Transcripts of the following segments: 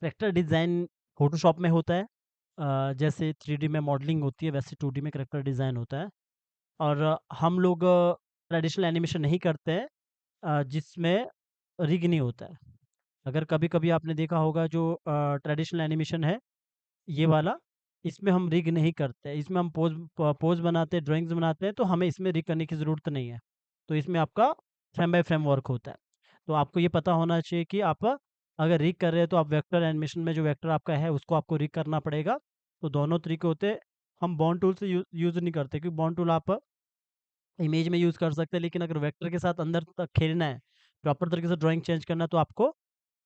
Character design Photoshop में होता है। जैसे 3D में मॉडलिंग होती है वैसे 2D में करेक्टर डिज़ाइन होता है। और हम लोग ट्रेडिशनल एनिमेशन नहीं करते हैं जिसमें रिग नहीं होता है। अगर कभी-कभी आपने देखा होगा जो ट्रेडिशनल एनिमेशन है ये वाला, इसमें हम रिग नहीं करते। इसमें हम पोज़ बनाते हैं, ड्राइंग्स बनाते हैं, तो हमें इसमें रिग करने की ज़रूरत नहीं है। तो इसमें आपका फ्रेम बाय फ्रेम वर्क होता है। तो आपको ये पता होना चाहिए कि आप अगर रिग कर रहे हैं, तो आप वेक्टर एनिमेशन में जो वेक्टर आपका है, उसको आपको रिग करना पड़ेगा। तो दोनों तरीके होते हैं। हम बॉन्ड टूल से यूज़ नहीं करते क्योंकि बॉन्ड टूल आप इमेज में यूज़ कर सकते हैं, लेकिन अगर वेक्टर के साथ अंदर तक खेलना है, प्रॉपर तरीके से ड्राइंग चेंज करना है, तो आपको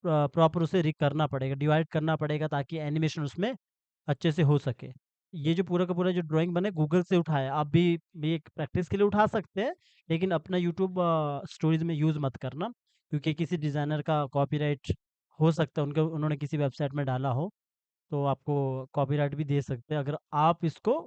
प्रॉपर उसे रिग करना पड़ेगा, डिवाइड करना पड़ेगा ताकि एनिमेशन उसमें अच्छे से हो सके। ये जो पूरा का पूरा जो ड्राइंग बना है गूगल से उठाया है, आप भी एक प्रैक्टिस के लिए उठा सकते हैं, लेकिन अपना यूट्यूब स्टोरेज में यूज़ मत करना, क्योंकि किसी डिज़ाइनर का कॉपीराइट हो सकता है, उनके उन्होंने किसी वेबसाइट में डाला हो, तो आपको कॉपीराइट भी दे सकते हैं अगर आप इसको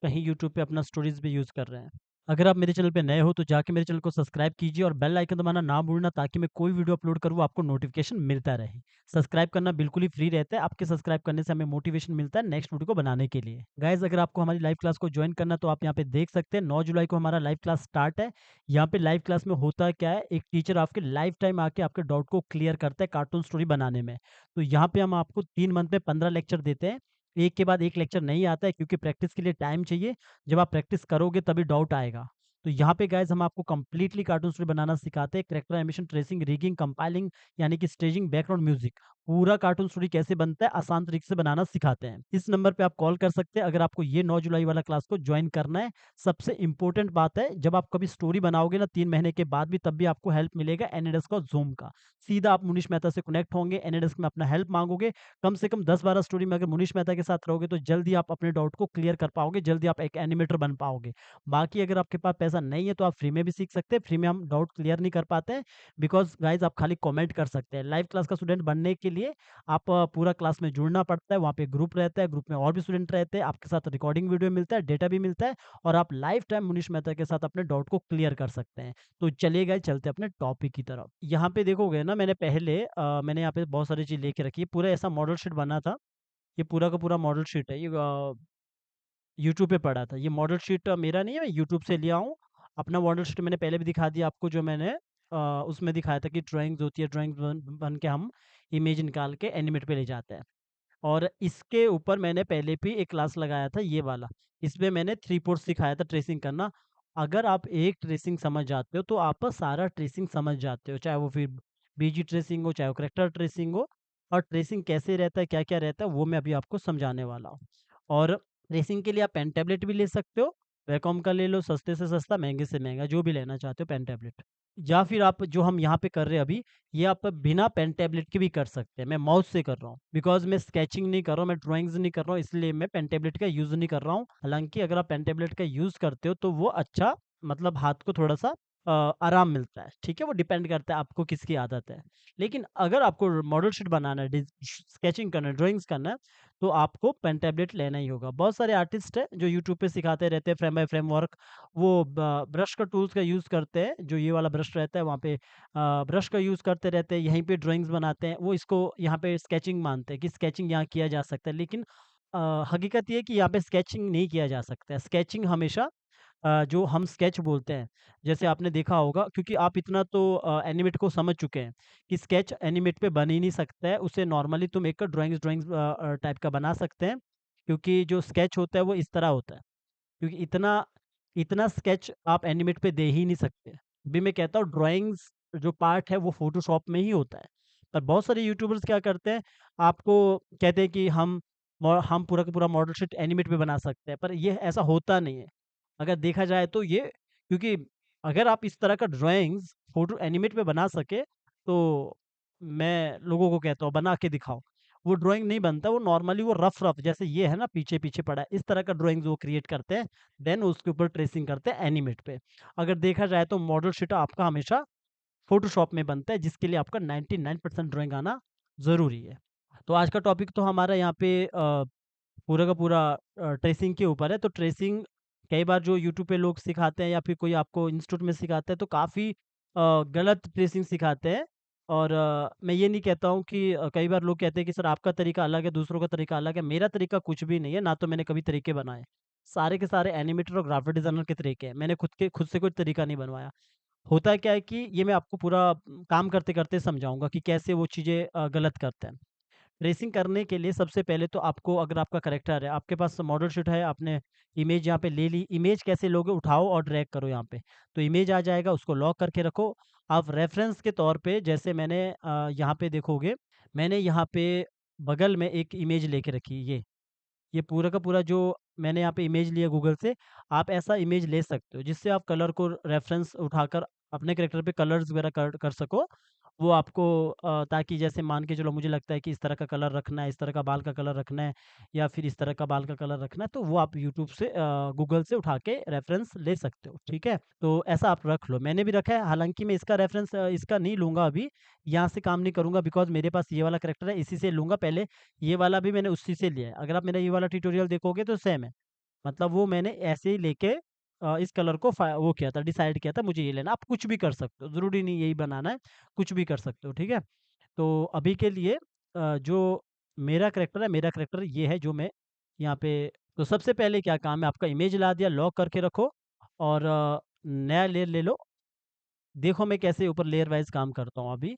कहीं यूट्यूब पे अपना स्टोरेज भी यूज़ कर रहे हैं। अगर आप मेरे चैनल पे नए हो तो जाके मेरे चैनल को सब्सक्राइब कीजिए और बेल आइकन दबाना ना भूलना ताकि मैं कोई वीडियो अपलोड करूँ आपको नोटिफ़िकेशन मिलता रहे। सब्सक्राइब करना बिल्कुल ही फ्री रहता है, आपके सब्सक्राइब करने से हमें मोटिवेशन मिलता है नेक्स्ट वीडियो को बनाने के लिए। गाइज़ अगर आपको हमारी लाइव क्लास को जॉइन करना है तो आप यहाँ पे देख सकते हैं 9 जुलाई को हमारा लाइव क्लास स्टार्ट है। यहाँ पे लाइव क्लास में होता क्या है, एक टीचर आपके लाइव टाइम आके आपके डाउट को क्लियर करता है कार्टून स्टोरी बनाने में। तो यहाँ पे हम आपको 3 मंथ में 15 लेक्चर देते हैं। एक के बाद एक लेक्चर नहीं आता है क्योंकि प्रैक्टिस के लिए टाइम चाहिए। जब आप प्रैक्टिस करोगे तभी डाउट आएगा। तो यहाँ पे गाइज़ हम आपको कंप्लीटली कार्टून स्टोरी बनाना सिखाते हैं। Character animation, tracing, rigging, compiling यानी कि स्टेजिंग, बैकग्राउंड म्यूजिक, पूरा कार्टून स्टोरी कैसे बनता है आसान तरीके से बनाना सिखाते हैं। इस नंबर पे आप कॉल कर सकते हैं अगर आपको ये 9 जुलाई वाला क्लास को जॉइन करना है। सबसे इम्पोर्टेंट बात है, जब आप कभी स्टोरी बनाओगे ना 3 महीने के बाद भी, तब भी आपको हेल्प मिलेगा एनिडेस्क और ज़ूम का। सीधा आप मुनीश मेहता से कनेक्ट होंगे, एनिडेस्क में अपना हेल्प माँगोगे, कम से कम 10-12 स्टोरी में अगर मुनीश मेहता के साथ रहोगे तो जल्दी आप अपने डाउट को क्लियर कर पाओगे, जल्दी आप एक एनिमेटर बन पाओगे। बाकी अगर आपके पास पैसा नहीं है तो आप फ्री में भी सीख सकते हैं। फ्री में हम डाउट क्लियर नहीं कर पाते हैं बिकॉज़ गाइज़ आप खाली कमेंट कर सकते हैं। लाइव क्लास का स्टूडेंट बनने के लिए आप पूरा क्लास में जुड़ना पड़ता है, वहाँ पे ग्रुप रहता है, ग्रुप में और भी स्टूडेंट रहते हैं, आपके साथ रिकॉर्डिंग वीडियो मिलता है, डेटा भी मिलता है और आप लाइव टाइम मुनीश मेहता के साथ अपने डाउट को क्लियर कर सकते हैं। तो चलिए गाइज़ चलते हैं अपने टॉपिक की तरफ। यहाँ पे देखोगे ना मैंने पहले मैंने यहाँ पे बहुत सारी चीज़ लेके रखी है। पूरा ऐसा मॉडल शीट बना था। ये पूरा का पूरा मॉडल शीट है। ये यूट्यूब पे पड़ा था। ये मॉडल शीट मेरा नहीं है, मैं यूट्यूब से लिया हूँ। अपना मॉडल शीट मैंने पहले भी दिखा दिया आपको जो मैंने उसमें दिखाया था कि ड्राइंग्स होती है, ड्राइंग्स बन बन के हम इमेज निकाल के एनिमेट पे ले जाते हैं। और इसके ऊपर मैंने पहले भी एक क्लास लगाया था ये वाला। इसमें मैंने 3 पोर्स सिखाया था ट्रेसिंग करना। अगर आप एक ट्रेसिंग समझ जाते हो तो आप सारा ट्रेसिंग समझ जाते हो। चाहे वो फिर बीजी ट्रेसिंग हो, चाहे वो करैक्टर ट्रेसिंग हो। और ट्रेसिंग कैसे रहता है, क्या-क्या रहता है वो मैं अभी आपको समझाने वाला हूँ। और रेसिंग के लिए आप पेन टैबलेट भी ले सकते हो, वैकॉम का ले लो, सस्ते से सस्ता, महँगे से महँगा, जो भी लेना चाहते हो पेन टैबलेट। या फिर आप जो हम यहाँ पे कर रहे हैं अभी, ये आप बिना पेन टैबलेट के भी कर सकते हैं। मैं माउस से कर रहा हूँ, बिकॉज़ मैं स्केचिंग नहीं कर रहा हूँ, मैं ड्राइंग्स नहीं कर रहा हूँ, इसलिए मैं पेन टैबलेट का यूज़ नहीं कर रहा हूँ। हालाँकि अगर आप पेन टैबलेट का यूज़ करते हो, तो वो अच्छा मतलब हाथ को थोड़ा-सा आराम मिलता है, ठीक है? वो डिपेंड करता है आपको किसकी आदत है। लेकिन अगर आपको मॉडल शीट बनाना है, स्केचिंग करना है, ड्राइंग्स करना है, तो आपको पेन टैबलेट लेना ही होगा। बहुत सारे आर्टिस्ट हैं जो यूट्यूब पे सिखाते रहते हैं फ्रेम बाय फ्रेम वर्क। वो ब्रश का टूल्स का यूज़ करते हैं, जो ये वाला ब्रश रहता है वहाँ पे ब्रश का यूज़ करते रहते हैं, यहीं पे ड्राइंग्स बनाते हैं। वो इसको यहाँ पे स्केचिंग मानते हैं कि स्केचिंग यहाँ किया जा सकता है। लेकिन हकीकत ये है कि यहाँ पे स्केचिंग नहीं किया जा सकता है। स्केचिंग हमेशा जो हम स्केच बोलते हैं, जैसे आपने देखा होगा क्योंकि आप इतना तो एनिमेट को समझ चुके हैं कि स्केच एनिमेट पे बन ही नहीं सकता है, उसे नॉर्मली तुम एक ड्राइंग्स ड्राइंग्स टाइप का बना सकते हैं, क्योंकि जो स्केच होता है वो इस तरह होता है, क्योंकि इतना इतना स्केच आप एनिमेट पे दे ही नहीं सकते। अभी मैं कहता हूँ ड्राइंग्स जो पार्ट है वो फ़ोटोशॉप में ही होता है, पर बहुत सारे यूट्यूबर्स क्या करते हैं, आपको कहते हैं कि हम पूरा का पूरा मॉडल शीट एनिमेट पे बना सकते हैं, पर ये ऐसा होता नहीं है। अगर देखा जाए तो ये क्योंकि अगर आप इस तरह का ड्राइंग्स फ़ोटो एनिमेट पे बना सके, तो मैं लोगों को कहता हूँ बना के दिखाओ। वो ड्राइंग नहीं बनता, वो नॉर्मली वो रफ-रफ जैसे ये है ना पीछे-पीछे पड़ा है, इस तरह का ड्राइंग्स वो क्रिएट करते हैं, देन उसके ऊपर ट्रेसिंग करते हैं एनिमेट पे। अगर देखा जाए तो मॉडल शीट आपका हमेशा फ़ोटोशॉप में बनता है, जिसके लिए आपका 99% ड्राइंग आना ज़रूरी है। तो आज का टॉपिक तो हमारा यहाँ पे पूरा का पूरा ट्रेसिंग के ऊपर है। तो ट्रेसिंग कई बार जो यूट्यूब पे लोग सिखाते हैं या फिर कोई आपको इंस्टीट्यूट में सिखाता है तो काफ़ी गलत ट्रेसिंग सिखाते हैं। और मैं ये नहीं कहता हूँ कि कई बार लोग कहते हैं कि सर आपका तरीका अलग है, दूसरों का तरीका अलग है। मेरा तरीका कुछ भी नहीं है, ना तो मैंने कभी तरीके बनाए। सारे के सारे एनिमेटर और ग्राफिक डिज़ाइनर के तरीके हैं। मैंने खुद से कोई तरीका नहीं बनवाया। होता क्या है कि ये मैं आपको पूरा काम करते-करते समझाऊँगा कि कैसे वो चीज़ें गलत करते हैं। ट्रेसिंग करने के लिए सबसे पहले तो आपको, अगर आपका कैरेक्टर है, आपके पास मॉडल शीट है, आपने इमेज यहाँ पे ले ली। इमेज कैसे लोगे? उठाओ और ड्रैग करो यहाँ पे। तो इमेज आ जाएगा, उसको लॉक करके रखो। आप रेफ़रेंस के तौर पे जैसे मैंने यहाँ पे देखोगे, मैंने यहाँ पे बगल में एक इमेज लेके रखी है ये पूरा का पूरा जो मैंने यहाँ पे इमेज लिया गूगल से, आप ऐसा इमेज ले सकते हो, जिससे आप कलर को रेफ़रेंस उठाकर अपने कैरेक्टर पे कलर्स वगैरह कर कर सको। वो आपको ताकि जैसे मान के चलो मुझे लगता है कि इस तरह का कलर रखना है, इस तरह का बाल का कलर रखना है या फिर इस तरह का बाल का कलर रखना है, तो वो आप यूट्यूब से गूगल से उठा के रेफ़रेंस ले सकते हो, ठीक है? तो ऐसा आप रख लो, मैंने भी रखा है, हालाँकि मैं इसका रेफ़रेंस इसका नहीं लूँगा अभी, यहाँ से काम नहीं करूँगा बिकॉज़ मेरे पास ये वाला कैरेक्टर है, इसी से लूँगा। पहले ये वाला भी मैंने उसी से लिया है। अगर आप मेरा ये वाला ट्यूटोरियल देखोगे तो सेम है। मतलब वो मैंने ऐसे ही लेके इस कलर को वो किया था, डिसाइड किया था मुझे ये लेना। आप कुछ भी कर सकते हो, ज़रूरी नहीं यही बनाना है, कुछ भी कर सकते हो, ठीक है? तो अभी के लिए जो मेरा कैरेक्टर ये है जो मैं यहाँ पे, तो सबसे पहले क्या काम है, आपका इमेज ला दिया, लॉक करके रखो और नया लेयर ले लो। देखो मैं कैसे ऊपर लेयर वाइज़ काम करता हूँ अभी।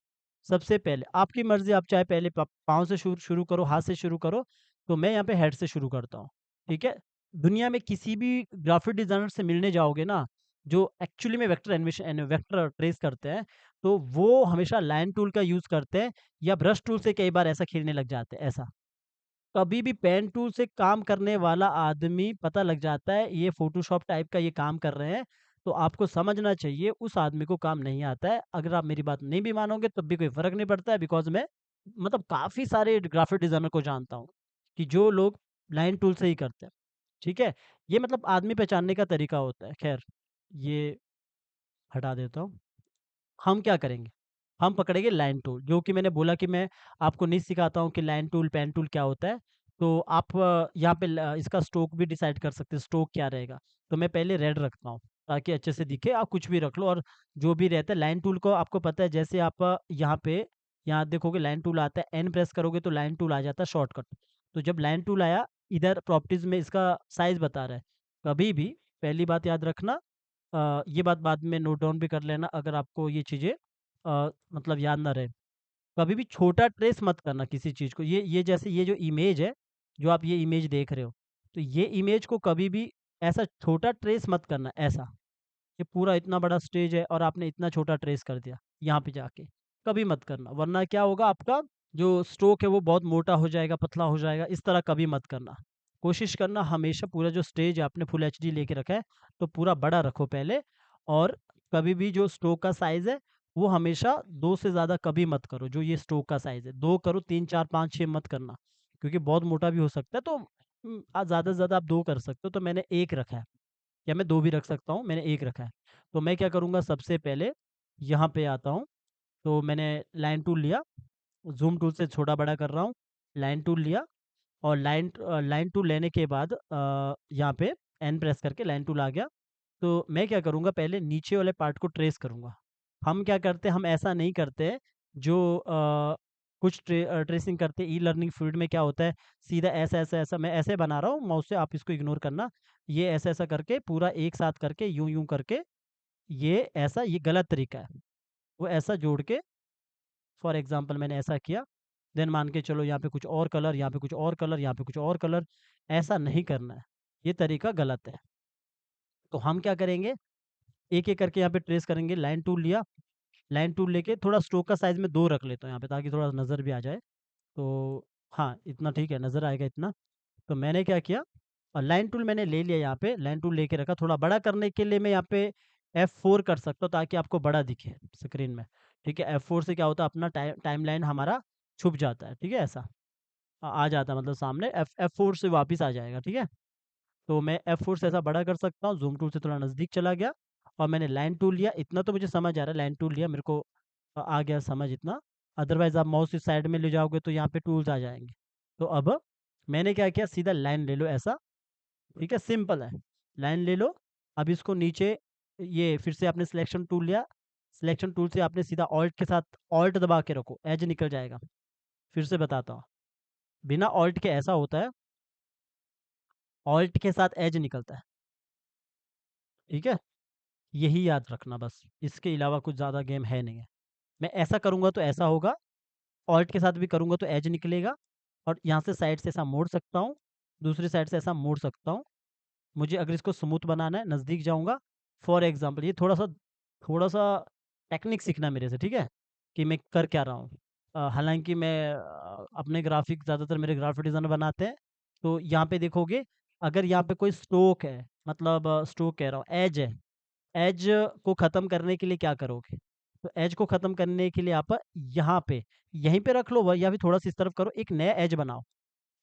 सबसे पहले आपकी मर्ज़ी, आप चाहे पहले प पाँव से शुरू करो, हाथ से शुरू करो, तो मैं यहाँ पे हेड से शुरू करता हूँ, ठीक है? दुनिया में किसी भी ग्राफ़िक डिज़ाइनर से मिलने जाओगे ना, जो एक्चुअली में वेक्टर ट्रेस करते हैं, तो वो हमेशा लाइन टूल का यूज़ करते हैं या ब्रश टूल से कई बार ऐसा खींचने लग जाते हैं, ऐसा। कभी भी पेन टूल से काम करने वाला आदमी पता लग जाता है ये फ़ोटोशॉप टाइप का ये काम कर रहे हैं, तो आपको समझना चाहिए उस आदमी को काम नहीं आता है। अगर आप मेरी बात नहीं भी मानोगे तब भी कोई फ़र्क नहीं पड़ता है बिकॉज़ मैं मतलब काफ़ी सारे ग्राफ़िक डिज़ाइनर को जानता हूँ, कि जो लोग लाइन टूल से ही करते हैं, ठीक है? ये मतलब आदमी पहचानने का तरीका होता है। ख़ैर, ये हटा देता हूँ। हम क्या करेंगे? हम पकड़ेंगे लाइन टूल, जो कि मैंने बोला कि मैं आपको नहीं सिखाता हूँ कि लाइन टूल, पेन टूल क्या होता है। तो आप यहाँ पे इसका स्ट्रोक भी डिसाइड कर सकते हैं, स्ट्रोक क्या रहेगा। तो मैं पहले रेड रखता हूँ, ताकि अच्छे से दिखे। आप कुछ भी रख लो और जो भी रहता है लाइन टूल को आपको पता है, जैसे आप यहाँ देखोगे लाइन टूल आता है, एन प्रेस करोगे तो लाइन टूल आ जाता है शॉर्टकट। तो जब लाइन टूल आया, इधर प्रॉपर्टीज़ में इसका साइज़ बता रहा है। कभी भी पहली बात याद रखना, ये बात बाद में नोट डाउन भी कर लेना अगर आपको ये चीज़ें मतलब याद ना रहे। कभी भी छोटा ट्रेस मत करना किसी चीज़ को। ये जैसे ये जो इमेज है, जो आप ये इमेज देख रहे हो, तो ये इमेज को कभी भी ऐसा छोटा ट्रेस मत करना, ऐसा। ये पूरा इतना बड़ा स्टेज है और आपने इतना छोटा ट्रेस कर दिया, यहाँ पे जाके। कभी मत करना, वरना क्या होगा, आपका जो स्ट्रोक है वो बहुत मोटा हो जाएगा, पतला हो जाएगा, इस तरह कभी मत करना। कोशिश करना हमेशा पूरा जो स्टेज है आपने फुल एचडी लेके रखा है, तो पूरा बड़ा रखो पहले। और कभी भी जो स्ट्रोक का साइज़ है, वो हमेशा 2 से ज़्यादा कभी मत करो, जो ये स्ट्रोक का साइज़ है। 2 करो, 3, 4, 5, 6 मत करना, क्योंकि बहुत मोटा भी हो सकता है। तो ज़्यादा से ज़्यादा आप 2 कर सकते हो, तो मैंने 1 रखा है, या मैं 2 भी रख सकता हूँ, मैंने 1 रखा है। तो मैं क्या करूँगा, सबसे पहले यहाँ पे आता हूँ, तो मैंने लाइन टूल लिया, ज़ूम टूल से छोटा-बड़ा कर रहा हूँ, लाइन टूल लिया और लाइन टूल लेने के बाद यहाँ पे एन प्रेस करके लाइन टूल आ गया। तो मैं क्या करूँगा, पहले नीचे वाले पार्ट को ट्रेस करूँगा। हम क्या करते हैं, हम ऐसा नहीं करते हैं, जो कुछ ट्रेसिंग करते हैं ई-लर्निंग फ़ील्ड में क्या होता है, सीधा ऐसा मैं ऐसे बना रहा हूँ माउस से, आप इसको इग्नोर करना। ये ऐसा-ऐसा करके पूरा एक साथ करके यूँ-यूँ करके, ये गलत तरीका है। वो ऐसा जोड़ के, फॉर एग्ज़ाम्पल मैंने ऐसा किया, देन मान के चलो यहाँ पे कुछ और कलर, यहाँ पे कुछ और कलर, यहाँ पे कुछ और कलर, ऐसा नहीं करना है। ये तरीका गलत है। तो हम क्या करेंगे, एक-एक करके यहाँ पे ट्रेस करेंगे, लाइन टूल लिया, लाइन टूल लेके थोड़ा स्ट्रोक का साइज़ में 2 रख लेता हूँ यहाँ पे, ताकि थोड़ा नज़र भी आ जाए। तो हाँ, इतना ठीक है, नज़र आएगा इतना। तो मैंने क्या किया, लाइन टूल मैंने ले लिया यहाँ पे, लाइन टूल लेके रखा। थोड़ा बड़ा करने के लिए मैं यहाँ पे F4 कर सकता हूँ, ताकि आपको बड़ा दिखे स्क्रीन में, ठीक है? F4 से क्या होता है, अपना टाइमलाइन हमारा छुप जाता है, ठीक है? ऐसा आ जाता है, मतलब सामने F4 से वापस आ जाएगा, ठीक है? तो मैं F4 से ऐसा बड़ा कर सकता हूँ, ज़ूम टूल से थोड़ा नज़दीक चला गया और मैंने लाइन टूल लिया। इतना तो मुझे समझ आ रहा है, लाइन टूल लिया, मेरे को आ गया समझ इतना। अदरवाइज़ आप माउस इस साइड में ले जाओगे तो यहाँ पे टूल्स आ जाएँगे। तो अब मैंने क्या किया, सीधा लाइन ले लो ऐसा, ठीक है? सिंपल है। लाइन ले लो, अब इसको नीचे, ये फिर से आपने सिलेक्शन टूल लिया, सिलेक्शन टूल से आपने सीधा ऑल्ट के साथ ऑल्ट दबा के रखो, एज निकल जाएगा। फिर से बताता हूँ, बिना ऑल्ट के ऐसा होता है, ऑल्ट के साथ एज निकलता है। ठीक है, यही याद रखना बस, इसके अलावा कुछ ज़्यादा गेम है नहीं है। मैं ऐसा करूँगा तो ऐसा होगा, ऑल्ट के साथ भी करूँगा तो एज निकलेगा, और यहाँ से साइड से ऐसा मोड़ सकता हूँ, दूसरी साइड से ऐसा मोड़ सकता हूँ। मुझे अगर इसको स्मूथ बनाना है, नज़दीक जाऊँगा। फॉर एग्ज़ाम्पल ये थोड़ा-सा टेक्निक सीखना मेरे से, ठीक है? कि मैं कर क्या रहा हूँ। हालाँकि मैं अपने ग्राफ़िक ज़्यादातर मेरे ग्राफ़िक डिज़ाइनर बनाते हैं, तो यहाँ पे देखोगे, अगर यहाँ पे कोई स्ट्रोक है, मतलब स्ट्रोक कह रहा हूँ, एज है, एज को ख़त्म करने के लिए क्या करोगे? तो एज को ख़त्म करने के लिए आप यहाँ पे, यहीं पे रख लो या फिर थोड़ा-सा इस तरफ करो, एक नया एज बनाओ।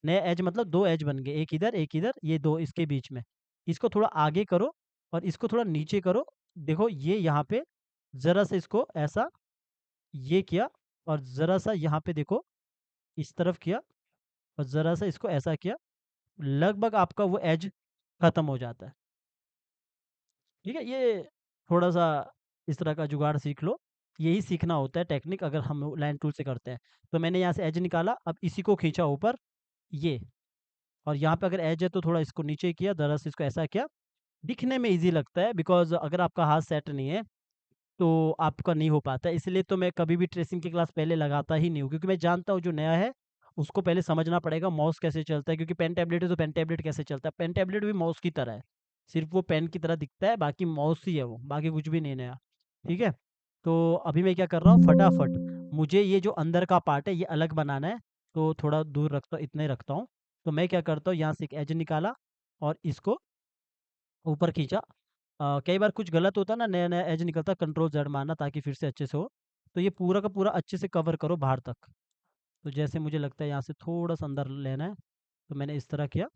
नया एज मतलब 2 एज बन गए, एक इधर, ये 2 इसके बीच में। इसको थोड़ा आगे करो और इसको थोड़ा नीचे करो। देखो ये यहाँ पे ज़रा-सा इसको ऐसा ये किया, और ज़रा-सा यहाँ पे देखो इस तरफ किया, और ज़रा-सा इसको ऐसा किया, लगभग आपका वो एज खत्म हो जाता है। ठीक है? ये थोड़ा-सा इस तरह का जुगाड़ सीख लो। यही सीखना होता है टेक्निक, अगर हम लाइन टूल से करते हैं। तो मैंने यहाँ से एज निकाला, अब इसी को खींचा ऊपर, ये, और यहाँ पे अगर एज है तो थोड़ा इसको नीचे किया, ज़रा-सा इसको ऐसा किया। दिखने में ईज़ी लगता है, बिकॉज़ अगर आपका हाथ सेट नहीं है, तो आपका नहीं हो पाता है। इसलिए तो मैं कभी भी ट्रेसिंग की क्लास पहले लगाता ही नहीं हूँ, क्योंकि मैं जानता हूँ जो नया है, उसको पहले समझना पड़ेगा माउस कैसे चलता है, क्योंकि पेन टैबलेट है तो पेन टैबलेट कैसे चलता है। पेन टैबलेट भी माउस की तरह है, सिर्फ़ वो पेन की तरह दिखता है, बाकी माउस ही है वो, बाकी कुछ भी नहीं नया। ठीक है? तो अभी मैं क्या कर रहा हूँ, फटाफट मुझे ये जो अंदर का पार्ट है ये अलग बनाना है, तो थोड़ा दूर रखता, इतना ही रखता हूँ। तो मैं क्या करता हूँ, यहाँ से एक एज निकाला और इसको ऊपर खींचा। कई बार कुछ गलत होता है ना, नया-नया एज निकलता है, कंट्रोल ज़ेड मारना ताकि फिर से अच्छे से हो। तो ये पूरा का पूरा अच्छे से कवर करो बाहर तक। तो जैसे मुझे लगता है यहाँ से थोड़ा-सा अंदर लेना है, तो मैंने इस तरह किया,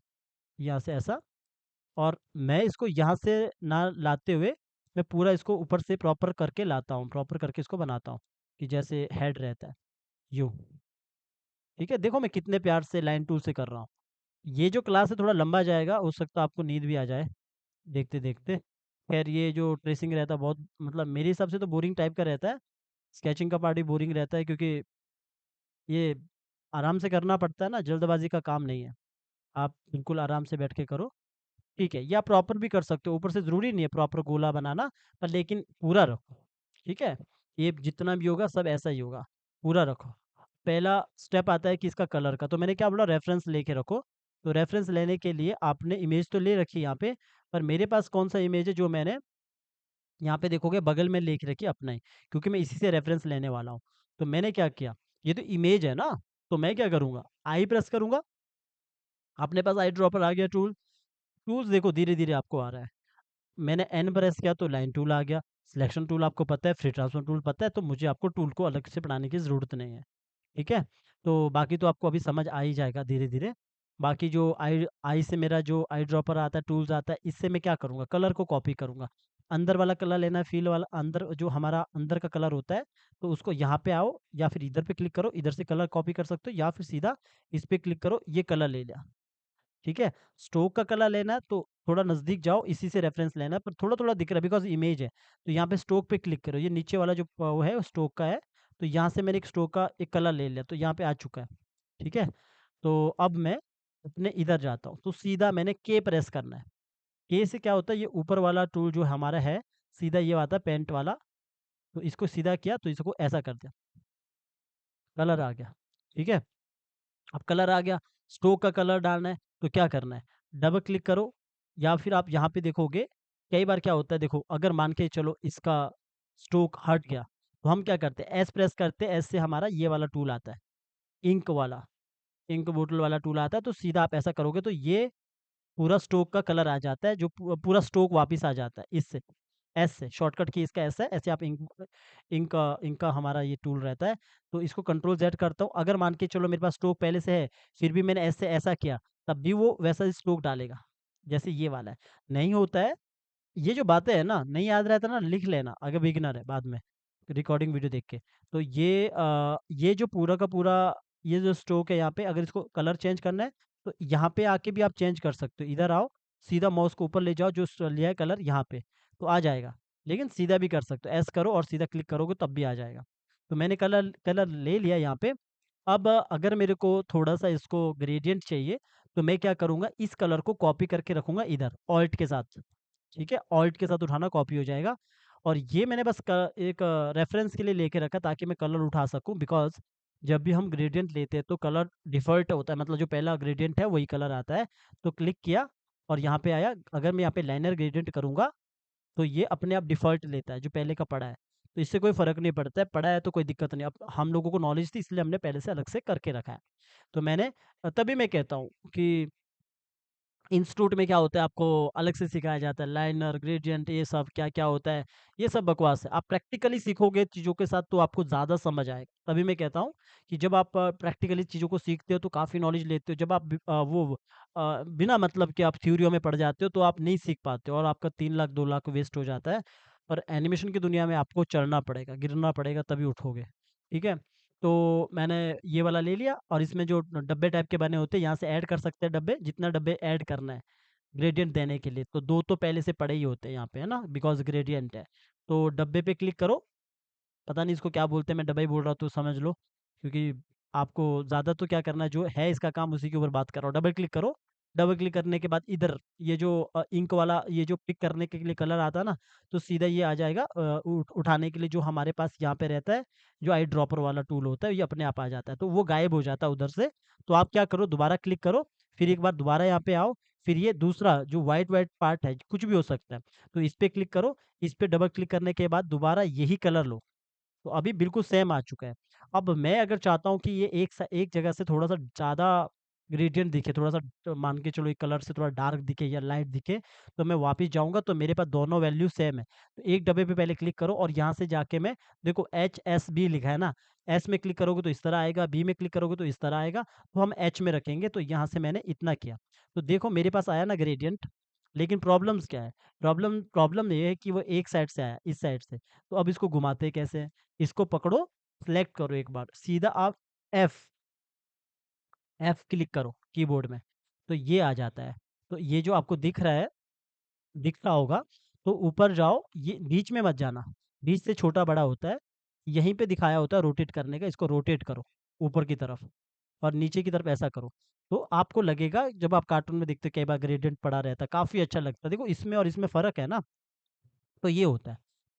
यहाँ से ऐसा, और मैं इसको यहाँ से ना लाते हुए, मैं पूरा इसको ऊपर से प्रॉपर करके लाता हूँ, प्रॉपर करके इसको बनाता हूँ, कि जैसे हेड रहता है, यूँ। ठीक है? देखो मैं कितने प्यार से लाइन टूल से कर रहा हूँ। ये जो क्लास है थोड़ा लंबा जाएगा, हो सकता है आपको नींद भी आ जाए देखते-देखते। ख़ैर ये जो ट्रेसिंग रहता है बहुत, मतलब मेरे हिसाब से तो बोरिंग टाइप का रहता है। स्केचिंग का पार्ट भी बोरिंग रहता है, क्योंकि ये आराम से करना पड़ता है ना, जल्दबाज़ी का काम नहीं है। आप बिल्कुल आराम से बैठ के करो, ठीक है? या प्रॉपर भी कर सकते हो, ऊपर से ज़रूरी नहीं है प्रॉपर गोला बनाना, पर लेकिन पूरा रखो, ठीक है? ये जितना भी होगा सब ऐसा ही होगा, पूरा रखो। पहला स्टेप आता है कि इसका कलर का, तो मैंने क्या बोला, रेफ़रेंस लेके रखो। तो रेफ़रेंस लेने के लिए आपने इमेज तो ले रखी है यहाँ पे, पर मेरे पास कौन-सा इमेज है जो मैंने यहाँ पे देखोगे बगल में लिख रखी है अपना ही, क्योंकि मैं इसी से रेफ़रेंस लेने वाला हूँ। तो मैंने क्या किया, ये तो इमेज है ना, तो मैं क्या करूँगा, आई प्रेस करूँगा, अपने पास आई ड्रॉपर आ गया टूल। टूल्स देखो धीरे-धीरे आपको आ रहा है। मैंने एन प्रेस किया तो लाइन टूल आ गया, सिलेक्शन टूल आपको पता है, फ्री ट्रांसफॉर्म टूल पता है, तो मुझे आपको टूल को अलग से पढ़ाने की ज़रूरत नहीं है। ठीक है? तो बाकी तो आपको अभी समझ आ ही जाएगा धीरे-धीरे। बाकी जो आई आई से मेरा जो आई ड्रॉपर आता है, टूल्स आता है, इससे मैं क्या करूँगा, कलर को कॉपी करूँगा। अंदर वाला कलर लेना है, फ़ील वाला, अंदर जो हमारा अंदर का कलर होता है, तो उसको यहाँ पे आओ, या फिर इधर पे क्लिक करो, इधर से कलर कॉपी कर सकते हो, या फिर सीधा इस पे क्लिक करो, ये कलर ले लिया। ठीक है? स्ट्रोक का कलर लेना है तो थोड़ा नज़दीक जाओ, इसी से रेफ़रेंस लेना है, पर थोड़ा-थोड़ा दिख रहा है बिकॉज़ इमेज है। तो यहाँ पे स्ट्रोक पे क्लिक करो, ये नीचे वाला जो वो है स्ट्रोक का है, तो यहाँ से मैंने एक स्ट्रोक का एक कलर ले लिया, तो यहाँ पे आ चुका है। ठीक है? तो अब मैं अपने इधर जाता हूँ, तो सीधा मैंने के प्रेस करना है। के से क्या होता है, ये ऊपर वाला टूल जो हमारा है, सीधा ये आता है पेंट वाला, तो इसको सीधा किया तो इसको ऐसा कर दिया, कलर आ गया। ठीक है? अब कलर आ गया, स्ट्रोक का कलर डालना है, तो क्या करना है, डबल क्लिक करो, या फिर आप यहाँ पे देखोगे, कई बार क्या होता है देखो, अगर मान के चलो इसका स्ट्रोक हट गया, तो हम क्या करते हैं, एस प्रेस करते हैं, एस से हमारा ये वाला टूल आता है, इंक वाला, इंक बोतल वाला टूल आता है, तो सीधा आप ऐसा करोगे तो ये पूरा स्ट्रोक का कलर आ जाता है, जो पूरा स्ट्रोक वापिस आ जाता है इससे, एस से, शॉर्टकट की इसका एस है, ऐसे आप इंक का हमारा ये टूल रहता है, तो इसको कंट्रोल ज़ेड करता हूँ। अगर मान के चलो मेरे पास स्ट्रोक पहले से है, फिर भी मैंने एस से ऐसा किया, तब भी वो वैसा ही स्ट्रोक डालेगा, जैसे ये वाला है। नहीं होता है, ये जो बातें हैं ना, नहीं याद रहता ना, लिख लेना, अगर बिगिनर है बाद में, रिकॉर्डिंग वीडियो देख के। तो ये जो पूरा का पूरा, ये जो स्ट्रोक है यहाँ पे, अगर इसको कलर चेंज करना है, तो यहाँ पे आके भी आप चेंज कर सकते हो। इधर आओ, सीधा माउस को ऊपर ले जाओ, जो लिया है कलर यहाँ पे, तो आ जाएगा। लेकिन सीधा भी कर सकते हो, एस करो और सीधा क्लिक करोगे तब भी आ जाएगा। तो मैंने कलर कलर ले लिया यहाँ पे। अब अगर मेरे को थोड़ा-सा इसको ग्रेडिएंट चाहिए, तो मैं क्या करूँगा, इस कलर को कॉपी करके रखूँगा इधर ऑल्ट के साथ, ठीक है? ऑल्ट के साथ उठाना कॉपी हो जाएगा। और ये मैंने बस एक रेफ़रेंस के लिए लेके रखा ताकि मैं कलर उठा सकूँ, बिकॉज़ जब भी हम ग्रेडिएंट लेते हैं तो कलर डिफ़ॉल्ट होता है, मतलब जो पहला ग्रेडिएंट है वही कलर आता है। तो क्लिक किया और यहाँ पे आया, अगर मैं यहाँ पे लाइनर ग्रेडिएंट करूँगा तो ये अपने आप डिफ़ॉल्ट लेता है जो पहले का पड़ा है। तो इससे कोई फ़र्क नहीं पड़ता है, पड़ा है तो कोई दिक्कत नहीं। अब हम लोगों को नॉलेज थी इसलिए हमने पहले से अलग से करके रखा है। तो मैंने तभी मैं कहता हूँ कि इंस्टीट्यूट में क्या होता है, आपको अलग से सिखाया जाता है लाइनर, ग्रेडिएंट, ये सब क्या-क्या होता है, ये सब बकवास है। आप प्रैक्टिकली सीखोगे चीज़ों के साथ तो आपको ज़्यादा समझ आएगा। तभी मैं कहता हूँ कि जब आप प्रैक्टिकली चीज़ों को सीखते हो तो काफ़ी नॉलेज लेते हो। जब आप बिना मतलब के आप थ्योरियों में पड़ जाते हो तो आप नहीं सीख पाते हो और आपका 3 लाख 2 लाख वेस्ट हो जाता है। पर एनिमेशन की दुनिया में आपको चढ़ना पड़ेगा, गिरना पड़ेगा तभी उठोगे। ठीक है? तो मैंने ये वाला ले लिया और इसमें जो डब्बे टाइप के बने होते हैं यहाँ से ऐड कर सकते हैं डब्बे, जितना डब्बे ऐड करना है ग्रेडिएंट देने के लिए। तो 2 तो पहले से पड़े ही होते हैं यहाँ पे, है ना? बिकॉज़ ग्रेडिएंट है। तो डब्बे पे क्लिक करो, पता नहीं इसको क्या बोलते हैं, मैं डब्बा ही बोल रहा हूँ तो समझ लो, क्योंकि आपको ज़्यादा तो क्या करना है, जो है इसका काम उसी के ऊपर बात कर रहा हूँ। डबल क्लिक करो, डबल क्लिक करने के बाद इधर ये जो इंक वाला ये जो पिक करने के लिए कलर आता है ना, तो सीधा ये आ जाएगा उठाने के लिए जो हमारे पास यहाँ पे रहता है, जो आई ड्रॉपर वाला टूल होता है, ये अपने आप आ जाता है। तो वो गायब हो जाता है उधर से। तो आप क्या करो, दोबारा क्लिक करो, फिर एक बार दोबारा यहाँ पे आओ, फिर ये दूसरा जो व्हाइट-व्हाइट पार्ट है, कुछ भी हो सकता है, तो इस पे क्लिक करो, इस पे डबल क्लिक करने के बाद दोबारा यही कलर लो। तो अभी बिल्कुल सेम आ चुका है। अब मैं अगर चाहता हूँ कि ये एक जगह से थोड़ा-सा ज़्यादा ग्रेडिएंट दिखे, थोड़ा-सा मान के चलो एक कलर से थोड़ा डार्क दिखे या लाइट दिखे, तो मैं वापस जाऊँगा तो मेरे पास दोनों वैल्यू सेम है। तो एक डब्बे पे पहले क्लिक करो और यहाँ से जाके मैं देखो HSB लिखा है ना, एस में क्लिक करोगे तो इस तरह आएगा, बी में क्लिक करोगे तो इस तरह आएगा, तो हम एच में रखेंगे, तो यहाँ से मैंने इतना किया। तो देखो मेरे पास आया ना ग्रेडिएंट, लेकिन प्रॉब्लम्स क्या है? प्रॉब्लम प्रॉब्लम ये है कि वो एक साइड से आया, इस साइड से। तो अब इसको घुमाते कैसे हैं? इसको पकड़ो, सेलेक्ट करो एक बार, सीधा आप एफ एफ क्लिक करो कीबोर्ड में, तो ये आ जाता है। तो ये जो आपको दिख रहा है, दिख रहा होगा, तो ऊपर जाओ, ये बीच में मत जाना, बीच से छोटा बड़ा होता है, यहीं पे दिखाया होता है रोटेट करने का, इसको रोटेट करो ऊपर की तरफ और नीचे की तरफ ऐसा करो। तो आपको लगेगा, जब आप कार्टून में देखते हो कई बार ग्रेडिएंट पड़ा रहता है, काफ़ी अच्छा लगता है। देखो इसमें और इसमें फ़र्क है ना, तो ये होता है।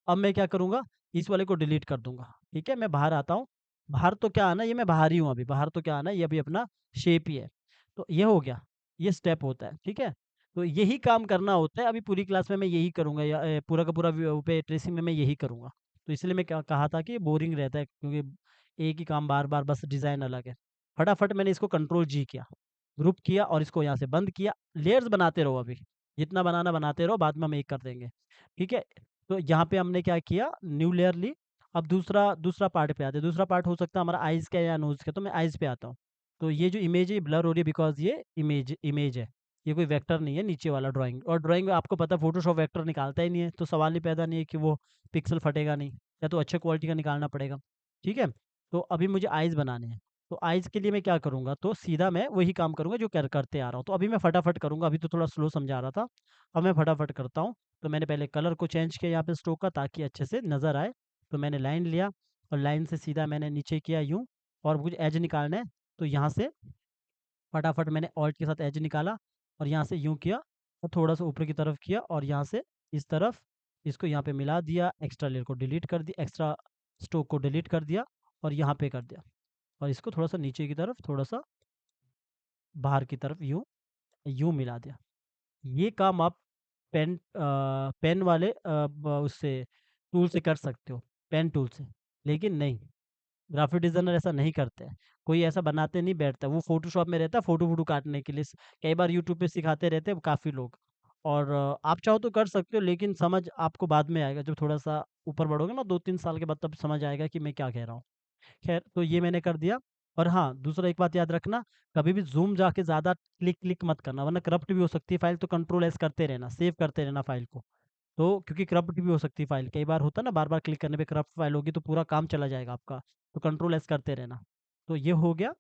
अब मैं क्या करूँगा, इस वाले को डिलीट कर दूँगा, ठीक है? मैं बाहर आता हूँ, बाहर तो क्या आना है, ये मैं बाहर ही हूँ अभी, बाहर तो क्या आना है, ये अभी अपना शेप ही है। तो ये हो गया, ये स्टेप होता है, ठीक है? तो यही काम करना होता है, अभी पूरी क्लास में मैं यही करूँगा या पूरा का पूरा पे ट्रेसिंग में मैं यही करूँगा। तो इसलिए मैं क्या कहा था कि बोरिंग रहता है, क्योंकि एक ही काम बार-बार, बस डिज़ाइन अलग है। फटाफट मैंने इसको कंट्रोल जी किया, ग्रुप किया और इसको यहाँ से बंद किया, लेयर्स बनाते रहो अभी, जितना बनाना बनाते रहो, बाद में हम एक कर देंगे, ठीक है? तो यहाँ पे हमने क्या किया, न्यू लेयर ली। अब दूसरा दूसरा पार्ट पे आते हैं। दूसरा पार्ट हो सकता है हमारा आइज़ का या नोज़ का, तो मैं आइज़ पे आता हूँ। तो ये जो इमेज है ये ब्लर हो रही है बिकॉज़ ये इमेज इमेज है। ये कोई वेक्टर नहीं है नीचे वाला ड्राइंग, और ड्राइंग में आपको पता है फ़ोटोशॉप वेक्टर निकालता ही नहीं है, तो सवाल ही पैदा नहीं है कि वो पिक्सल फटेगा नहीं, या तो अच्छे क्वालिटी का निकालना पड़ेगा। ठीक है? तो अभी मुझे आइज़ बनाने हैं। तो आइज़ के लिए मैं क्या करूँगा, तो सीधा मैं वही काम करूँगा जो करते आ रहा हूँ। तो अभी मैं फटाफट करूँगा, अभी तो थोड़ा स्लो समझा रहा था। अब मैं फटाफट करता हूँ। तो मैंने पहले कलर को चेंज किया यहाँ पे स्ट्रोक का, ताकि अच्छे से नज़र आए। तो मैंने लाइन लिया और लाइन से सीधा मैंने नीचे किया यूँ, और मुझे एज निकालना है, तो यहाँ से फटाफट मैंने ऑल्ट के साथ एज निकाला और यहाँ से यूँ किया और थोड़ा-सा ऊपर की तरफ किया और यहाँ से इस तरफ इसको यहाँ पे मिला दिया, एक्स्ट्रा लेयर को डिलीट कर दिया, एक्स्ट्रा स्ट्रोक को डिलीट कर दिया और यहाँ पे कर दिया, और इसको थोड़ा-सा नीचे की तरफ, थोड़ा-सा बाहर की तरफ यूँ यूँ मिला दिया। ये काम आप पेन वाले उससे टूल से कर सकते हो, पेन टूल से। लेकिन नहीं, ग्राफ़िक डिज़ाइनर ऐसा नहीं करते हैं। कोई ऐसा बनाते नहीं बैठता, वो फ़ोटोशॉप में रहता है फ़ोटो-वोटो काटने के लिए। कई बार यूट्यूब पे सिखाते रहते हैं काफ़ी लोग, और आप चाहो तो कर सकते हो, लेकिन समझ आपको बाद में आएगा, जब थोड़ा-सा ऊपर बढ़ोगे ना 2-3 साल के बाद, तब समझ आएगा कि मैं क्या कह रहा हूँ। ख़ैर, तो ये मैंने कर दिया। और हाँ, दूसरा एक बात याद रखना, कभी भी ज़ूम जाके ज़्यादा क्लिक मत करना, वरना करप्ट भी हो सकती है फ़ाइल, तो कंट्रोल एस करते रहना, सेव करते रहना फ़ाइल को। तो क्योंकि करप्ट भी हो सकती है फ़ाइल, कई बार होता है ना, बार-बार क्लिक करने पे करप्ट फ़ाइल होगी तो पूरा काम चला जाएगा आपका, तो कंट्रोल एस करते रहना। तो ये हो गया,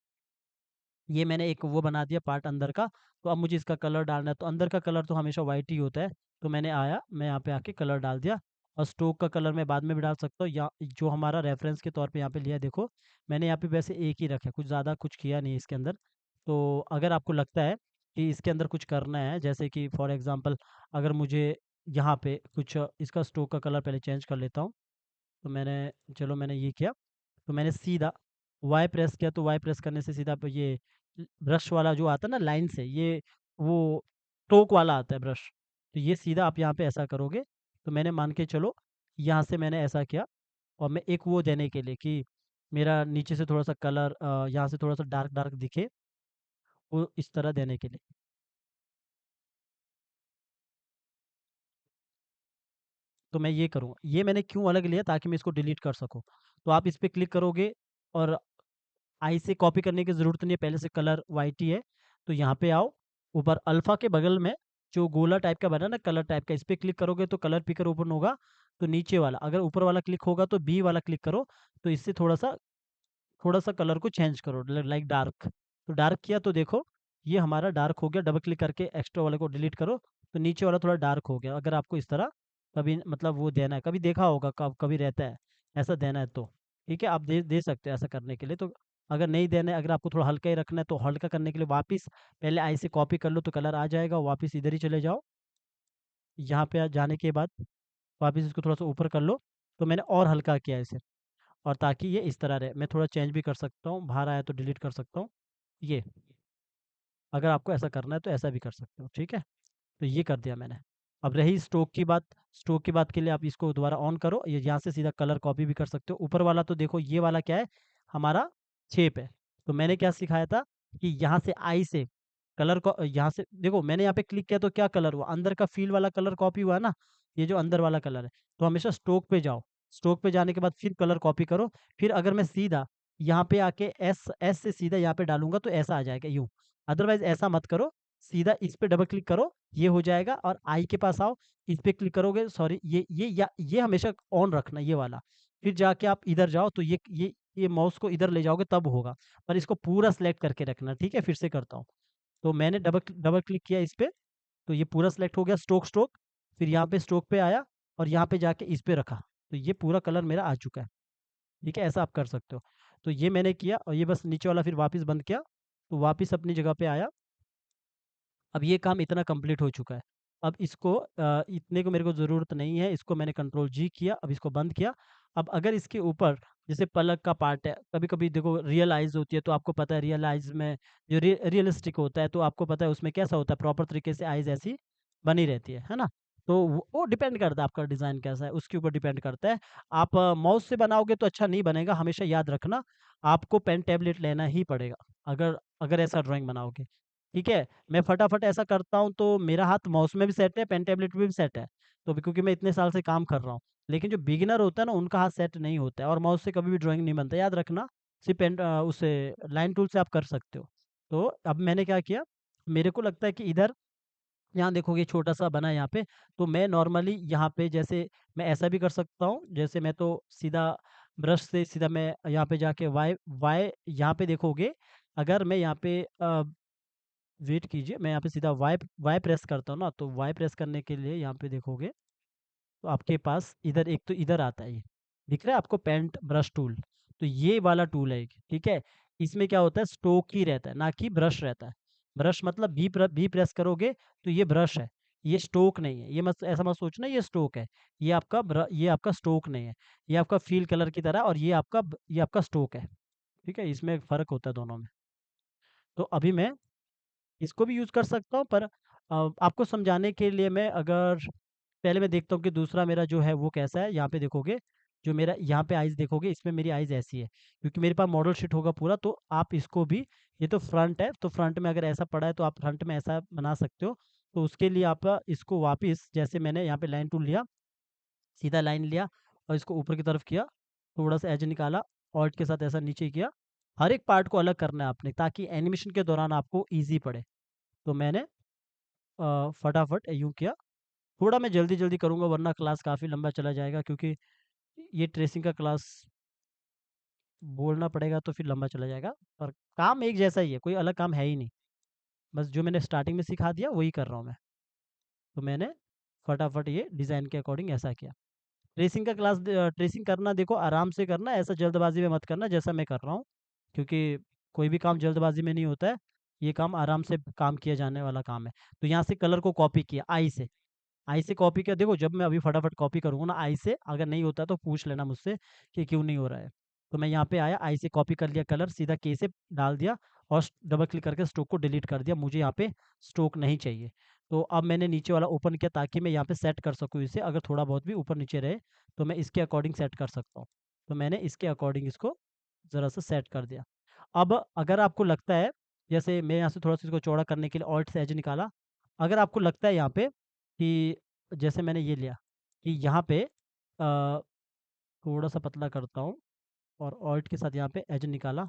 ये मैंने एक वो बना दिया पार्ट अंदर का। तो अब मुझे इसका कलर डालना है, तो अंदर का कलर तो हमेशा व्हाइट ही होता है, तो मैं यहाँ पे आके कलर डाल दिया और स्ट्रोक का कलर मैं बाद में भी डाल सकता हूँ, या जो हमारा रेफरेंस के तौर पे यहाँ पे लिया है देखो, मैंने यहाँ पे वैसे एक ही रखा है, कुछ ज़्यादा कुछ किया नहीं है इसके अंदर। तो अगर आपको लगता है कि इसके अंदर कुछ करना है, जैसे कि फॉर एग्जांपल अगर मुझे यहाँ पे कुछ इसका स्ट्रोक का कलर पहले चेंज कर लेता हूँ। तो मैंने ये किया, तो मैंने सीधा वाई प्रेस किया, तो वाई प्रेस करने से सीधा ये ब्रश वाला जो आता है ना लाइन से, ये वो स्ट्रोक वाला आता है ब्रश। तो ये सीधा आप यहाँ पे ऐसा करोगे, तो मैंने मान के चलो यहाँ से मैंने ऐसा किया, और मैं एक वो देने के लिए कि मेरा नीचे से थोड़ा सा कलर यहाँ से थोड़ा सा डार्क डार्क दिखे, वो इस तरह देने के लिए। तो मैं ये करूँगा, ये मैंने क्यों अलग लिया, ताकि मैं इसको डिलीट कर सकूँ। तो आप इस पे क्लिक करोगे, और आई से कॉपी करने की ज़रूरत नहीं है, पहले से कलर वाइट ही है। तो यहाँ पे आओ, ऊपर अल्फ़ा के बगल में जो गोला टाइप का बना ना कलर टाइप का, इस पे क्लिक करोगे तो कलर पिकर ओपन होगा। तो नीचे वाला, अगर ऊपर वाला क्लिक होगा तो बी वाला क्लिक करो, तो इससे थोड़ा-सा कलर को चेंज करो, लाइक डार्क। तो डार्क किया तो देखो, ये हमारा डार्क हो गया, डबल क्लिक करके एक्स्ट्रा वाले को डिलीट करो, तो नीचे वाला थोड़ा डार्क हो गया। अगर आपको इस तरह कभी मतलब वो देना है, कभी देखा होगा कभी रहता है, ऐसा देना है तो, ठीक है, आप दे दे सकते हो ऐसा करने के लिए। तो अगर नहीं देना है, अगर आपको थोड़ा हल्का ही रखना है, तो हल्का करने के लिए वापस पहले आई से कॉपी कर लो, तो कलर आ जाएगा, वापस इधर ही चले जाओ। यहाँ पे जाने के बाद वापस इसको थोड़ा-सा ऊपर कर लो, तो मैंने और हल्का किया है इसे। और ताकि ये इस तरह रहे, मैं थोड़ा चेंज भी कर सकता हूँ, बाहर आया तो डिलीट कर सकता हूँ। ये, अगर आपको ऐसा करना है तो ऐसा भी कर सकते हो, ठीक है? तो ये कर दिया मैंने। अब रही स्ट्रोक की बात के लिए आप इसको दोबारा ऑन करो, ये यहाँ से सीधा कलर कॉपी भी कर सकते हो। ऊपर वाला तो देखो, ये वाला क्या है, हमारा शेप है। तो मैंने क्या सिखाया था कि यहाँ से आई से कलर को यहाँ से देखो, मैंने यहाँ पे क्लिक किया तो क्या कलर हुआ, अंदर का फ़ील वाला कलर कॉपी हुआ ना, ये जो अंदर वाला कलर है। तो हमेशा स्ट्रोक पे जाओ, स्ट्रोक पे जाने के बाद फिर कलर कॉपी करो, फिर अगर मैं सीधा यहाँ पे आके एस से सीधा यहाँ पे डालूँगा तो ऐसा आ जाएगा यूँ। अदरवाइज़ ऐसा मत करो, सीधा इस पे डबल क्लिक करो, ये हो जाएगा, और आई के पास आओ, इस पे क्लिक करोगे, सॉरी ये हमेशा ऑन रखना ये वाला। फिर जाके आप इधर जाओ, तो ये माउस को इधर ले जाओगे तब होगा, पर इसको पूरा सेलेक्ट करके रखना, ठीक है? फिर से करता हूँ। तो मैंने डबल क्लिक किया इस पे, तो ये पूरा सेलेक्ट हो गया स्ट्रोक, फिर यहाँ पे स्ट्रोक पे आया, और यहाँ पे जाके इस पे रखा, तो ये पूरा कलर मेरा आ चुका है, ठीक है? ऐसा आप कर सकते हो। तो ये मैंने किया, और ये बस नीचे वाला फिर वापस बंद किया, तो वापस अपनी जगह पे आया। अब ये काम इतना कंप्लीट हो चुका है। अब इसको इतने को मेरे को ज़रूरत नहीं है, इसको मैंने कंट्रोल जी किया, अब इसको बंद किया। अब अगर इसके ऊपर जैसे पलक का पार्ट है, कभी-कभी देखो रियल आइज़ होती है, तो आपको पता है रियल आइज़ में जो रियलिस्टिक होता है, तो आपको पता है उसमें कैसा होता है, प्रॉपर तरीके से आइज़ ऐसी बनी रहती है ना? तो वो डिपेंड करता है आपका डिज़ाइन कैसा है, उसके ऊपर डिपेंड करता है। आप माउस से बनाओगे तो अच्छा नहीं बनेगा, हमेशा याद रखना, आपको पेन टैबलेट लेना ही पड़ेगा, अगर अगर ऐसा ड्राइंग बनाओगे, ठीक है? मैं फटाफट ऐसा करता हूँ तो मेरा हाथ माउस में भी सेट है, पेन टैबलेट में भी सेट है। तो भी क्योंकि मैं इतने साल से काम कर रहा हूँ। लेकिन जो बिगिनर होता है ना, उनका हाथ सेट नहीं होता है, और माउस से कभी भी ड्राइंग नहीं बनता, याद रखना। सिर्फ़ उससे लाइन टूल से आप कर सकते हो। तो अब मैंने क्या किया, मेरे को लगता है कि इधर यहाँ देखोगे छोटा-सा बना है यहाँ पे, तो मैं नॉर्मली यहाँ पे जैसे मैं ऐसा भी कर सकता हूँ, जैसे मैं तो सीधा ब्रश से सीधा मैं यहाँ पे जाके वाई वाई यहाँ पे देखोगे, अगर मैं यहाँ पे वेट कीजिए, मैं यहाँ पे सीधा वाई वाई प्रेस करता हूँ ना, तो वाई प्रेस करने के लिए यहाँ पे देखोगे, तो आपके पास इधर एक तो इधर आता है ये, दिख रहा है आपको पेंट ब्रश टूल? तो ये वाला टूल है एक, ठीक है? इसमें क्या होता है, स्ट्रोक ही रहता है, ना कि ब्रश रहता है। ब्रश मतलब बी प्रेस करोगे, तो ये ब्रश है, ये स्ट्रोक नहीं है। ये मत ऐसा मत सोचना ये स्ट्रोक है, ये आपका स्ट्रोक नहीं है। ये आपका फ़ील कलर की तरह, और ये आपका स्ट्रोक है, ठीक है? इसमें फ़र्क होता है दोनों में। तो अभी मैं इसको भी यूज़ कर सकता हूँ, पर आपको समझाने के लिए मैं अगर पहले मैं देखता हूँ कि दूसरा मेरा जो है वो कैसा है। यहाँ पे देखोगे, जो मेरा यहाँ पे आइज़ देखोगे, इसमें मेरी आइज़ ऐसी है, क्योंकि मेरे पास मॉडल शीट होगा पूरा, तो आप इसको भी, ये तो फ्रंट है, तो फ्रंट में अगर ऐसा पड़ा है तो आप फ्रंट में ऐसा बना सकते हो। तो उसके लिए आप इसको वापस, जैसे मैंने यहाँ पे लाइन टूल लिया, सीधा लाइन लिया, और इसको ऊपर की तरफ किया, थोड़ा-सा एज निकाला, ऑल्ट के साथ ऐसा नीचे किया। हर एक पार्ट को अलग करना है आपने, ताकि एनिमेशन के दौरान आपको ईज़ी पड़े। तो मैंने फटाफट यूँ किया। थोड़ा मैं जल्दी-जल्दी करूँगा, वरना क्लास काफ़ी लंबा चला जाएगा, क्योंकि ये ट्रेसिंग का क्लास बोलना पड़ेगा तो फिर लंबा चला जाएगा। और काम एक जैसा ही है, कोई अलग काम है ही नहीं। बस जो मैंने स्टार्टिंग में सिखा दिया वही कर रहा हूँ मैं। तो मैंने फटाफट ये डिज़ाइन के अकॉर्डिंग ऐसा किया। ट्रेसिंग करना देखो आराम से करना, ऐसा जल्दबाजी में मत करना जैसा मैं कर रहा हूँ, क्योंकि कोई भी काम जल्दबाजी में नहीं होता है। ये काम आराम से काम किया जाने वाला काम है। तो यहाँ से कलर को कॉपी किया आई से कॉपी किया। देखो जब मैं अभी फटाफट कॉपी करूँगा ना आई से, अगर नहीं होता तो पूछ लेना मुझसे कि क्यों नहीं हो रहा है। तो मैं यहाँ पे आया, आई से कॉपी कर लिया कलर, सीधा के से डाल दिया और डबल क्लिक करके स्ट्रोक को डिलीट कर दिया। मुझे यहाँ पे स्ट्रोक नहीं चाहिए। तो अब मैंने नीचे वाला ओपन किया ताकि मैं यहाँ पे सेट कर सकूँ इसे, अगर थोड़ा बहुत भी ऊपर नीचे रहे तो मैं इसके अकॉर्डिंग सेट कर सकता हूँ। तो मैंने इसके अकॉर्डिंग इसको ज़रा सा सेट कर दिया। अब अगर आपको लगता है, जैसे मैं यहाँ से थोड़ा सा इसको चौड़ा करने के लिए ऑल्ट से एज निकाला, अगर आपको लगता है यहाँ पे कि जैसे मैंने ये लिया कि यहाँ पे थोड़ा सा पतला करता हूँ और ऑल्ट के साथ यहाँ पे एज निकाला,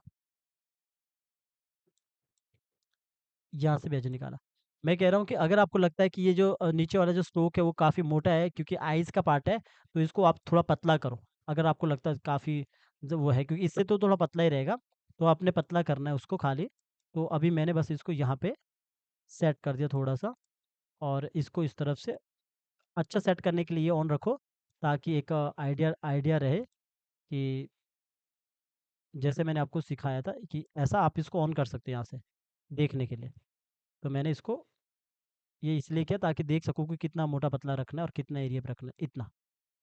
यहाँ से भी एज निकाला। मैं कह रहा हूँ कि अगर आपको लगता है कि ये जो नीचे वाला जो स्ट्रोक है वो काफ़ी मोटा है क्योंकि आइज़ का पार्ट है, तो इसको आप थोड़ा पतला करो। अगर आपको लगता है काफ़ी जो वो है, क्योंकि इससे तो थोड़ा पतला ही रहेगा, तो आपने पतला करना है उसको खाली। तो अभी मैंने बस इसको यहाँ पे सेट कर दिया थोड़ा सा, और इसको इस तरफ से अच्छा सेट करने के लिए ये ऑन रखो, ताकि एक आइडिया आइडिया रहे कि जैसे मैंने आपको सिखाया था कि ऐसा आप इसको ऑन कर सकते हैं यहाँ से देखने के लिए। तो मैंने इसको ये इसलिए किया ताकि देख सकूँ कि कितना मोटा पतला रखना है और कितना एरिया पे रखना है, इतना।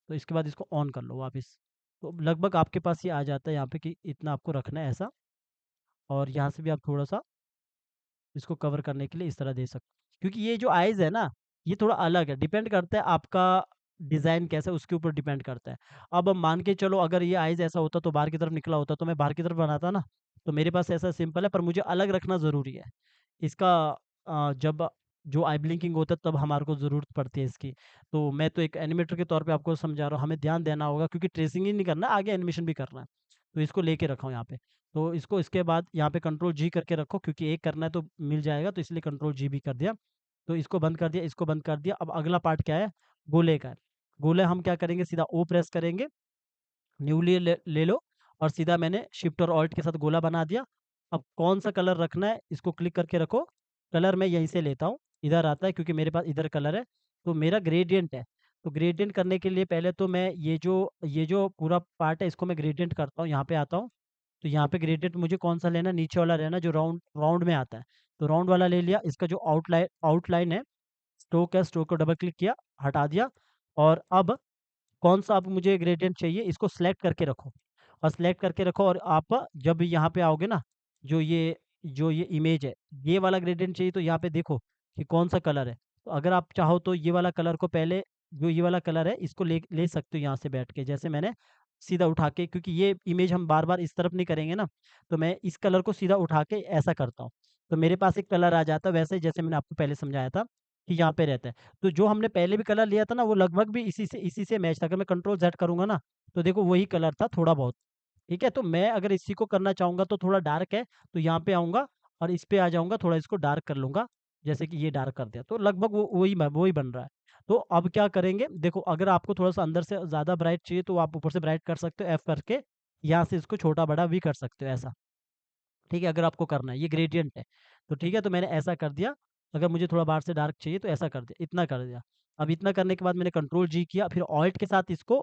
तो इसके बाद इसको ऑन कर लो वापस। तो लगभग आपके पास ये आ जाता है यहाँ पे कि इतना आपको रखना है ऐसा, और यहाँ से भी आप थोड़ा सा इसको कवर करने के लिए इस तरह दे सकते हो। क्योंकि ये जो आइज़ है ना, ये थोड़ा अलग है, डिपेंड करता है आपका डिज़ाइन कैसा है उसके ऊपर डिपेंड करता है। अब मान के चलो अगर ये आइज़ ऐसा होता तो बाहर की तरफ निकला होता तो मैं बाहर की तरफ बनाता ना। तो मेरे पास ऐसा सिंपल है, पर मुझे अलग रखना ज़रूरी है। इसका जब जो आई ब्लिंकिंग होता है तब हमारे को ज़रूरत पड़ती है इसकी। तो मैं तो एक एनिमेटर के तौर पे आपको समझा रहा हूँ, हमें ध्यान देना होगा क्योंकि ट्रेसिंग ही नहीं करना, आगे एनिमेशन भी करना है। तो इसको लेके रखा हूँ यहाँ पे। तो इसको इसके बाद यहाँ पे कंट्रोल जी करके रखो, क्योंकि एक करना है तो मिल जाएगा, तो इसलिए कंट्रोल जी भी कर दिया। तो इसको बंद कर दिया, इसको बंद कर दिया। अब अगला पार्ट क्या है? गोले का है। गोले हम क्या करेंगे, सीधा ओ प्रेस करेंगे, न्यूली ले लो, और सीधा मैंने शिफ्ट और ऑल्ट के साथ गोला बना दिया। अब कौन सा कलर रखना है इसको क्लिक करके रखो। कलर मैं यहीं से लेता हूँ, इधर आता है क्योंकि मेरे पास इधर कलर है। तो मेरा ग्रेडियंट है। तो ग्रेडियंट करने के लिए पहले तो मैं ये जो पूरा पार्ट है इसको मैं ग्रेडियंट करता हूँ, यहाँ पे आता हूँ। तो यहाँ पे ग्रेडियंट मुझे कौन सा लेना है, नीचे वाला रहना जो राउंड राउंड में आता है। तो राउंड वाला ले लिया। इसका जो आउटलाइन है, स्ट्रोक है, स्ट्रोक को डबल क्लिक किया, हटा दिया। और अब कौन सा अब मुझे ग्रेडियंट चाहिए इसको सेलेक्ट करके रखो, और सेलेक्ट करके रखो, और आप जब यहाँ पे आओगे ना, जो ये जो ये इमेज है, ये वाला ग्रेडियंट चाहिए तो यहाँ पे देखो कि कौन सा कलर है। तो अगर आप चाहो तो ये वाला कलर को पहले, जो ये वाला कलर है इसको ले ले सकते हो यहाँ से बैठ के, जैसे मैंने सीधा उठा के, क्योंकि ये इमेज हम बार बार इस तरफ नहीं करेंगे ना, तो मैं इस कलर को सीधा उठा के ऐसा करता हूँ। तो मेरे पास एक कलर आ जाता है, वैसे ही जैसे मैंने आपको पहले समझाया था कि यहाँ पे रहता है। तो जो हमने पहले भी कलर लिया था ना, वो लगभग भी इसी से मैच था। अगर मैं कंट्रोल ज़ेड करूँगा ना, तो देखो वही कलर था थोड़ा बहुत। ठीक है? तो मैं अगर इसी को करना चाहूँगा तो थोड़ा डार्क है, तो यहाँ पे आऊँगा और इस पे आ जाऊँगा, थोड़ा इसको डार्क कर लूँगा। जैसे कि ये डार्क कर दिया, तो लगभग वो वही बन रहा है। तो अब क्या करेंगे, देखो अगर आपको थोड़ा-सा अंदर से ज़्यादा ब्राइट चाहिए तो आप ऊपर से ब्राइट कर सकते हो, एफ करके। यहाँ से इसको छोटा-बड़ा भी कर सकते हो ऐसा। ठीक है? अगर आपको करना है, ये ग्रेडिएंट है। तो ठीक है, तो मैंने ऐसा कर दिया। अगर मुझे थोड़ा बाहर से डार्क चाहिए तो ऐसा कर दिया, इतना कर दिया। अब इतना करने के बाद मैंने कंट्रोल जी किया, फिर ऑल्ट के साथ इसको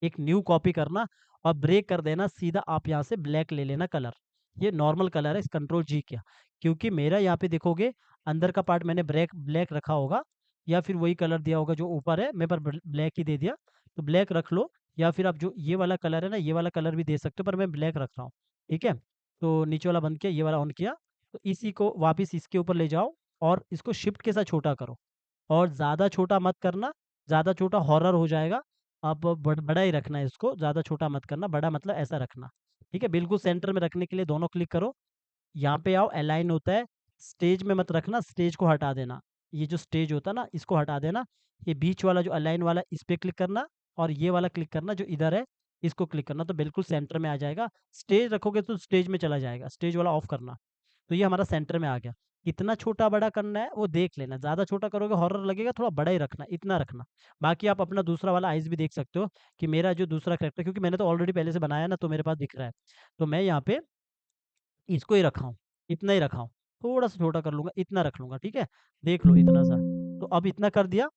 एक न्यू कॉपी करना और ब्रेक कर देना, सीधा आप यहाँ से ब्लैक ले लेना कलर। ये नॉर्मल कलर है, इस कंट्रोल जी किया। क्योंकि मेरा यहाँ पे देखोगे अंदर का पार्ट मैंने ब्लैक रखा होगा, या फिर वही कलर दिया होगा जो ऊपर है, मैं पर ब्लैक ही दे दिया। तो ब्लैक रख लो, या फिर आप जो ये वाला कलर है ना, ये वाला कलर भी दे सकते हो, पर मैं ब्लैक रख रहा हूँ। ठीक है? तो नीचे वाला बंद किया, ये वाला ऑन किया। तो इसी को वापस इसके ऊपर ले जाओ और इसको शिफ्ट के साथ छोटा करो, और ज़्यादा छोटा मत करना, ज़्यादा छोटा हॉरर हो जाएगा। आप बड़ा ही रखना है इसको, ज़्यादा छोटा मत करना, बड़ा मतलब ऐसा रखना। ठीक है? बिल्कुल सेंटर में रखने के लिए दोनों क्लिक करो, यहाँ पे आओ, अलाइन होता है, स्टेज में मत रखना, स्टेज को हटा देना। ये जो स्टेज होता है ना, इसको हटा देना। ये बीच वाला जो अलाइन वाला इस पे क्लिक करना, और ये वाला क्लिक करना जो इधर है, इसको क्लिक करना, तो बिल्कुल सेंटर में आ जाएगा। स्टेज रखोगे तो स्टेज में चला जाएगा, स्टेज वाला ऑफ करना। तो ये हमारा सेंटर में आ गया। कितना छोटा बड़ा करना है वो देख लेना, ज़्यादा छोटा करोगे हॉरर लगेगा, थोड़ा बड़ा ही रखना, इतना रखना। बाकी आप अपना दूसरा वाला आइज़ भी देख सकते हो कि मेरा जो दूसरा कैरेक्टर, क्योंकि मैंने तो ऑलरेडी पहले से बनाया ना, तो मेरे पास दिख रहा है। तो मैं यहाँ पे इसको ही रखा हूँ, इतना ही रखा हूँ। थोड़ा-सा छोटा कर लूँगा, इतना रख लूँगा, ठीक है? देख लो इतना सा। तो अब इतना कर दिया,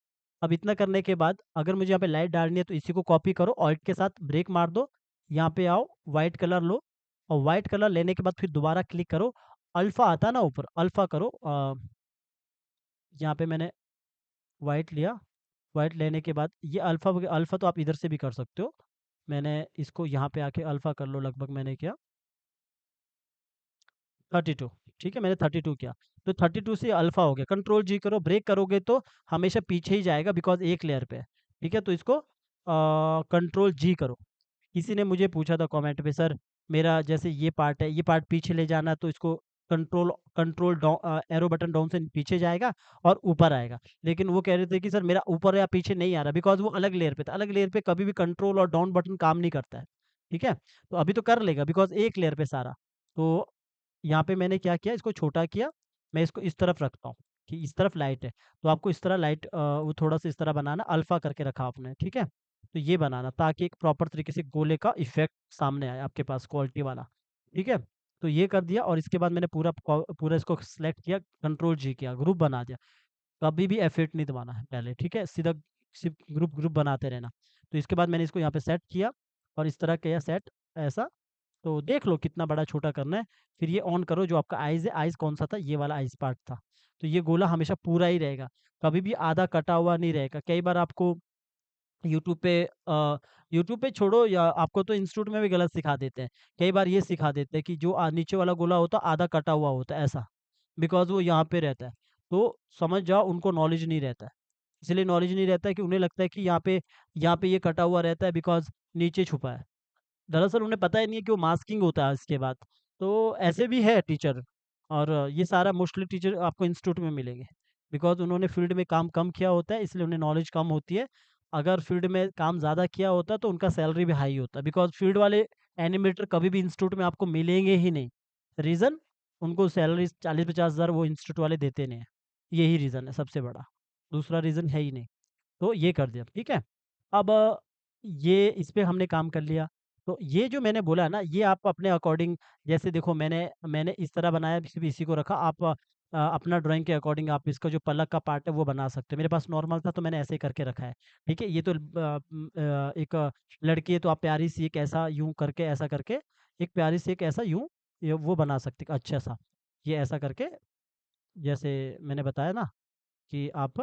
अब इतना करने के बाद अगर मुझे यहाँ पे लाइट डालनी है तो इसी को कॉपी करो, ऑल्ट के साथ ब्रेक मार दो, यहाँ पे आओ, वाइट कलर लो, और वाइट कलर लेने के बाद फिर दोबारा क्लिक करो, अल्फा आता है ना ऊपर, अल्फा करो, यहाँ पे मैंने वाइट लिया, वाइट लेने के बाद ये अल्फा, अल्फा तो आप इधर से भी कर सकते हो, मैंने इसको यहाँ पे आके अल्फा कर लो, लगभग मैंने किया 32, ठीक है, मैंने 32 किया, तो 32 से अल्फा हो गया, कंट्रोल जी करो, ब्रेक करोगे तो हमेशा पीछे ही जाएगा बिकॉज एक लेयर पे है, ठीक है, तो इसको कंट्रोल जी करो। किसी ने मुझे पूछा था कमेंट पे, सर मेरा जैसे ये पार्ट है, ये पार्ट पीछे ले जाना है तो इसको control control down, arrow button down से पीछे जाएगा और ऊपर आएगा, लेकिन वो कह रहे थे कि सर मेरा ऊपर या पीछे नहीं आ रहा बिकॉज वो अलग लेयर पे था, अलग लेयर पे कभी भी कंट्रोल और डाउन बटन काम नहीं करता है, ठीक है, तो अभी तो कर लेगा बिकॉज एक लेयर पे सारा, तो यहाँ पे मैंने क्या किया, इसको छोटा किया, मैं इसको इस तरफ रखता हूँ कि इस तरफ लाइट है, तो आपको इस तरह लाइट वो थोड़ा सा इस तरह बनाना, अल्फा करके रखा आपने, ठीक है, तो ये बनाना ताकि एक प्रॉपर तरीके से गोले का इफेक्ट सामने आए आपके पास क्वालिटी वाला, ठीक है, तो ये कर दिया, और इसके बाद मैंने पूरा इसको सेलेक्ट किया, कंट्रोल जी किया, ग्रुप बना दिया, कभी भी F8 नहीं दबाना है पहले, ठीक है, सीधा सिर्फ ग्रुप ग्रुप बनाते रहना, तो इसके बाद मैंने इसको यहाँ पे सेट किया और इस तरह किया सेट, ऐसा, तो देख लो कितना बड़ा छोटा करना है, फिर ये ऑन करो, जो आपका आइज़ है, आइज़ कौन सा था, ये वाला आइज़ पार्ट था, तो ये गोला हमेशा पूरा ही रहेगा, कभी भी आधा कटा हुआ नहीं रहेगा, कई बार आपको यूट्यूब पे यूट्यूब पे छोड़ो या आपको तो इंस्टीट्यूट में भी गलत सिखा देते हैं, कई बार ये सिखा देते हैं कि जो नीचे वाला गोला होता है आधा कटा हुआ होता है ऐसा, बिकॉज़ वो यहाँ पे रहता है, तो समझ जाओ उनको नॉलेज नहीं रहता है, इसलिए नॉलेज नहीं रहता है कि उन्हें लगता है कि यहाँ पे ये कटा हुआ रहता है बिकॉज़ नीचे छुपा है। दरअसल उन्हें पता ही नहीं है कि वो मास्किंग होता है इसके बाद। तो ऐसे भी है टीचर, और ये सारा मोस्टली टीचर आपको इंस्टीट्यूट में मिलेंगे। बिकॉज़ उन्होंने फील्ड में काम कम किया होता है इसलिए उन्हें नॉलेज कम होती है। अगर फील्ड में काम ज़्यादा किया होता है तो उनका सैलरी भी हाई होता है। बिकॉज़ फील्ड वाले एनिमेटर कभी भी इंस्टीट्यूट में आपको मिलेंगे ही नहीं। रीज़न, उनको सैलरी 40-50 हज़ार वो इंस्टीट्यूट वाले देते नहीं हैं। यही रीज़न है सबसे बड़ा। दूसरा रीज़न है ही नहीं। तो ये कर दिया, ठीक है। अब ये इस पे हमने काम कर लिया। तो ये जो मैंने बोला ना, ये आप अपने अकॉर्डिंग, जैसे देखो मैंने मैंने इस तरह बनाया, इसी को रखा, आप अपना ड्राइंग के अकॉर्डिंग आप इसका जो पलक का पार्ट है वो बना सकते हो। मेरे पास नॉर्मल था तो मैंने ऐसे ही करके रखा है, ठीक है। ये तो एक लड़की है तो आप प्यारी सी एक ऐसा यूँ करके, ऐसा करके, एक प्यारी सी एक ऐसा यूँ ये वो बना सकते अच्छा सा। ये ऐसा करके, जैसे मैंने बताया ना कि आप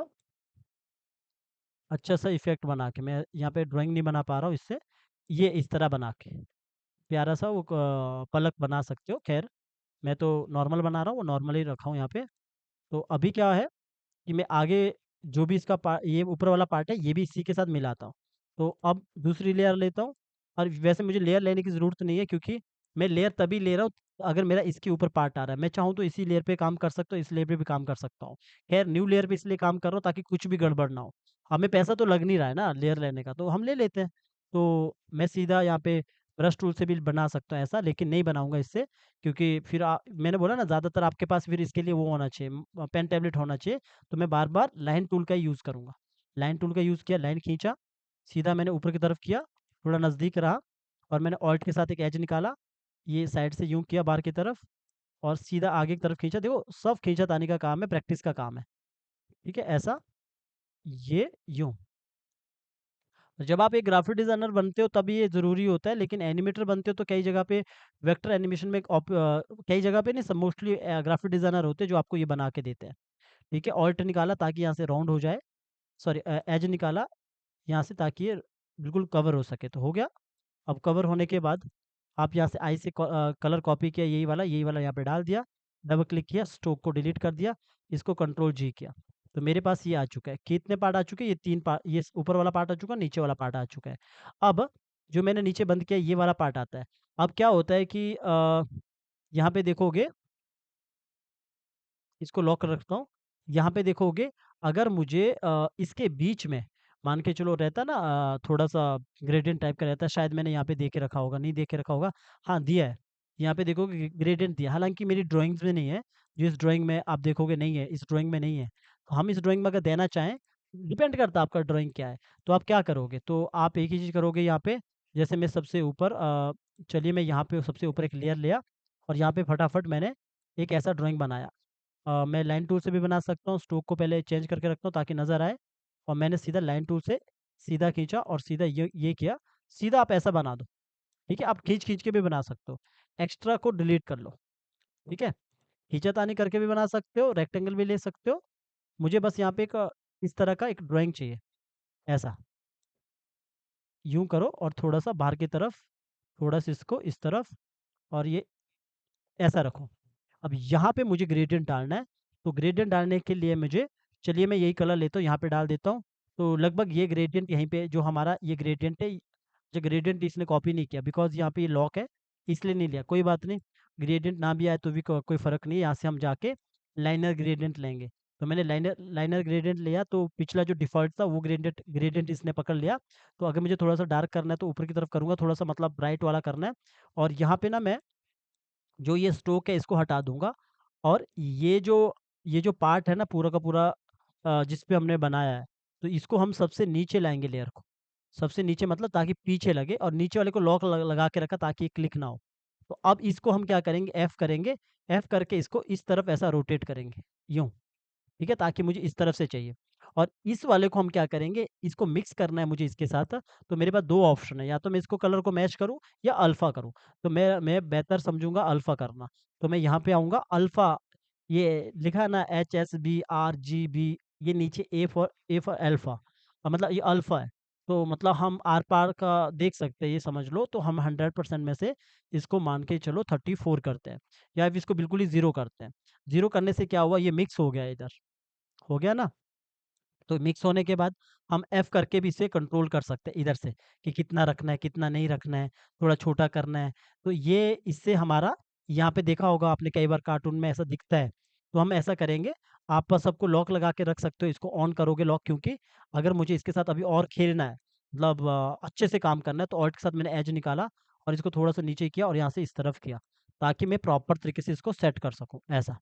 अच्छा सा इफ़ेक्ट बना के, मैं यहाँ पे ड्राइंग नहीं बना पा रहा हूँ इससे, ये इस तरह बना के, प्यारा सा वो पलक बना सकते हो। ख़ैर मैं तो नॉर्मल बना रहा हूँ, वो नॉर्मल ही रखा हूँ यहाँ पे। तो अभी क्या है कि मैं आगे जो भी इसका ये ऊपर वाला पार्ट है, ये भी इसी के साथ मिलाता हूँ। तो अब दूसरी लेयर लेता हूँ, और वैसे मुझे लेयर लेने की ज़रूरत नहीं है क्योंकि मैं लेयर तभी ले रहा हूँ अगर मेरा इसके ऊपर पार्ट आ रहा है। मैं चाहूँ तो इसी लेयर पे काम कर सकता हूँ, इस लेयर पे भी काम कर सकता हूँ। ख़ैर न्यू लेयर पे इसलिए काम कर रहा हूँ ताकि कुछ भी गड़बड़ ना हो। हमें पैसा तो लग नहीं रहा है ना लेयर लेने का, तो हम ले लेते हैं। तो मैं सीधा यहाँ पे ब्रश टूल से भी बना सकता हूँ ऐसा, लेकिन नहीं बनाऊँगा इससे, क्योंकि फिर मैंने बोला ना ज़्यादातर आपके पास फिर इसके लिए वो होना चाहिए, पेन टैबलेट होना चाहिए। तो मैं बार-बार लाइन टूल का ही यूज़ करूँगा। लाइन टूल का यूज़ किया, लाइन खींचा, सीधा मैंने ऊपर की तरफ किया, थोड़ा नज़दीक रहा, और मैंने ऑल्ट के साथ एक एज निकाला, ये साइड से यूँ किया बाहर की तरफ, और सीधा आगे की तरफ खींचा। देखो सब खींचा-तानी का काम है, प्रैक्टिस का काम है। ठीक है? ऐसा, ये, यूँ। जब आप एक ग्राफ़िक डिज़ाइनर बनते हो तब ये ज़रूरी होता है, लेकिन एनिमेटर बनते हो तो कई जगह पे वेक्टर एनिमेशन में कई जगह पे नहीं, सब मोस्टली ग्राफ़िक डिज़ाइनर होते हैं जो आपको ये बना के देते हैं। ठीक है? ऑल्ट निकाला ताकि यहाँ से राउंड हो जाए, सॉरी एज निकाला यहाँ से ताकि ये बिल्कुल कवर हो सके, तो हो गया। अब कवर होने के बाद आप यहाँ से आई से कलर कॉपी किया, यही वाला यहाँ पे डाल दिया, डबल क्लिक किया, स्ट्रोक को डिलीट कर दिया, इसको कंट्रोल जी किया। तो मेरे पास ये आ चुका है। कितने पार्ट आ चुके हैं? ये 3 पार्ट, ये ऊपर वाला पार्ट आ चुका है, नीचे वाला पार्ट आ चुका है। अब जो मैंने नीचे बंद किया ये वाला पार्ट आता है। अब क्या होता है कि यहाँ पे देखोगे, इसको लॉक रखता हूँ। यहाँ पे देखोगे, अगर मुझे इसके बीच में मान के चलो रहता है ना, थोड़ा-सा ग्रेडिएंट टाइप का रहता है, शायद मैंने यहाँ पे दे के रखा होगा, नहीं दे के रखा होगा। हाँ, दिया है। यहाँ पे देखोगे ग्रेडिएंट दिया है, हालाँकि मेरी ड्राइंग्स में नहीं है। जिस ड्राइंग में आप देखोगे नहीं है, इस ड्राइंग में नहीं है। तो हम इस ड्राइंग में अगर देना चाहें, डिपेंड करता है आपका ड्राइंग क्या है। तो आप क्या करोगे? तो आप एक ही चीज़ करोगे यहाँ पे, जैसे मैं सबसे ऊपर चलिए मैं यहाँ पे सबसे ऊपर एक लेयर लिया, और यहाँ पे फटाफट मैंने एक ऐसा ड्राइंग बनाया। मैं लाइन टूल से भी बना सकता हूँ, स्ट्रोक को पहले चेंज करके रखता हूँ ताकि नज़र आए, और मैंने सीधा लाइन टूल से सीधा खींचा और सीधा ये किया। सीधा आप ऐसा बना दो, ठीक है? आप खींच-खींच के भी बना सकते हो। एक्स्ट्रा को डिलीट कर लो, ठीक है? खींचातानी करके भी बना सकते हो, रेक्टेंगल भी ले सकते हो। मुझे बस यहाँ पे एक इस तरह का एक ड्राइंग चाहिए, ऐसा। यूँ करो और थोड़ा-सा बाहर की तरफ, थोड़ा-सा इसको इस तरफ और ये ऐसा रखो। अब यहाँ पे मुझे ग्रेडिएंट डालना है, तो ग्रेडिएंट डालने के लिए मुझे, चलिए मैं यही कलर लेता हूँ, यहाँ पे डाल देता हूँ। तो लगभग ये ग्रेडिएंट यहीं पे जो हमारा ये ग्रेडिएंट है, जो ग्रेडिएंट इसने कॉपी नहीं किया बिकॉज़ यहाँ पे ये लॉक है, इसलिए नहीं लिया। कोई बात नहीं, ग्रेडिएंट ना भी आए तो भी कोई फ़र्क नहीं है, यहाँ से हम जाके लाइनर ग्रेडिएंट लेंगे। तो मैंने लाइनर लाइनर ग्रेडिएंट लिया, तो पिछला जो डिफ़ॉल्ट था वो ग्रेडिएंट ग्रेडिएंट इसने पकड़ लिया। तो अगर मुझे थोड़ा-सा डार्क करना है तो ऊपर की तरफ करूँगा, थोड़ा-सा मतलब ब्राइट वाला करना है। और यहाँ पे ना मैं जो ये स्ट्रोक है इसको हटा दूँगा और ये जो पार्ट है ना पूरा का पूरा, जिस पे हमने बनाया है, तो इसको हम सबसे नीचे लाएँगे लेयर को। सबसे नीचे मतलब ताकि पीछे लगे और नीचे वाले को लॉक लगा के रखा ताकि ये क्लिक ना हो। तो अब इसको हम क्या करेंगे, एफ करेंगे, एफ करके इसको इस तरफ ऐसा रोटेट करेंगे, यूँ। ठीक है? ताकि मुझे इस तरफ से चाहिए। और इस वाले को हम क्या करेंगे, इसको मिक्स करना है मुझे इसके साथ, तो मेरे पास 2 ऑप्शन है, या तो मैं इसको कलर को मैच करूँ या अल्फ़ा करूँ। तो मैं बेहतर समझूँगा अल्फ़ा करना। तो मैं यहाँ पे आऊँगा, अल्फ़ा ये लिखा है ना HSBRGB, ये नीचे ए फॉर अल्फ़ा, मतलब ये अल्फ़ा है। तो मतलब हम आर-पार का देख सकते हैं, ये समझ लो। तो हम 100% में से इसको मान के चलो 34 करते हैं, या फिर इसको बिल्कुल ही 0 करते हैं। 0 करने से क्या हुआ, ये मिक्स हो गया इधर। हो गया ना? तो मिक्स होने के बाद हम F करके भी इसे कंट्रोल कर सकते हैं इधर से, कि कितना रखना है, कितना नहीं रखना है, थोड़ा छोटा करना है। तो ये इससे हमारा, यहाँ पे देखा होगा आपने कई बार कार्टून में ऐसा दिखता है। तो हम ऐसा करेंगे, आप सबको लॉक लगा के रख सकते हो, इसको ऑन करोगे लॉक, क्योंकि अगर मुझे इसके साथ अभी और खेलना है, मतलब अच्छे से काम करना है, तो ऑल्ट के साथ मैंने एज निकाला और इसको थोड़ा-सा नीचे किया और यहाँ से इस तरफ किया, ताकि मैं प्रॉपर तरीके से इसको सेट कर सकूँ, ऐसा।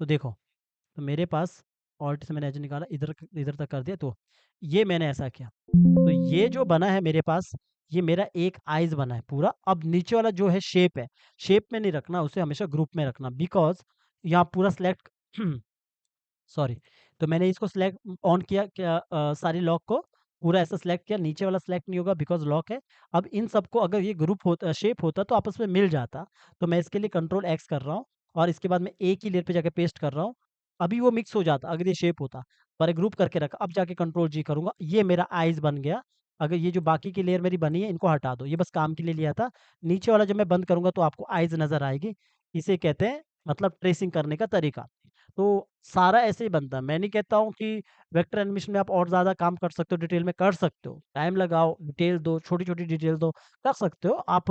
तो देखो, तो मेरे पास ऑल्ट से मैंने एज निकाला, इधर इधर तक कर दिया, तो ये मैंने ऐसा किया। तो ये जो बना है मेरे पास, ये मेरा एक आइज़ बना है पूरा। अब नीचे वाला जो है शेप है, शेप में नहीं रखना, उसे हमेशा ग्रुप में रखना, बिकॉज़ यहाँ पूरा सिलेक्ट सॉरी। तो मैंने इसको सिलेक्ट ऑन किया क्या, सारी लॉक को पूरा ऐसा सिलेक्ट किया, नीचे वाला सिलेक्ट नहीं होगा बिकॉज़ लॉक है। अब इन सबको अगर ये ग्रुप होता, शेप होता तो आपस में मिल जाता। तो मैं इसके लिए कंट्रोल एक्स कर रहा हूँ और इसके बाद मैं एक ही लेयर पे जाके पेस्ट कर रहा हूँ। अभी वो मिक्स हो जाता अगर ये शेप होता, पर ग्रुप करके रखा। अब जाके कंट्रोल जी करूँगा, ये मेरा आइज़ बन गया। अगर ये जो बाकी की लेयर मेरी बनी है इनको हटा दो, ये बस काम के लिए लिया था। नीचे वाला जब मैं बंद करूँगा तो आपको आइज़ नज़र आएगी। इसे कहते हैं मतलब ट्रेसिंग करने का तरीका। तो सारा ऐसे ही बनता है। मैं नहीं कहता हूँ कि वेक्टर एनिमेशन में आप और ज़्यादा काम कर सकते हो, डिटेल में कर सकते हो। टाइम लगाओ, डिटेल दो, छोटी-छोटी डिटेल दो, कर सकते हो आप।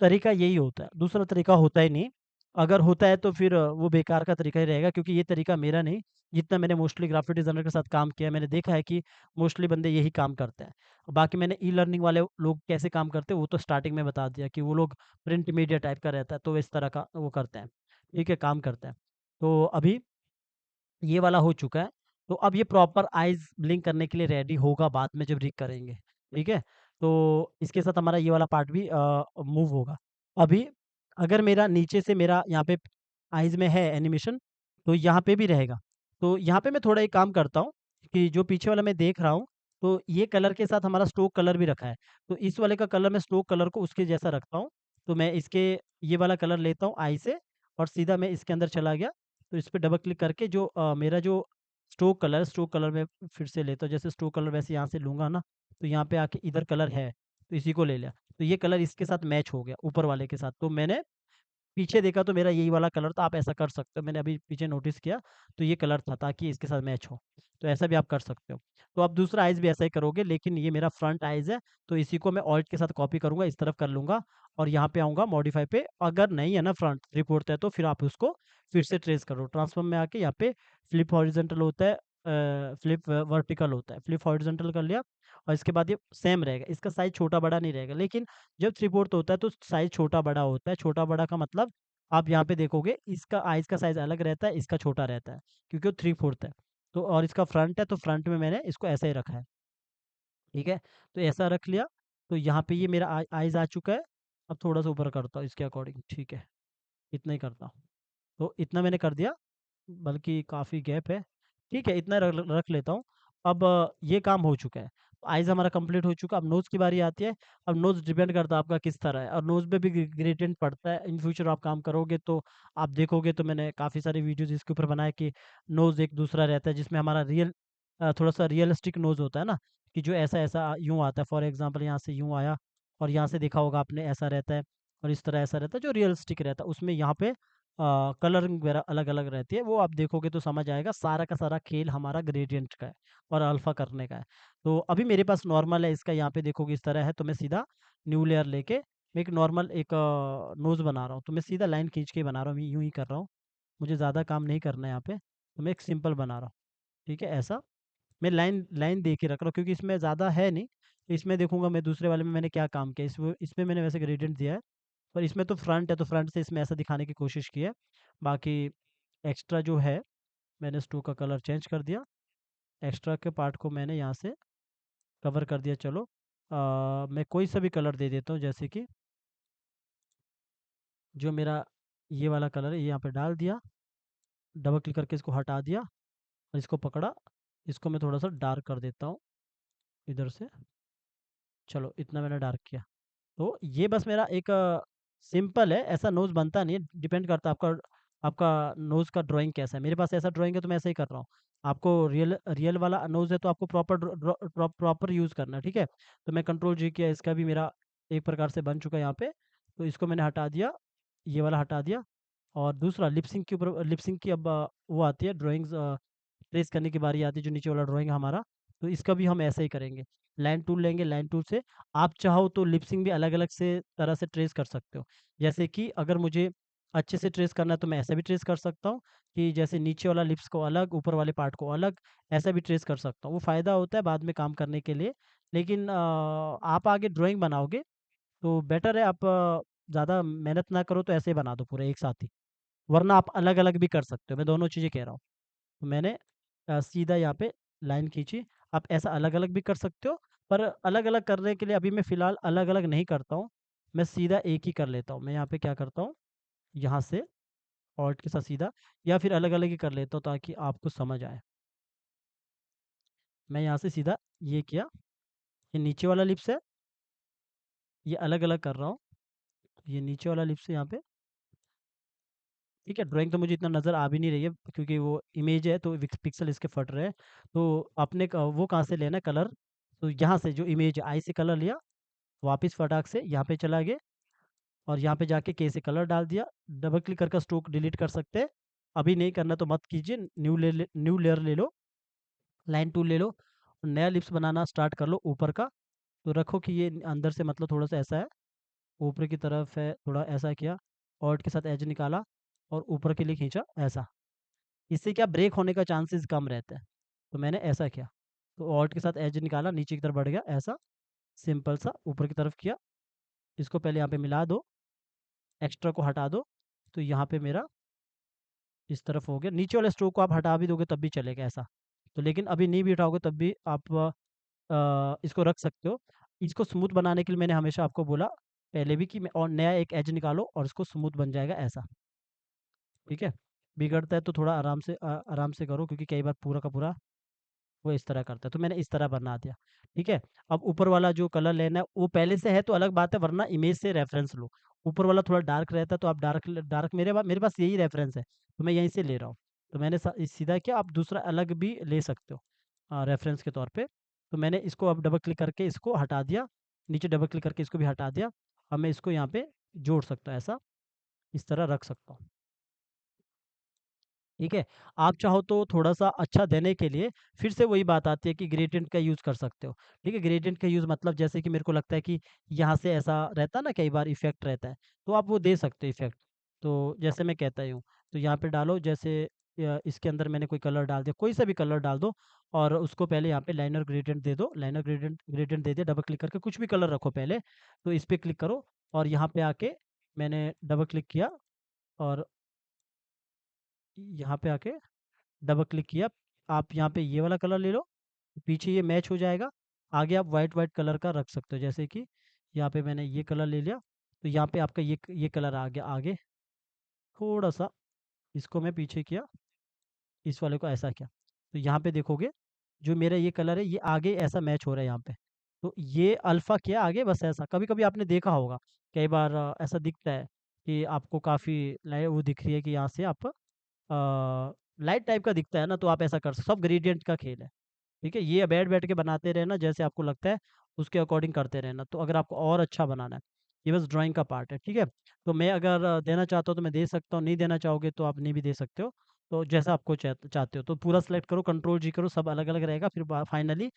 तरीका यही होता है, दूसरा तरीका होता ही नहीं। अगर होता है तो फिर वो बेकार का तरीका ही रहेगा, क्योंकि ये तरीका मेरा नहीं, जितना मैंने मोस्टली ग्राफिक डिज़ाइनर के साथ काम किया है, मैंने देखा है कि मोस्टली बंदे यही काम करते हैं। बाकी मैंने ई-लर्निंग वाले लोग कैसे काम करते हैं, वो तो स्टार्टिंग में बता दिया कि वो लोग प्रिंट मीडिया टाइप का रहता है, तो इस तरह का वो करते हैं। ठीक है, काम करते हैं। तो अभी ये वाला हो चुका है। तो अब ये प्रॉपर आइज़ ब्लिंक करने के लिए रेडी होगा बाद में जब रिग करेंगे, ठीक है? तो इसके साथ हमारा ये वाला पार्ट भी मूव होगा। अभी अगर मेरा नीचे से मेरा यहाँ पे आइज़ में है एनिमेशन, तो यहाँ पे भी रहेगा। तो यहाँ पे मैं थोड़ा एक काम करता हूँ कि जो पीछे वाला मैं देख रहा हूँ, तो ये कलर के साथ हमारा स्ट्रोक कलर भी रखा है। तो इस वाले का कलर मैं स्ट्रोक कलर को उसके जैसा रखता हूँ। तो मैं इसके ये वाला कलर लेता हूँ आई से और सीधा मैं इसके अंदर चला गया। तो इस पे डबल क्लिक करके जो मेरा जो स्ट्रोक कलर में फिर से लेता हूँ। जैसे स्ट्रोक कलर वैसे यहाँ से लूँगा ना, तो यहाँ पे आके इधर कलर है, तो इसी को ले लिया। तो ये कलर इसके साथ मैच हो गया, ऊपर वाले के साथ। तो मैंने पीछे देखा तो मेरा यही वाला कलर था, आप ऐसा कर सकते हो। मैंने अभी पीछे नोटिस किया, तो ये कलर था ताकि इसके साथ मैच हो। तो ऐसा भी आप कर सकते हो। तो आप दूसरा आइज़ भी ऐसा ही करोगे, लेकिन ये मेरा फ्रंट आइज़ है, तो इसी को मैं ऑल्ट के साथ कॉपी करूँगा, इस तरफ कर लूँगा और यहाँ पे आऊँगा मॉडिफाई पे। अगर नहीं है ना फ्रंट, सिर्फ है, तो फिर आप उसको फिर से ट्रेस करो। ट्रांसफॉर्म में आके यहाँ पे फ्लिप हॉरिज़ॉन्टल होता है, फ्लिप वर्टिकल होता है। फ्लिप हॉरिज़ॉन्टल कर लिया और इसके बाद ये सेम रहेगा। इसका साइज़ छोटा-बड़ा नहीं रहेगा, लेकिन जब 3/4 होता है तो साइज़ छोटा-बड़ा होता है। छोटा-बड़ा का मतलब आप यहाँ पे देखोगे इसका आइज़ का साइज़ अलग रहता है, इसका छोटा रहता है, क्योंकि वो 3/4 है। तो और इसका फ्रंट है, तो फ्रंट में मैंने इसको ऐसे ही रखा है, ठीक है? तो ऐसा रख लिया, तो यहाँ पे ये मेरा आइज़ आ चुका है। अब थोड़ा-सा ऊपर करता हूँ इसके अकॉर्डिंग, ठीक है? इतना ही करता हूँ। तो इतना मैंने कर दिया, बल्कि काफ़ी गैप है। ठीक है, इतना रख रख लेता हूँ। अब ये काम हो चुका है, आइज़ हमारा कंप्लीट हो चुका, अब नोज़ की बारी आती है। अब नोज़ डिपेंड करता है आपका किस तरह है, और नोज़ पे भी ग्रेडिएंट पड़ता है। इन फ्यूचर आप काम करोगे तो आप देखोगे, तो मैंने काफ़ी सारे वीडियोज़ इसके ऊपर बनाए कि नोज़ एक दूसरा रहता है, जिसमें हमारा थोड़ा-सा रियलिस्टिक नोज़ होता है ना, कि जो ऐसा-ऐसा यूँ आता है, फॉर एग्ज़ाम्पल यहाँ से यूँ आया, और यहाँ से देखा होगा आपने ऐसा रहता है, और इस तरह ऐसा रहता है, जो रियलिस्टिक रहता है। उसमें यहाँ पे कलरिंग वगैरह अलग-अलग रहती है, वो आप देखोगे तो समझ आएगा, सारा का सारा खेल हमारा ग्रेडिएंट का है और अल्फ़ा करने का है। तो अभी मेरे पास नॉर्मल है इसका, यहाँ पे देखोगे इस तरह है, तो मैं सीधा न्यू लेयर लेके मैं एक नॉर्मल एक नोज़ बना रहा हूँ। तो मैं सीधा लाइन खींच के ही बना रहा हूँ, यूँ ही कर रहा हूँ। मुझे ज़्यादा काम नहीं करना है यहाँ पे, तो मैं एक सिंपल बना रहा हूँ, ठीक है? ऐसा मैं लाइन लाइन दे के रख रहा हूँ, क्योंकि इसमें ज़्यादा है नहीं। इसमें देखूँगा मैं दूसरे वाले में मैंने क्या काम किया, इसमें मैंने वैसे ग्रेडिएंट दिया है, पर इसमें तो फ्रंट है, तो फ्रंट से इसमें ऐसा दिखाने की कोशिश की है। बाकी एक्स्ट्रा जो है, मैंने स्टोक का कलर चेंज कर दिया। एक्स्ट्रा के पार्ट को मैंने यहाँ से कवर कर दिया। चलो मैं कोई सा भी कलर दे देता हूँ, जैसे कि जो मेरा ये वाला कलर है, ये यहाँ पे डाल दिया, डबल क्लिक करके इसको हटा दिया, और इसको पकड़ा, इसको मैं थोड़ा सा डार्क कर देता हूँ इधर से। चलो इतना मैंने डार्क किया। तो ये बस मेरा एक सिंपल है, ऐसा नोज़ बनता नहीं है, डिपेंड करता है आपका आपका नोज़ का ड्राइंग कैसा है। मेरे पास ऐसा ड्राइंग है, तो मैं ऐसा ही कर रहा हूँ। आपको रियल रियल वाला नोज़ है, तो आपको प्रॉपर यूज़ करना है, ठीक है? तो मैं कंट्रोल जी किया, इसका भी मेरा एक प्रकार से बन चुका है यहाँ पे। तो इसको मैंने हटा दिया, ये वाला हटा दिया, और दूसरा लिप सिंक की अब वो आती है ड्राइंग्स, ट्रेस करने की बारी आती है, जो नीचे वाला ड्राइंग है हमारा। तो इसका भी हम ऐसे ही करेंगे। लाइन टूल लेंगे, लाइन टूल से आप चाहो तो लिप सिंक भी अलग-अलग से तरह से ट्रेस कर सकते हो। जैसे कि अगर मुझे अच्छे से ट्रेस करना है, तो मैं ऐसा भी ट्रेस कर सकता हूँ, कि जैसे नीचे वाला लिप्स को अलग, ऊपर वाले पार्ट को अलग, ऐसा भी ट्रेस कर सकता हूँ। वो फ़ायदा होता है बाद में काम करने के लिए। लेकिन आप आगे ड्राइंग बनाओगे, तो बेटर है आप ज़्यादा मेहनत ना करो, तो ऐसे ही बना दो पूरा एक साथ ही। वरना आप अलग-अलग भी कर सकते हो, मैं दोनों चीज़ें कह रहा हूँ। तो मैंने सीधा यहाँ पे लाइन खींची। आप ऐसा अलग-अलग भी कर सकते हो, पर अलग-अलग करने के लिए अभी मैं फ़िलहाल अलग-अलग नहीं करता हूँ। मैं सीधा एक ही कर लेता हूँ। मैं यहाँ पे क्या करता हूँ, यहाँ से ऑल्ट के साथ सीधा, या फिर अलग-अलग ही कर लेता हूँ, ताकि आपको समझ आए। मैं यहाँ से सीधा ये किया, ये नीचे वाला लिप्स है, ये अलग-अलग कर रहा हूँ। ये नीचे वाला लिप्स है यहाँ पे, ठीक है? ड्राइंग तो मुझे इतना नज़र आ भी नहीं रही है, क्योंकि वो इमेज है, तो विक्स पिक्सल इसके फट रहे हैं। तो आपने वो कहाँ से लेना है कलर, तो यहाँ से जो इमेज है, आई से कलर लिया, वापस फटाक से यहाँ पे चला गए, और यहाँ पे जाके के से कलर डाल दिया। डबल क्लिक करके स्ट्रोक डिलीट कर सकते हैं। अभी नहीं करना तो मत कीजिए, न्यू लेयर ले लो, लाइन टूल ले लो, नया लिप्स बनाना स्टार्ट कर लो ऊपर का। तो रखो कि ये अंदर से मतलब थोड़ा-सा ऐसा है, ऊपर की तरफ है, थोड़ा ऐसा किया, ऑल्ट के साथ एज निकाला, और ऊपर के लिए खींचा ऐसा। इससे क्या ब्रेक होने का चांसेस कम रहता है। तो मैंने ऐसा किया, तो ऑल्ट के साथ एज निकाला, नीचे की तरफ बढ़ गया ऐसा, सिंपल सा ऊपर की तरफ किया। इसको पहले यहाँ पे मिला दो, एक्स्ट्रा को हटा दो, तो यहाँ पे मेरा इस तरफ हो गया। नीचे वाले स्ट्रोक को आप हटा भी दोगे तब भी चलेगा ऐसा। तो लेकिन अभी नहीं भी उठाओगे तब भी आप इसको रख सकते हो। इसको स्मूथ बनाने के लिए मैंने हमेशा आपको बोला पहले भी, कि मैं और नया एक एज निकालो, और इसको स्मूथ बन जाएगा ऐसा, ठीक है? बिगड़ता है तो थोड़ा आराम से करो, क्योंकि कई बार पूरा का पूरा वो इस तरह करता है। तो मैंने इस तरह बना दिया, ठीक है? अब ऊपर वाला जो कलर लेना है, वो पहले से है तो अलग बात है, वरना इमेज से रेफरेंस लो। ऊपर वाला थोड़ा डार्क रहता है, तो आप डार्क मेरे पास यही रेफरेंस है, तो मैं यहीं से ले रहा हूँ। तो मैंने सीधा किया, आप दूसरा अलग भी ले सकते हो रेफरेंस के तौर पे। तो मैंने इसको अब डबल क्लिक करके इसको हटा दिया, नीचे डबल क्लिक करके इसको भी हटा दिया। अब मैं इसको यहाँ पे जोड़ सकता हूँ ऐसा, इस तरह रख सकता हूँ। ठीक है? आप चाहो तो थोड़ा-सा अच्छा देने के लिए फिर से वही बात आती है कि ग्रेडिएंट का यूज़ कर सकते हो। ठीक है? ग्रेडिएंट का यूज़ मतलब जैसे कि मेरे को लगता है कि यहाँ से ऐसा रहता है ना, कई बार इफ़ेक्ट रहता है, तो आप वो दे सकते हो इफ़ेक्ट। तो जैसे मैं कहता ही हूँ, तो यहाँ पे डालो, जैसे इसके अंदर मैंने कोई कलर डाल दिया, कोई सा भी कलर डाल दो, और उसको पहले यहाँ पे लाइनर ग्रेडिएंट दे दो। लाइनर ग्रेडिएंट दे दिया, डबल क्लिक करके कुछ भी कलर रखो पहले, तो इस पे क्लिक करो, और यहाँ पे आके मैंने डबल क्लिक किया, और यहाँ पे आके डबल क्लिक किया, आप यहाँ पे ये वाला कलर ले लो, पीछे ये मैच हो जाएगा। आगे आप वाइट वाइट कलर का रख सकते हो, जैसे कि यहाँ पे मैंने ये कलर ले लिया, तो यहाँ पे आपका ये कलर आ गया आगे। थोड़ा सा इसको मैं पीछे किया, इस वाले को ऐसा किया, तो यहाँ पे देखोगे जो मेरा ये कलर है ये आगे ऐसा मैच हो रहा है यहाँ पे। तो ये अल्फ़ा क्या आगे बस ऐसा। कभी-कभी आपने देखा होगा, कई बार ऐसा दिखता है कि आपको काफ़ी लाइ वो दिख रही है कि यहाँ से आप लाइट टाइप का दिखता है ना, तो आप ऐसा कर सब ग्रेडिएंट का खेल है। ठीक है? ये बैठ-बैठ के बनाते रहना जैसे आपको लगता है, उसके अकॉर्डिंग करते रहना। तो अगर आपको और अच्छा बनाना है, ये बस ड्राइंग का पार्ट है, ठीक है? तो मैं अगर देना चाहता हूँ तो मैं दे सकता हूँ, नहीं देना चाहोगे तो आप नहीं भी दे सकते हो। तो जैसा आपको चाहते हो। तो पूरा सेलेक्ट करो, कंट्रोल जी करो, सब अलग-अलग रहेगा, फिर फाइनली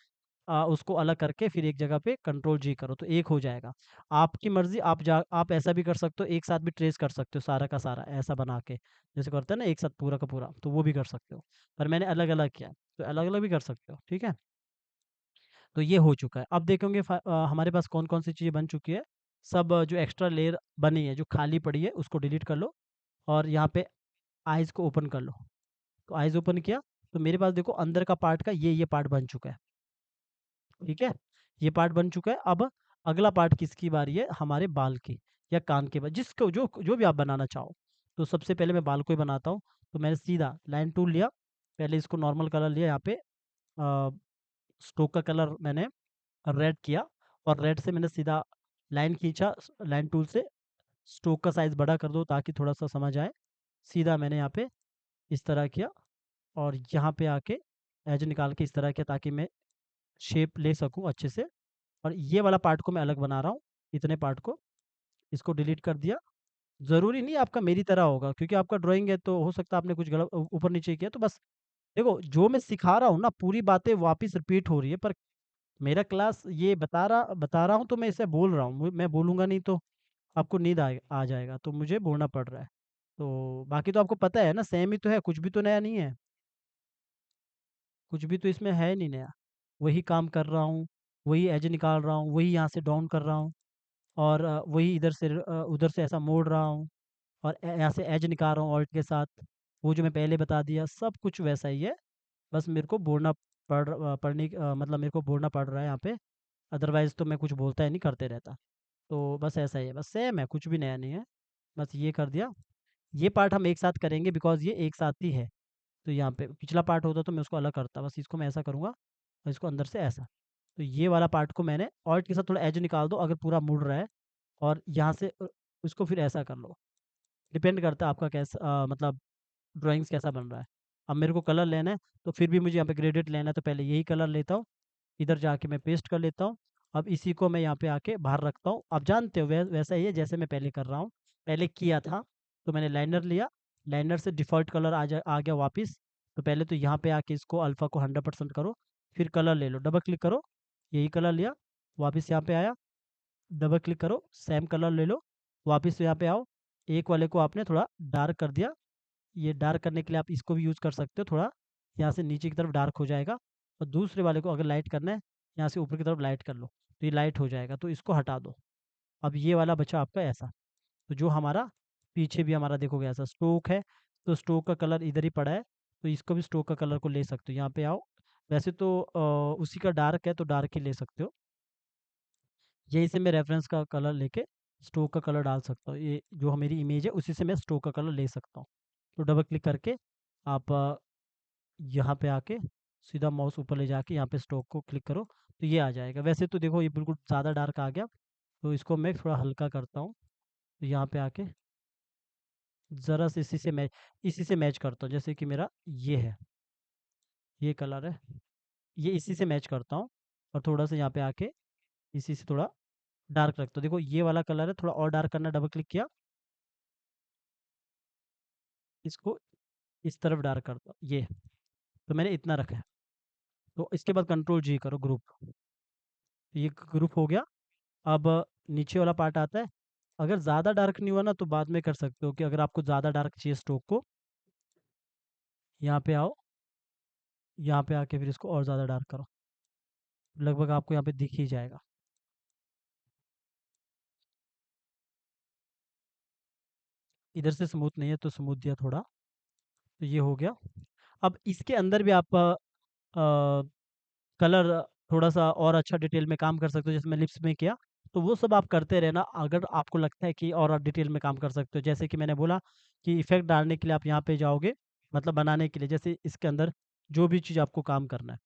उसको अलग करके फिर एक जगह पे कंट्रोल जी करो, तो एक हो जाएगा। आपकी मर्ज़ी, आप ऐसा भी कर सकते हो, एक साथ भी ट्रेस कर सकते हो सारा का सारा ऐसा बना के, जैसे करते हैं ना एक साथ पूरा का पूरा, तो वो भी कर सकते हो। पर मैंने अलग-अलग किया है, तो अलग-अलग भी कर सकते हो, ठीक है? तो ये हो चुका है। अब देखेंगे हमारे पास कौन-कौन सी चीज़ें बन चुकी है। सब जो एक्स्ट्रा लेयर बनी है, जो खाली पड़ी है, उसको डिलीट कर लो और यहाँ पे आइज़ को ओपन कर लो। तो आइज़ ओपन किया, तो मेरे पास देखो अंदर का पार्ट का ये पार्ट बन चुका है, ठीक है? ये पार्ट बन चुका है। अब अगला पार्ट किसकी बारी है? हमारे बाल की या कान के जिसको जो जो भी आप बनाना चाहो। तो सबसे पहले मैं बाल को ही बनाता हूँ। तो मैंने सीधा लाइन टूल लिया, पहले इसको नॉर्मल कलर लिया यहाँ पे अ, स्ट्रोक का कलर मैंने रेड किया और रेड से मैंने सीधा लाइन खींचा लाइन टूल से। स्ट्रोक का साइज़ बड़ा कर दो ताकि थोड़ा-सा समझ आए। सीधा मैंने यहाँ पे इस तरह किया और यहाँ पे आके एज निकाल के इस तरह किया ताकि मैं शेप ले सकूँ अच्छे से। और ये वाला पार्ट को मैं अलग बना रहा हूँ, इतने पार्ट को, इसको डिलीट कर दिया। ज़रूरी नहीं आपका मेरी तरह होगा क्योंकि आपका ड्राइंग है तो हो सकता है आपने कुछ गलत ऊपर-नीचे किया। तो बस देखो जो मैं सिखा रहा हूँ ना पूरी बातें वापस रिपीट हो रही है, पर मेरा क्लास ये बता रहा हूँ तो मैं इसे बोल रहा हूँ। मैं बोलूँगा नहीं तो आपको नींद आ जाएगा, तो मुझे बोलना पड़ रहा है। तो बाकी तो आपको पता है ना, सेम ही तो है, कुछ भी तो नया नहीं है। कुछ भी तो इसमें है नहीं नया। वही काम कर रहा हूँ, वही एज निकाल रहा हूँ, वही यहाँ से डाउन कर रहा हूँ और वही इधर से उधर से ऐसा मोड़ रहा हूँ और यहाँ से एज निकाल रहा हूँ ऑल्ट के साथ। वो जो मैं पहले बता दिया सब कुछ वैसा ही है। बस मेरे को बोलना मतलब मेरे को बोलना पड़ रहा है यहाँ पे। अदरवाइज़ तो मैं कुछ बोलता ही नहीं, करते रहता। तो बस ऐसा ही है, बस सेम है, कुछ भी नया नहीं है। बस ये कर दिया। ये पार्ट हम एक साथ करेंगे बिकॉज़ ये एक साथ ही है। तो यहाँ पे पिछला पार्ट होता तो मैं उसको अलग करता, बस इसको मैं ऐसा करूँगा और इसको अंदर से ऐसा। तो ये वाला पार्ट को मैंने ऑल्ट के साथ थोड़ा एज निकाल दो अगर पूरा मुड़ रहा है और यहाँ से उसको फिर ऐसा कर लो। डिपेंड करता है आपका मतलब ड्राइंग्स कैसा बन रहा है। अब मेरे को कलर लेना है, तो फिर भी मुझे यहाँ पे ग्रेडेड लेना है, तो पहले यही कलर लेता हूँ, इधर जाके मैं पेस्ट कर लेता हूँ। अब इसी को मैं यहाँ पे आके बाहर रखता हूँ। आप जानते हो वैसा ही है जैसे मैं पहले कर रहा हूँ। पहले किया था, तो मैंने लाइनर लिया, लाइनर से डिफ़ॉल्ट कलर आ गया वापिस। तो पहले तो यहाँ पे आके इसको अल्फ़ा को 100% करो, फिर कलर ले लो, डबल क्लिक करो, यही कलर लिया, वापिस यहाँ पे आया, डबल क्लिक करो, सेम कलर ले लो, वापिस यहाँ पे आओ, एक वाले को आपने थोड़ा डार्क कर दिया। ये डार्क करने के लिए आप इसको भी यूज़ कर सकते हो, थोड़ा यहाँ से नीचे की तरफ डार्क हो जाएगा और दूसरे वाले को अगर लाइट करना है, यहाँ से ऊपर की तरफ लाइट कर लो, तो ये लाइट हो जाएगा, तो इसको हटा दो। अब ये वाला बचा आपका ऐसा। तो जो हमारा पीछे भी हमारा देखोगे ऐसा स्ट्रोक है, तो स्ट्रोक का कलर इधर ही पड़ा है, तो इसको भी स्ट्रोक का कलर को ले सकते हो। यहाँ पे आओ, वैसे तो उसी का डार्क है, तो डार्क ही ले सकते हो। यहीं से मैं रेफ़रेंस का कलर लेके स्ट्रोक का कलर डाल सकता हूँ। ये जो मेरी इमेज है, उसी से मैं स्ट्रोक का कलर ले सकता हूँ। तो डबल क्लिक करके आप यहाँ पे आके सीधा माउस ऊपर ले जाके यहाँ पे स्ट्रोक को क्लिक करो, तो ये आ जाएगा। वैसे तो देखो ये बिल्कुल ज़्यादा डार्क आ गया, तो इसको मैं थोड़ा हल्का करता हूँ। तो यहाँ पे आके ज़रा सा इसी से मैच करता हूँ। जैसे कि मेरा ये है, ये कलर है, ये इसी से मैच करता हूँ और थोड़ा-सा यहाँ पे आके इसी से थोड़ा डार्क रखता हूँ। देखो ये वाला कलर है, थोड़ा और डार्क करना, डबल क्लिक किया, इसको इस तरफ डार्क करता हूँ, ये। तो मैंने इतना रखा है। तो इसके बाद कंट्रोल जी करो ग्रुप, ये ग्रुप हो गया। अब नीचे वाला पार्ट आता है। अगर ज़्यादा डार्क नहीं हुआ ना तो बाद में कर सकते हो कि अगर आपको ज़्यादा डार्क चाहिए स्ट्रोक को, यहाँ पे आओ, यहाँ पे आके फिर इसको और ज़्यादा डार्क करो। लगभग आपको यहाँ पे दिख ही जाएगा। इधर से स्मूथ नहीं है तो स्मूथ दिया थोड़ा, तो ये हो गया। अब इसके अंदर भी आप कलर थोड़ा-सा और अच्छा डिटेल में काम कर सकते हो, जैसे मैं लिप्स में किया, तो वो सब आप करते रहना अगर आपको लगता है कि और आप डिटेल में काम कर सकते हो। जैसे कि मैंने बोला कि इफ़ेक्ट डालने के लिए आप यहाँ पे जाओगे, मतलब बनाने के लिए, जैसे इसके अंदर जो भी चीज़ आपको काम करना है।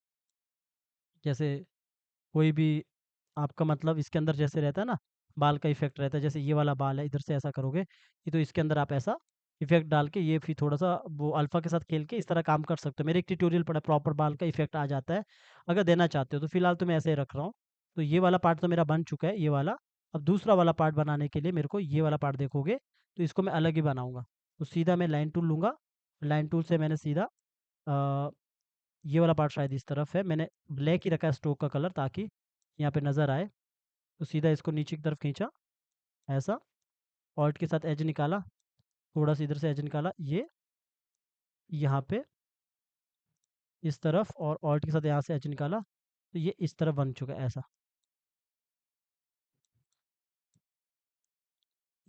जैसे कोई भी आपका मतलब इसके अंदर जैसे रहता है ना, बाल का इफेक्ट रहता है, जैसे ये वाला बाल है, इधर से ऐसा करोगे ये, तो इसके अंदर आप ऐसा इफेक्ट डाल के ये फिर थोड़ा सा वो अल्फा के साथ खेल के इस तरह काम कर सकते हो। मेरे एक ट्यूटोरियल पड़ा, प्रॉपर बाल का इफेक्ट आ जाता है अगर देना चाहते हो तो। फिलहाल तो मैं ऐसे ही रख रहा हूँ। तो ये वाला पार्ट तो मेरा बन चुका है, ये वाला। अब दूसरा वाला पार्ट बनाने के लिए मेरे को ये वाला पार्ट देखोगे तो इसको मैं अलग ही बनाऊंगा। तो सीधा मैं लाइन टूल लूंगा, लाइन टूल से मैंने सीधा ये वाला पार्ट शायद इस तरफ है, मैंने ब्लैक ही रखा है स्ट्रोक का कलर ताकि यहाँ पे नज़र आए। तो सीधा इसको नीचे की तरफ खींचा ऐसा, ऑल्ट के साथ एज निकाला, थोड़ा सा इधर से एज निकाला, ये यहाँ पे इस तरफ, और ऑल्ट के साथ यहाँ से एज निकाला, तो ये इस तरफ बन चुका है ऐसा।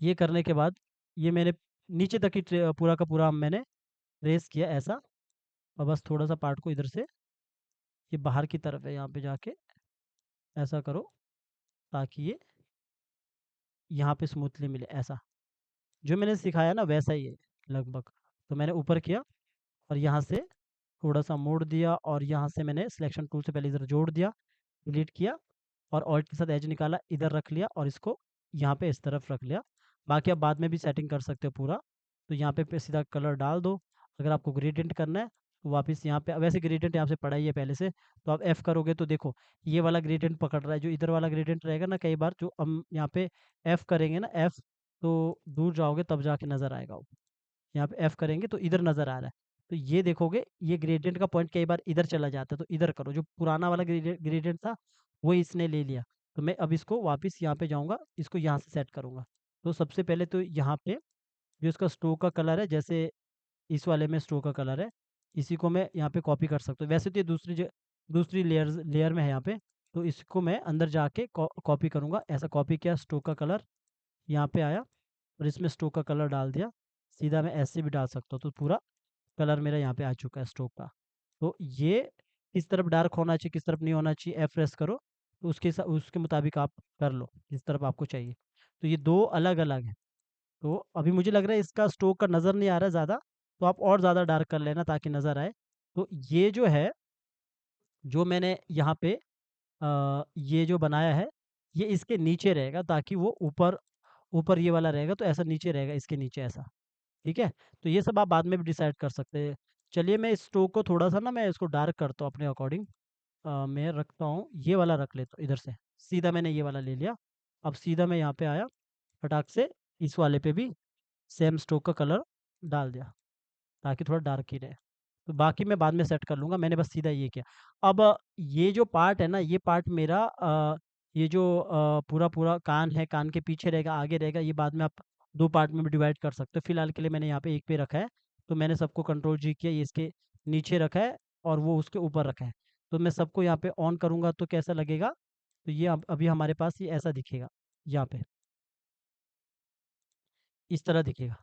ये करने के बाद ये मैंने नीचे तक ही पूरा का पूरा मैंने ट्रेस किया ऐसा। और बस थोड़ा सा पार्ट को इधर से, ये बाहर की तरफ है, यहाँ पे जाके ऐसा करो ताकि ये यहाँ पे स्मूथली मिले ऐसा। जो मैंने सिखाया ना वैसा ही है लगभग। तो मैंने ऊपर किया और यहाँ से थोड़ा सा मोड़ दिया, और यहाँ से मैंने सिलेक्शन टूल से पहले इधर जोड़ दिया, डिलीट किया, और ऑल्ट के साथ एज निकाला, इधर रख लिया, और इसको यहाँ पे इस तरफ रख लिया। बाकी आप बाद में भी सेटिंग कर सकते हो पूरा। तो यहाँ पे सीधा कलर डाल दो। अगर आपको ग्रेडियंट करना है तो वापस यहाँ पे, वैसे ग्रेडियंट यहाँ से पड़ा ही है पहले से, तो आप एफ करोगे तो देखो ये वाला ग्रेडियंट पकड़ रहा है। जो इधर वाला ग्रेडियंट रहेगा ना, कई बार जो हम यहाँ पे एफ करेंगे ना, एफ, तो दूर जाओगे तब जाके नज़र आएगा वो। यहाँ पे एफ करेंगे तो इधर नज़र आ रहा है। तो ये देखोगे ये ग्रेडियंट का पॉइंट कई बार इधर चला जाता है, तो इधर करो। जो पुराना वाला ग्रेडियंट था वो इसने ले लिया। तो मैं अब इसको वापस यहाँ पे जाऊँगा, इसको यहाँ से सेट करूँगा। तो सबसे पहले तो यहाँ पे जो इसका स्ट्रोक का कलर है, जैसे इस वाले में स्ट्रोक का कलर है, इसी को मैं यहाँ पे कॉपी कर सकता हूँ। वैसे तो ये दूसरी लेयर में है यहाँ पे, तो इसको मैं अंदर जाके कॉपी करूँगा। ऐसा कॉपी किया, स्ट्रोक का कलर यहाँ पे आया, और इसमें स्ट्रोक का कलर डाल दिया। सीधा मैं ऐसे भी डाल सकता हूँ, तो पूरा कलर मेरा यहाँ पे आ चुका है स्ट्रोक का। तो ये किस तरफ डार्क होना चाहिए, किस तरफ नहीं होना चाहिए, एफ प्रेस करो तो उसके मुताबिक आप कर लो जिस तरफ आपको चाहिए। तो ये दो अलग अलग है। तो अभी मुझे लग रहा है इसका स्ट्रोक का नज़र नहीं आ रहा है ज़्यादा, तो आप और ज़्यादा डार्क कर लेना ताकि नज़र आए। तो ये जो है, जो मैंने यहाँ पे ये जो बनाया है, ये इसके नीचे रहेगा ताकि वो ऊपर ऊपर ये वाला रहेगा, तो ऐसा नीचे रहेगा, इसके नीचे ऐसा। ठीक है? तो ये सब आप बाद में भी डिसाइड कर सकते हैं। चलिए मैं इस स्ट्रोक को थोड़ा-सा ना मैं इसको डार्क करता हूँ अपने अकॉर्डिंग। मैं रखता हूँ, ये वाला रख लेता हूँ इधर से। सीधा मैंने ये वाला ले लिया। अब सीधा मैं यहाँ पे आया, फटाक से इस वाले पे भी सेम स्ट्रोक का कलर डाल दिया ताकि थोड़ा डार्क ही रहे। तो बाकी मैं बाद में सेट कर लूँगा, मैंने बस सीधा ये किया। अब ये जो पार्ट है ना, ये पार्ट मेरा ये जो पूरा-पूरा कान है, कान के पीछे रहेगा, आगे रहेगा, ये बाद में आप 2 पार्ट में भी डिवाइड कर सकते हो। फिलहाल के लिए मैंने यहाँ पे एक पे रखा है, तो मैंने सबको कंट्रोल जी किया, ये इसके नीचे रखा है और वो उसके ऊपर रखा है। तो मैं सबको यहाँ पे ऑन करूँगा तो कैसा लगेगा? तो ये अब अभी हमारे पास ये ऐसा दिखेगा, यहाँ पे, इस तरह दिखेगा।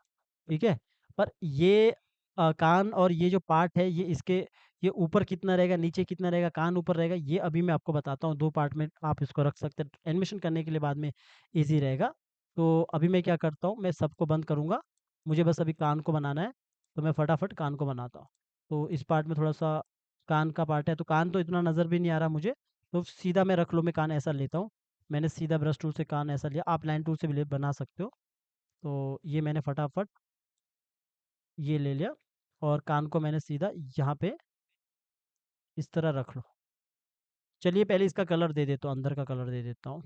ठीक है? पर ये कान और ये जो पार्ट है, ये इसके, ये ऊपर कितना रहेगा, नीचे कितना रहेगा, कान ऊपर रहेगा, ये अभी मैं आपको बताता हूँ। 2 पार्ट में आप इसको रख सकते हैं। एनिमेशन करने के लिए बाद में ईज़ी रहेगा। तो अभी मैं क्या करता हूँ, मैं सबको बंद करूँगा। मुझे बस अभी कान को बनाना है, तो मैं फटाफट कान को बनाता हूँ। तो इस पार्ट में थोड़ा-सा कान का पार्ट है, तो कान तो इतना नज़र भी नहीं आ रहा मुझे, तो सीधा मैं रख लो, मैं कान ऐसा लेता हूँ। मैंने सीधा ब्रश टूल से कान ऐसा लिया, आप लाइन टूल से भी बना सकते हो। तो ये मैंने फटाफट ये ले लिया, और कान को मैंने सीधा यहाँ पे इस तरह रख लो। चलिए पहले इसका कलर दे देता हूँ, अंदर का कलर दे देता हूँ।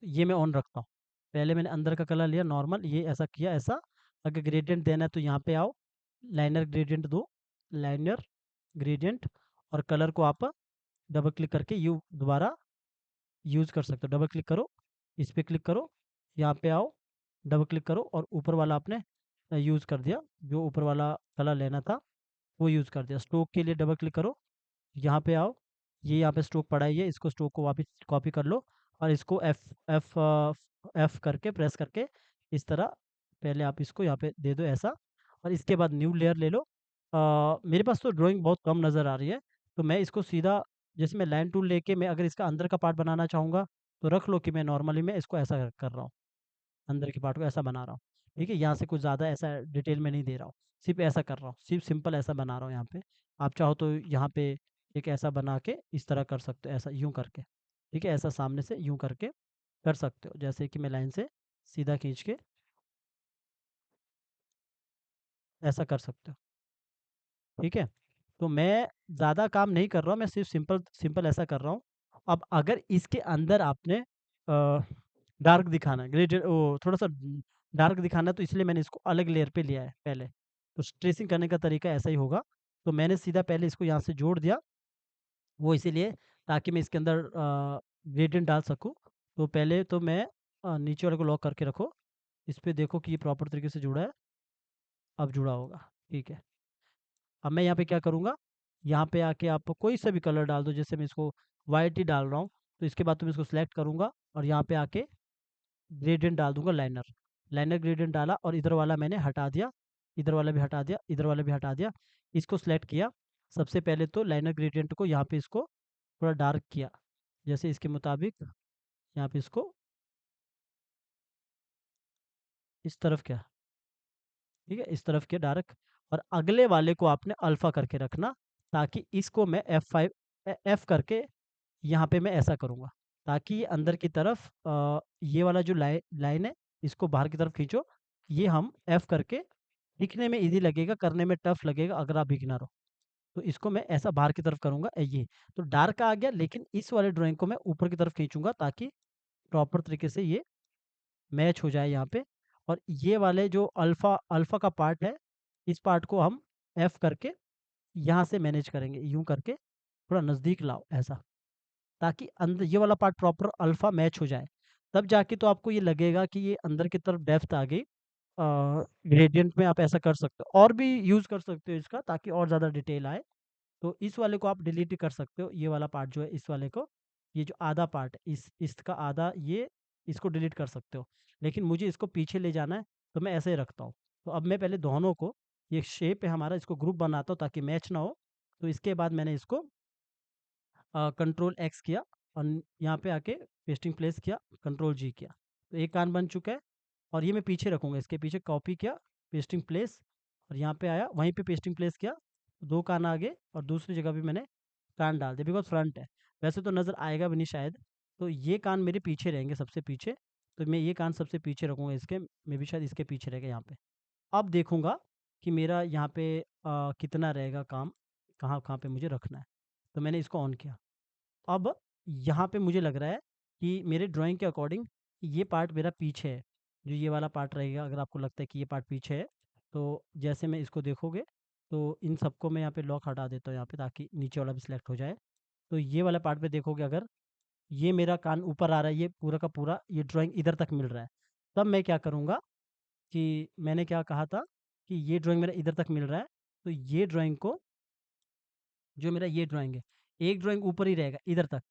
ये मैं ऑन रखता हूँ। पहले मैंने अंदर का कलर लिया नॉर्मल, ये ऐसा किया ऐसा। अगर ग्रेडियंट देना है तो यहाँ पे आओ, लाइनर ग्रेडियंट दो, लाइनर ग्रेडियंट, और कलर को आप डबल क्लिक करके यू दोबारा यूज़ कर सकते हो। डबल क्लिक करो, इस पे क्लिक करो, यहाँ पे आओ, डबल क्लिक करो, और ऊपर वाला आपने यूज़ कर दिया। जो ऊपर वाला कलर लेना था वो यूज़ कर दिया। स्ट्रोक के लिए डबल क्लिक करो, यहाँ पे आओ, ये यहाँ पे स्ट्रोक पड़ा ही है, इसको स्ट्रोक को वापस कॉपी कर लो, और इसको एफ करके प्रेस करके इस तरह पहले आप इसको यहाँ पे दे दो ऐसा। और इसके बाद न्यू लेयर ले लो। मेरे पास तो ड्राइंग बहुत कम नज़र आ रही है, तो मैं इसको सीधा, जैसे मैं लाइन टूल लेके मैं अगर इसका अंदर का पार्ट बनाना चाहूँगा तो रख लो कि मैं नॉर्मली मैं इसको ऐसा कर रहा हूँ, अंदर के पार्ट को ऐसा बना रहा हूँ। ठीक है? यहाँ से कुछ ज़्यादा ऐसा डिटेल में नहीं दे रहा हूँ, सिर्फ़ ऐसा कर रहा हूँ, सिर्फ़ सिंपल ऐसा बना रहा हूँ यहाँ पे। आप चाहो तो यहाँ पे एक ऐसा बना के इस तरह कर सकते हो, ऐसा यूं करके, ठीक है, ऐसा सामने से यूं करके कर सकते हो, जैसे कि मैं लाइन से सीधा खींच के ऐसा कर सकते हो, ठीक है। तो मैं ज़्यादा काम नहीं कर रहा हूँ, मैं सिर्फ सिंपल सिंपल ऐसा कर रहा हूँ। अब अगर इसके अंदर आपने डार्क दिखाना है, ग्रेडेड वो थोड़ा सा डार्क दिखाना है, तो इसलिए मैंने इसको अलग लेयर पे लिया है पहले। तो ट्रेसिंग करने का तरीका ऐसा ही होगा। तो मैंने सीधा पहले इसको यहाँ से जोड़ दिया, वो इसीलिए ताकि मैं इसके अंदर ग्रेडिएंट डाल सकूँ। तो पहले तो मैं नीचे वाले को लॉक करके रखो, इस पे देखो कि ये प्रॉपर तरीके से जुड़ा है, अब जुड़ा होगा, ठीक है। अब मैं यहाँ पे क्या करूँगा, यहाँ पे आके आप कोई सा भी कलर डाल दो, जैसे मैं इसको वाइट ही डाल रहा हूँ। तो इसके बाद तो मैं इसको सिलेक्ट करूँगा और यहाँ पे आके ग्रेडिएंट डाल दूंगा, लाइनर। लाइनर ग्रेडिएंट डाला और इधर वाला मैंने हटा दिया, इधर वाला भी हटा दिया, इधर वाला भी हटा दिया। इसको सिलेक्ट किया, सबसे पहले तो लाइनर ग्रेडिएंट को यहाँ पे इसको थोड़ा डार्क किया, जैसे इसके मुताबिक यहाँ पे इसको इस तरफ क्या, ठीक है, इस तरफ के डार्क। और अगले वाले को आपने अल्फा करके रखना, ताकि इसको मैं F5 F करके यहाँ पे मैं ऐसा करूँगा, ताकि ये अंदर की तरफ ये वाला जो लाइन है, इसको बाहर की तरफ खींचो। ये हम F करके, दिखने में इजी लगेगा, करने में टफ लगेगा अगर आप बिगिनर हो। तो इसको मैं ऐसा बाहर की तरफ करूँगा, ये तो डार्क आ गया, लेकिन इस वाले ड्राइंग को मैं ऊपर की तरफ खींचूंगा ताकि प्रॉपर तरीके से ये मैच हो जाए यहाँ पे। और ये वाले जो अल्फ़ा अल्फ़ा का पार्ट है, इस पार्ट को हम F करके यहाँ से मैनेज करेंगे, यूँ करके थोड़ा नज़दीक लाओ ऐसा, ताकि अंदर ये वाला पार्ट प्रॉपर अल्फ़ा मैच हो जाए। तब जाके तो आपको ये लगेगा कि ये अंदर की तरफ डेप्थ आ गई। ग्रेडिएंट में आप ऐसा कर सकते हो, और भी यूज़ कर सकते हो इसका, ताकि और ज़्यादा डिटेल आए। तो इस वाले को आप डिलीट कर सकते हो, ये वाला पार्ट जो है इस वाले को, ये जो आधा पार्ट है इसका आधा, ये इसको डिलीट कर सकते हो। लेकिन मुझे इसको पीछे ले जाना है, तो मैं ऐसे ही रखता हूँ। तो अब मैं पहले दोनों को, ये शेप है हमारा, इसको ग्रुप बनाता हूँ ताकि मैच ना हो। तो इसके बाद मैंने इसको कंट्रोल एक्स किया और यहाँ पे आके पेस्टिंग प्लेस किया, कंट्रोल जी किया। तो एक कान बन चुका है, और ये मैं पीछे रखूँगा, इसके पीछे कॉपी किया, पेस्टिंग प्लेस, और यहाँ पे आया, वहीं पे पेस्टिंग प्लेस किया, दो कान आगे, और दूसरी जगह भी मैंने कान डाल दिया, बिकॉज फ्रंट है। वैसे तो नज़र आएगा भी नहीं शायद, तो ये कान मेरे पीछे रहेंगे सबसे पीछे। तो मैं ये कान सबसे पीछे रखूँगा, इसके में भी शायद इसके पीछे रहेगा यहाँ पे। अब देखूँगा कि मेरा यहाँ पे कितना रहेगा काम, कहाँ कहाँ पे मुझे रखना है। तो मैंने इसको ऑन किया। अब यहाँ पे मुझे लग रहा है कि मेरे ड्राइंग के अकॉर्डिंग ये पार्ट मेरा पीछे है, जो ये वाला पार्ट रहेगा। अगर आपको लगता है कि ये पार्ट पीछे है, तो जैसे मैं इसको देखोगे, तो इन सबको मैं यहाँ पे लॉक हटा देता हूँ यहाँ पे, ताकि नीचे वाला भी सिलेक्ट हो जाए। तो ये वाला पार्ट पे देखोगे, अगर ये मेरा कान ऊपर आ रहा है, ये पूरा का पूरा ये ड्राइंग इधर तक मिल रहा है, तब मैं क्या करूँगा कि मैंने क्या कहा था कि ये ड्राइंग मेरा इधर तक मिल रहा है, तो ये ड्राइंग को, जो मेरा ये ड्राइंग है, एक ड्राइंग ऊपर ही रहेगा इधर तक,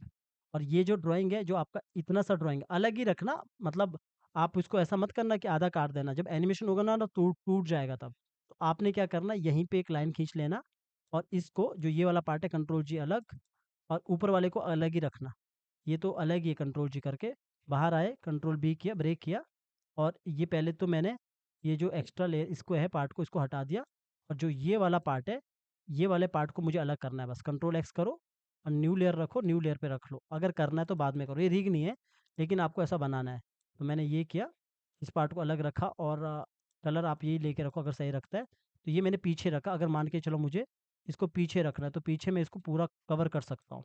और ये जो ड्राइंग है, जो आपका इतना सा ड्राइंग अलग ही रखना। मतलब आप इसको ऐसा मत करना कि आधा काट देना, जब एनिमेशन होगा ना टूट टूट जाएगा तब। तो आपने क्या करना, यहीं पे एक लाइन खींच लेना, और इसको जो ये वाला पार्ट है, कंट्रोल जी अलग, और ऊपर वाले को अलग ही रखना। ये तो अलग ही है, कंट्रोल जी करके बाहर आए, कंट्रोल बी किया, ब्रेक किया। और ये पहले तो मैंने ये जो एक्स्ट्रा लेयर इसको है पार्ट को, इसको हटा दिया। और जो ये वाला पार्ट है, ये वाले पार्ट को मुझे अलग करना है, बस कंट्रोल एक्स करो और न्यू लेयर रखो, न्यू लेयर पे रख लो। अगर करना है तो बाद में करो, ये रीग नहीं है, लेकिन आपको ऐसा बनाना है। तो मैंने ये किया, इस पार्ट को अलग रखा, और कलर आप यही लेके रखो अगर सही रखता है। तो ये मैंने पीछे रखा, अगर मान के चलो मुझे इसको पीछे रखना है, तो पीछे मैं इसको पूरा कवर कर सकता हूँ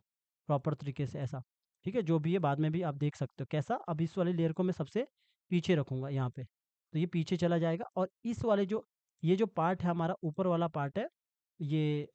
प्रॉपर तरीके से ऐसा। ठीक है, जो भी है बाद में भी आप देख सकते हो कैसा। अब इस वाले लेयर को मैं सबसे पीछे रखूँगा यहाँ पे, तो ये पीछे चला जाएगा। और इस वाले जो ये जो पार्ट है हमारा ऊपर वाला पार्ट है, ये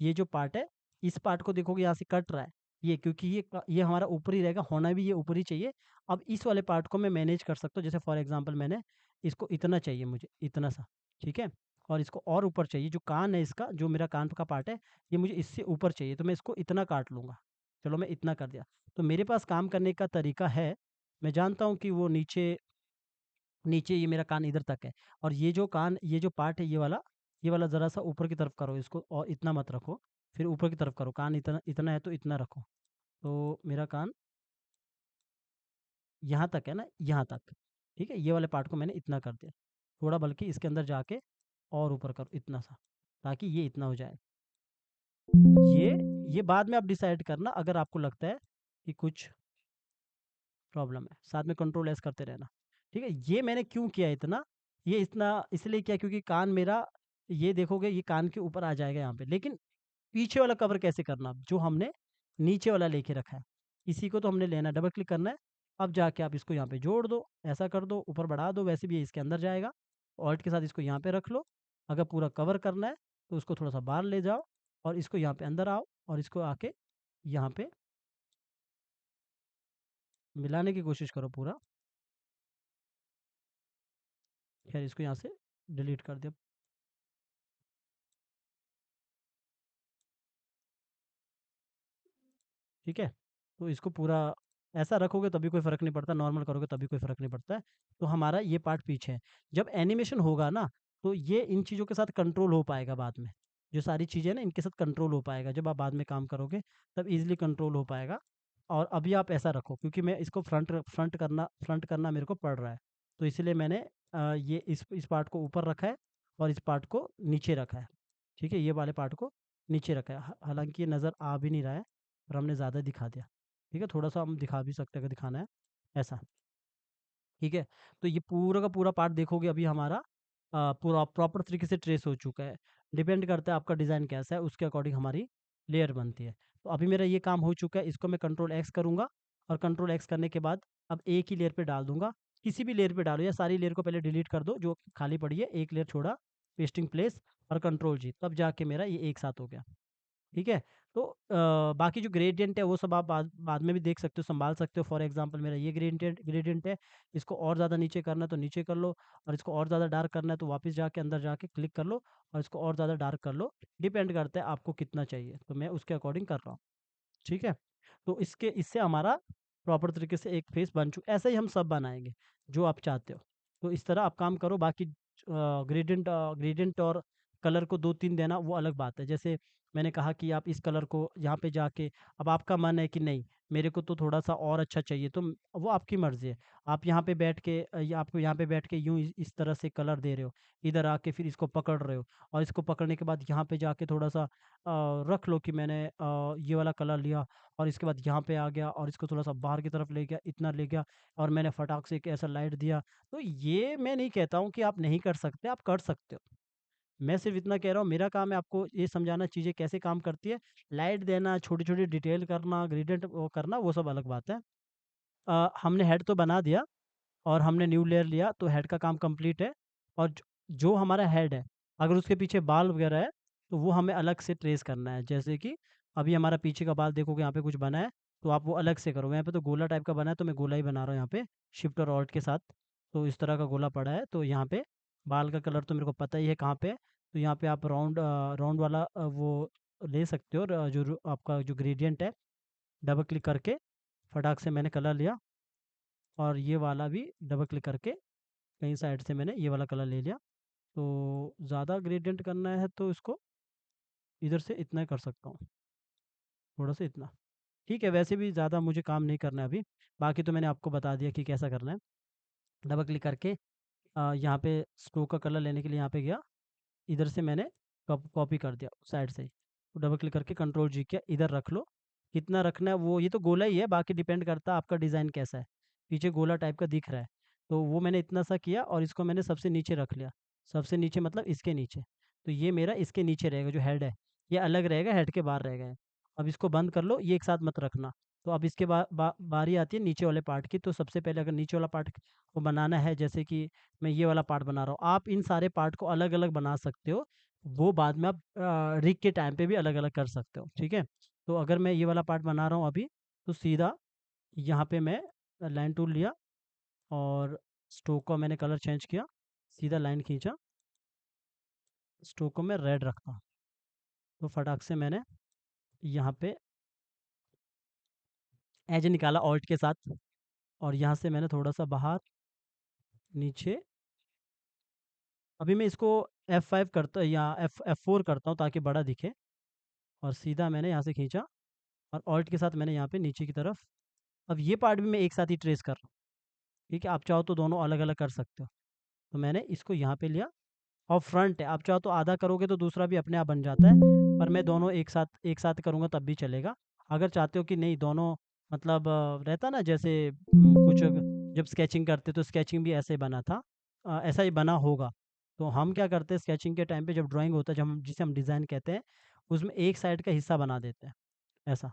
ये जो पार्ट है, इस पार्ट को देखोगे यहाँ से कट रहा है ये, क्योंकि ये हमारा ऊपर ही रहेगा, होना भी ये ऊपर ही चाहिए। अब इस वाले पार्ट को मैं मैनेज कर सकता हूँ, जैसे फॉर एग्जांपल मैंने इसको इतना चाहिए, मुझे इतना सा, ठीक है। और इसको और ऊपर चाहिए, जो कान है इसका, जो मेरा कान का पार्ट है, ये मुझे इससे ऊपर चाहिए, तो मैं इसको इतना काट लूँगा। चलो मैं इतना कर दिया। तो मेरे पास काम करने का तरीका है। मैं जानता हूँ कि वो नीचे नीचे ये मेरा कान इधर तक है, और ये जो कान, ये जो पार्ट है, ये वाला ज़रा सा ऊपर की तरफ करो इसको, और इतना मत रखो। फिर ऊपर की तरफ करो, कान इतना इतना है तो इतना रखो। तो मेरा कान यहाँ तक है ना, यहाँ तक, ठीक है। ये वाले पार्ट को मैंने इतना कर दिया, थोड़ा बल्कि इसके अंदर जाके और ऊपर करो इतना सा, ताकि ये इतना हो जाए। ये ये बाद में आप डिसाइड करना अगर आपको लगता है कि कुछ प्रॉब्लम है, साथ में कंट्रोल एस करते रहना। ठीक है, ये मैंने क्यों किया इतना, ये इतना इसलिए किया क्योंकि कान मेरा, ये देखोगे ये कान के ऊपर आ जाएगा यहाँ पे, लेकिन पीछे वाला कवर कैसे करना, जो हमने नीचे वाला लेके रखा है, इसी को तो हमने लेना है, डबल क्लिक करना है। अब जाके आप इसको यहाँ पे जोड़ दो, ऐसा कर दो, ऊपर बढ़ा दो, वैसे भी ये इसके अंदर जाएगा। ऑल्ट के साथ इसको यहाँ पे रख लो। अगर पूरा कवर करना है तो उसको थोड़ा सा बाहर ले जाओ और इसको यहाँ पे अंदर आओ और इसको आके यहाँ पे मिलाने की कोशिश करो पूरा। खैर इसको यहाँ से डिलीट कर दिया। ठीक है, तो इसको पूरा ऐसा रखोगे तभी कोई फ़र्क नहीं पड़ता, नॉर्मल करोगे तभी कोई फ़र्क नहीं पड़ता है। तो हमारा ये पार्ट पीछे है। जब एनिमेशन होगा ना, तो ये इन चीज़ों के साथ कंट्रोल हो पाएगा बाद में। जो सारी चीज़ें ना इनके साथ कंट्रोल हो पाएगा, जब आप बाद में काम करोगे तब ईज़िली कंट्रोल हो पाएगा। और अभी आप ऐसा रखो, क्योंकि मैं इसको फ्रंट करना मेरे को पड़ रहा है, तो इसलिए मैंने ये इस पार्ट को ऊपर रखा है और इस पार्ट को नीचे रखा है। ठीक है, ये वाले पार्ट को नीचे रखा है। हालाँकि ये नज़र आ भी नहीं रहा है और हमने ज़्यादा दिखा दिया। ठीक है, थोड़ा-सा हम दिखा भी सकते हैं अगर दिखाना है, ऐसा। ठीक है, तो ये पूरा का पूरा पार्ट देखोगे अभी हमारा पूरा प्रॉपर तरीके से ट्रेस हो चुका है। डिपेंड करता है आपका डिज़ाइन कैसा है, उसके अकॉर्डिंग हमारी लेयर बनती है। तो अभी मेरा ये काम हो चुका है, इसको मैं कंट्रोल एक्स करूँगा और कंट्रोल एक्स करने के बाद अब एक ही लेयर पे डाल दूँगा। किसी भी लेयर पे डालो या सारी लेयर को पहले डिलीट कर दो, जो खाली पड़ी है, एक लेयर छोड़ा, पेस्टिंग प्लेस और कंट्रोल जी, तब जाके मेरा ये एक साथ हो गया। ठीक है? तो बाकी जो ग्रेडिएंट है वो सब आप बाद बाद में भी देख सकते हो, सँभाल सकते हो। फॉर एग्ज़ाम्पल मेरा ये ग्रेडिएंट है, इसको और ज़्यादा नीचे करना है तो नीचे कर लो, और इसको और ज़्यादा डार्क करना है तो वापस जाके अंदर जाके क्लिक कर लो और इसको और ज़्यादा डार्क कर लो। डिपेंड करता है आपको कितना चाहिए, तो मैं उसके अकॉर्डिंग कर रहा हूँ। ठीक है? तो इससे हमारा प्रॉपर तरीके से एक फेस बन चु ऐसे ही हम सब बनाएँगे, जो आप चाहते हो। तो इस तरह आप काम करो, बाकी ग्रेडिएंट और कलर को 2-3 देना वो अलग बात है। जैसे मैंने कहा कि आप इस कलर को यहाँ पे जाके, अब आपका मन है कि नहीं, मेरे को तो थोड़ा-सा और अच्छा चाहिए, तो वो आपकी मर्ज़ी है। आप यहाँ पे बैठ के या आपको यहाँ पे बैठ के यूँ इस तरह से कलर दे रहे हो, इधर आके फिर इसको पकड़ रहे हो और इसको पकड़ने के बाद यहाँ पे जाके थोड़ा-सा रख लो कि मैंने ये वाला कलर लिया और इसके बाद यहाँ पे आ गया और इसको थोड़ा-सा बाहर की तरफ ले गया, इतना ले गया और मैंने फटाक से एक ऐसा लाइट दिया। तो ये मैं नहीं कहता हूँ कि आप नहीं कर सकते, आप कर सकते हो। मैं सिर्फ़ इतना कह रहा हूँ, मेरा काम है आपको ये समझाना चीज़ें कैसे काम करती है। लाइट देना, छोटी-छोटी डिटेल करना, ग्रेडिएंट वो करना, वो सब अलग बात है। हमने हेड तो बना दिया और हमने न्यू लेयर लिया, तो हेड का काम कंप्लीट है। और जो हमारा हेड है, अगर उसके पीछे बाल वगैरह है, तो वो हमें अलग से ट्रेस करना है। जैसे कि अभी हमारा पीछे का बाल देखोगे, यहाँ पे कुछ बना है, तो आप वो अलग से करोगे। यहाँ पे तो गोला टाइप का बना है, तो मैं गोला ही बना रहा हूँ यहाँ पे, शिफ्ट और ऑल्ट के साथ। तो इस तरह का गोला पड़ा है, तो यहाँ पे बाल का कलर तो मेरे को पता ही है कहाँ पे है। तो यहाँ पे आप राउंड वाला वो ले सकते हो, आपका जो ग्रेडिएंट है, डबल क्लिक करके फटाक से मैंने कलर लिया और ये वाला भी डबल क्लिक करके कहीं साइड से मैंने ये वाला कलर ले लिया। तो ज़्यादा ग्रेडिएंट करना है तो इसको इधर से इतना ही कर सकता हूँ, थोड़ा सा इतना। ठीक है, वैसे भी ज़्यादा मुझे काम नहीं करना है अभी, बाकी तो मैंने आपको बता दिया कि कैसा करना है। डबल क्लिक करके यहाँ पे स्ट्रोक का कलर लेने के लिए यहाँ पे गया, इधर से मैंने कॉपी कर दिया साइड से ही। तो डबल क्लिक करके कंट्रोल जी किया, इधर रख लो। कितना रखना है वो, ये तो गोला ही है, बाकी डिपेंड करता है आपका डिज़ाइन कैसा है। पीछे गोला टाइप का दिख रहा है, तो वो मैंने इतना सा किया और इसको मैंने सबसे नीचे रख लिया। सबसे नीचे मतलब इसके नीचे। तो ये मेरा इसके नीचे रहेगा, जो हेड है, ये अलग रहेगा, हेड के बाहर रहेगा। अब इसको बंद कर लो, ये एक साथ मत रखना। तो अब इसके बारी आती है नीचे वाले पार्ट की। तो सबसे पहले अगर नीचे वाला पार्ट को बनाना है, जैसे कि मैं ये वाला पार्ट बना रहा हूँ, आप इन सारे पार्ट को अलग-अलग बना सकते हो। वो बाद में आप रिग के टाइम पे भी अलग-अलग कर सकते हो, ठीक है? तो अगर मैं ये वाला पार्ट बना रहा हूँ अभी, तो सीधा यहाँ पे मैं लाइन टूल लिया और स्ट्रोक का मैंने कलर चेंज किया, सीधा लाइन खींचा, स्ट्रोक को मैं रेड रखता हूँ। तो फटाक से मैंने यहाँ पे एज निकाला ऑल्ट के साथ और यहाँ से मैंने थोड़ा-सा बाहर, नीचे, अभी मैं इसको F5 करता या F4 करता हूँ ताकि बड़ा दिखे और सीधा मैंने यहाँ से खींचा और ऑल्ट के साथ मैंने यहाँ पे नीचे की तरफ, अब ये पार्ट भी मैं एक साथ ही ट्रेस कर रहा हूँ। ठीक है, आप चाहो तो दोनों अलग-अलग कर सकते हो। तो मैंने इसको यहाँ पे लिया और फ्रंट है, आप चाहो तो आधा करोगे तो दूसरा भी अपने आप बन जाता है। पर मैं दोनों एक साथ करूँगा तब भी चलेगा। अगर चाहते हो कि नहीं दोनों मतलब रहता ना जैसे कुछ जब स्केचिंग करते तो स्केचिंग भी ऐसे बना था, ऐसा ही बना होगा। तो हम क्या करते हैं स्केचिंग के टाइम पे जब ड्राइंग होता है, जब हम जिसे हम डिज़ाइन कहते हैं, उसमें एक साइड का हिस्सा बना देते हैं, ऐसा।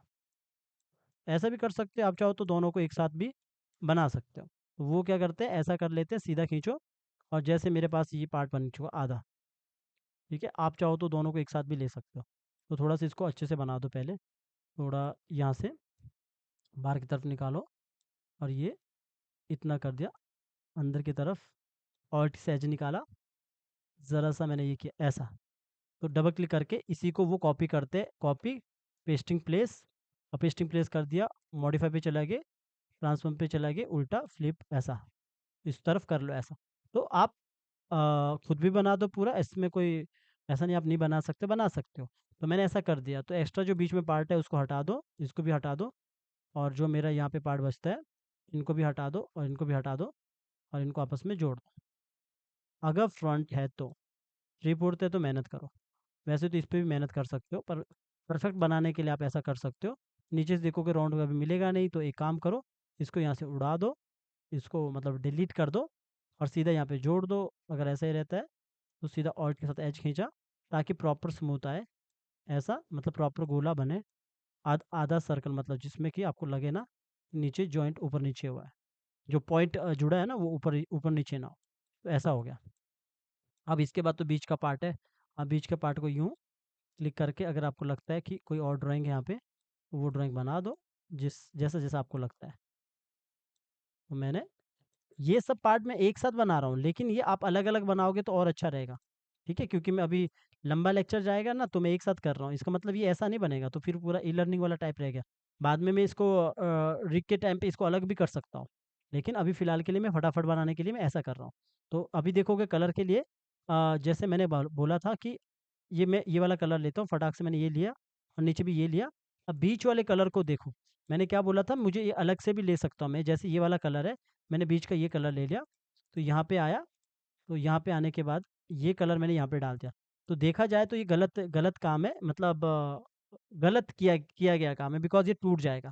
ऐसा भी कर सकते हैं, आप चाहो तो दोनों को एक साथ भी बना सकते हो। तो वो क्या करते हैं ऐसा कर लेते हैं, सीधा खींचो और जैसे मेरे पास ये पार्ट बन चुका आधा, ठीक है? आप चाहो तो दोनों को एक साथ भी ले सकते हो। तो थोड़ा-सा इसको अच्छे से बना दो पहले, थोड़ा यहाँ से बाहर की तरफ निकालो और ये इतना कर दिया अंदर की तरफ, ऑल्ट से एज निकाला, ज़रा-सा मैंने ये किया ऐसा। तो डबल क्लिक करके इसी को वो कॉपी करते, कॉपी, पेस्टिंग प्लेस, और पेस्टिंग प्लेस कर दिया, मॉडिफाई पे चला गए, ट्रांसफॉर्म पे चला गए, उल्टा फ्लिप ऐसा, इस तरफ कर लो ऐसा। तो आप खुद भी बना दो पूरा, इसमें कोई ऐसा नहीं आप नहीं बना सकते, बना सकते हो। तो मैंने ऐसा कर दिया, तो एक्स्ट्रा जो बीच में पार्ट है उसको हटा दो, इसको भी हटा दो, और जो मेरा यहाँ पे पार्ट बचता है इनको भी हटा दो और इनको भी हटा दो और इनको आपस में जोड़ दो। अगर फ्रंट है तो, थ्री फोर्थ है तो मेहनत करो, वैसे तो इस पे भी मेहनत कर सकते हो, पर परफेक्ट बनाने के लिए आप ऐसा कर सकते हो। नीचे से देखोगे राउंड कभी मिलेगा नहीं, तो एक काम करो, इसको यहाँ से उड़ा दो, इसको मतलब डिलीट कर दो और सीधा यहाँ पे जोड़ दो। अगर ऐसा ही रहता है तो सीधा ऑल्ट के साथ एज खींचा ताकि प्रॉपर स्मूथ आए, ऐसा मतलब प्रॉपर गोला बने, आधा सर्कल, मतलब जिसमें कि आपको लगे ना नीचे जॉइंट ऊपर नीचे हुआ है, जो पॉइंट जुड़ा है ना वो ऊपर ऊपर नीचे ना हो। तो ऐसा हो गया। अब इसके बाद तो बीच का पार्ट है, अब बीच के पार्ट को यूँ क्लिक करके अगर आपको लगता है कि कोई और ड्राइंग है यहाँ पे, तो वो ड्राइंग बना दो, जिस जैसा जैसा आपको लगता है। तो मैंने ये सब पार्ट मैं एक साथ बना रहा हूँ, लेकिन ये आप अलग-अलग बनाओगे तो और अच्छा रहेगा, ठीक है? क्योंकि मैं अभी लंबा लेक्चर जाएगा ना, तो मैं एक साथ कर रहा हूँ, इसका मतलब ये ऐसा नहीं बनेगा, तो फिर पूरा ई-लर्निंग वाला टाइप रह गया। बाद में मैं इसको रिक के टाइम पे इसको अलग भी कर सकता हूँ, लेकिन अभी फ़िलहाल के लिए मैं फटाफट बनाने के लिए मैं ऐसा कर रहा हूँ। तो अभी देखोगे कलर के लिए जैसे मैंने बोला था कि ये मैं ये वाला कलर लेता हूँ, फटाक से मैंने ये लिया और नीचे भी ये लिया। अब बीच वाले कलर को देखो, मैंने क्या बोला था मुझे ये अलग से भी ले सकता हूँ मैं, जैसे ये वाला कलर है, मैंने बीच का ये कलर ले लिया, तो यहाँ पे आया, तो यहाँ पे आने के बाद ये कलर मैंने यहाँ पे डाल दिया। तो देखा जाए तो ये गलत गलत काम है, मतलब गलत किया गया काम है, बिकॉज़ ये टूट जाएगा।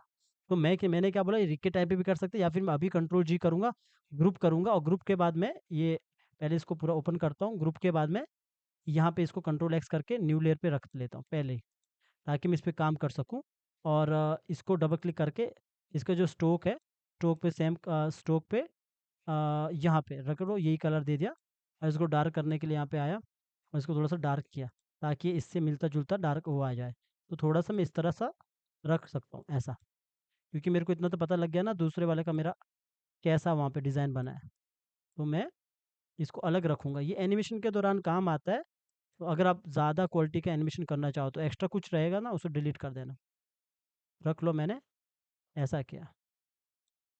तो मैंने क्या बोला, ये रिक्के टाइप पे भी कर सकते हैं, या फिर मैं अभी कंट्रोल जी करूँगा, ग्रुप करूँगा और ग्रुप के बाद मैं ये पहले इसको पूरा ओपन करता हूँ, ग्रुप के बाद मैं यहाँ पे इसको कंट्रोल एक्स करके न्यू लेयर पे रख लेता हूँ पहले ही, ताकि मैं इस पे काम कर सकूँ। और इसको डबल क्लिक करके इसका जो स्ट्रोक है, स्ट्रोक पे सेम स्ट्रोक पे यहाँ पे रख लो, यही कलर दे दिया और इसको डार्क करने के लिए यहाँ पे आया और इसको थोड़ा सा डार्क किया, ताकि इससे मिलता जुलता डार्क वो आ जाए। तो थोड़ा सा मैं इस तरह सा रख सकता हूँ ऐसा, क्योंकि मेरे को इतना तो पता लग गया ना दूसरे वाले का मेरा कैसा वहाँ पे डिज़ाइन बना है। तो मैं इसको अलग रखूँगा, ये एनिमेशन के दौरान काम आता है। तो अगर आप ज़्यादा क्वालिटी का एनिमेशन करना चाहो तो एक्स्ट्रा कुछ रहेगा ना, उसे डिलीट कर देना। रख लो, मैंने ऐसा किया,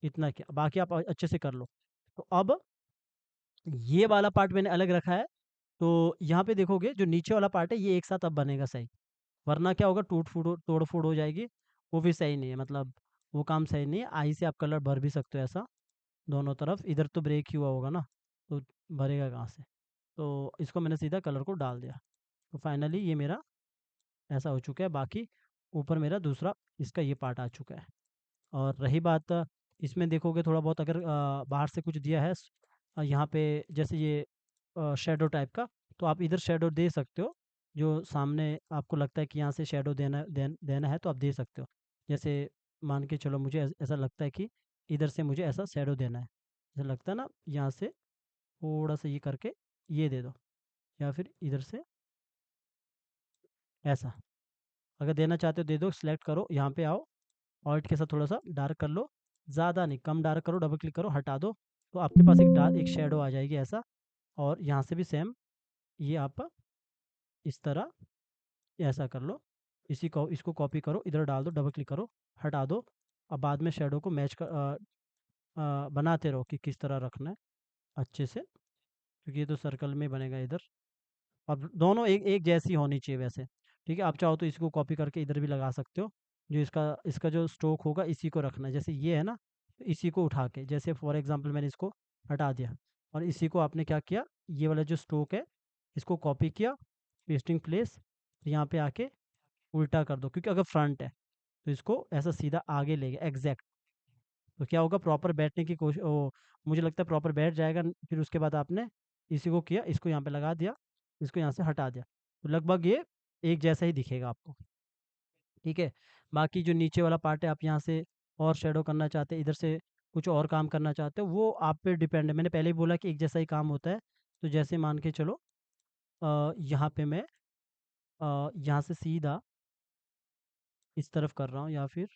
इतना किया, बाकी आप अच्छे से कर लो। तो अब ये वाला पार्ट मैंने अलग रखा है, तो यहाँ पे देखोगे जो नीचे वाला पार्ट है ये एक साथ अब बनेगा सही, वरना क्या होगा तोड़-फोड़ हो जाएगी, वो भी सही नहीं है, मतलब वो काम सही नहीं है। आई से आप कलर भर भी सकते हो ऐसा, दोनों तरफ, इधर तो ब्रेक ही हुआ होगा ना, तो भरेगा कहाँ से? तो इसको मैंने सीधा कलर को डाल दिया। तो फाइनली ये मेरा ऐसा हो चुका है, बाकी ऊपर मेरा दूसरा इसका ये पार्ट आ चुका है। और रही बात इसमें देखोगे थोड़ा बहुत अगर बाहर से कुछ दिया है यहाँ पे, जैसे ये शैडो टाइप का, तो आप इधर शैडो दे सकते हो, जो सामने आपको लगता है कि यहाँ से शैडो देना है तो आप दे सकते हो। जैसे मान के चलो मुझे ऐसा लगता है कि इधर से मुझे ऐसा शैडो देना है, ऐसा लगता है ना, यहाँ से थोड़ा सा ये करके ये दे दो, या फिर इधर से ऐसा, अगर देना चाहते हो दे दो, सिलेक्ट करो, यहाँ पे आओ, ऑल्ट के साथ थोड़ा सा डार्क कर लो, ज़्यादा नहीं कम डार्क करो, डबल क्लिक करो, हटा दो, तो आपके पास एक शेडो आ जाएगी ऐसा। और यहाँ से भी सेम, ये आप इस तरह ऐसा कर लो, इसी को इसको कॉपी करो, इधर डाल दो, डबल क्लिक करो, हटा दो। अब बाद में शेडो को बनाते रहो कि किस तरह रखना है अच्छे से, क्योंकि ये तो सर्कल में बनेगा इधर। अब दोनों एक एक जैसी होनी चाहिए वैसे, ठीक है? आप चाहो तो इसको कॉपी करके इधर भी लगा सकते हो, जो इसका इसका जो स्ट्रोक होगा इसी को रखना है, जैसे ये है ना, तो इसी को उठा के, जैसे फॉर एग्जांपल मैंने इसको हटा दिया और इसी को आपने क्या किया, ये वाला जो स्ट्रोक है इसको कॉपी किया, पेस्टिंग प्लेस, यहाँ पे आके उल्टा कर दो, क्योंकि अगर फ्रंट है तो इसको ऐसा सीधा आगे ले गया एग्जैक्ट, तो क्या होगा, प्रॉपर बैठने की कोशिश, ओ मुझे लगता है प्रॉपर बैठ जाएगा। फिर उसके बाद आपने इसी को किया, इसको यहाँ पे लगा दिया, इसको यहाँ से हटा दिया, तो लगभग ये एक जैसा ही दिखेगा आपको। ठीक है। बाकी जो नीचे वाला पार्ट है, आप यहाँ से और शेडो करना चाहते हैं, इधर से कुछ और काम करना चाहते हो, वो आप पे डिपेंड है। मैंने पहले ही बोला कि एक जैसा ही काम होता है। तो जैसे मान के चलो, यहाँ पे मैं यहाँ से सीधा इस तरफ कर रहा हूँ, या फिर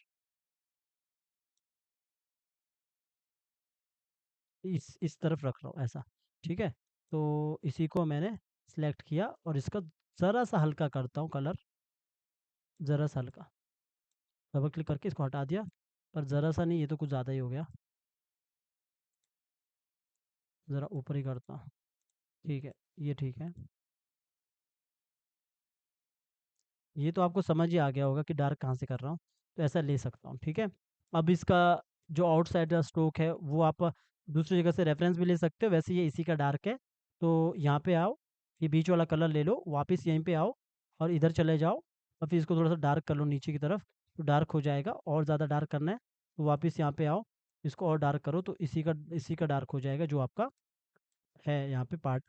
इस तरफ रख रहा हूँ ऐसा। ठीक है। तो इसी को मैंने सेलेक्ट किया और इसका ज़रा सा हल्का करता हूँ कलर, ज़रा सा हल्का, डबल क्लिक करके इसको हटा दिया। पर ज़रा सा नहीं, ये तो कुछ ज़्यादा ही हो गया, ज़रा ऊपर ही करता हूँ। ठीक है, ये ठीक है। ये तो आपको समझ ही आ गया होगा कि डार्क कहाँ से कर रहा हूँ, तो ऐसा ले सकता हूँ। ठीक है। अब इसका जो आउटसाइड का स्ट्रोक है वो आप दूसरी जगह से रेफरेंस भी ले सकते हो, वैसे ये इसी का डार्क है। तो यहाँ पे आओ, ये बीच वाला कलर ले लो, वापस यहीं पे आओ और इधर चले जाओ, और फिर इसको थोड़ा सा डार्क कर लो नीचे की तरफ, तो डार्क हो जाएगा। और ज़्यादा डार्क करना है तो वापस यहाँ पे आओ, इसको और डार्क करो, तो इसी का डार्क हो जाएगा जो आपका है यहाँ पे पार्ट।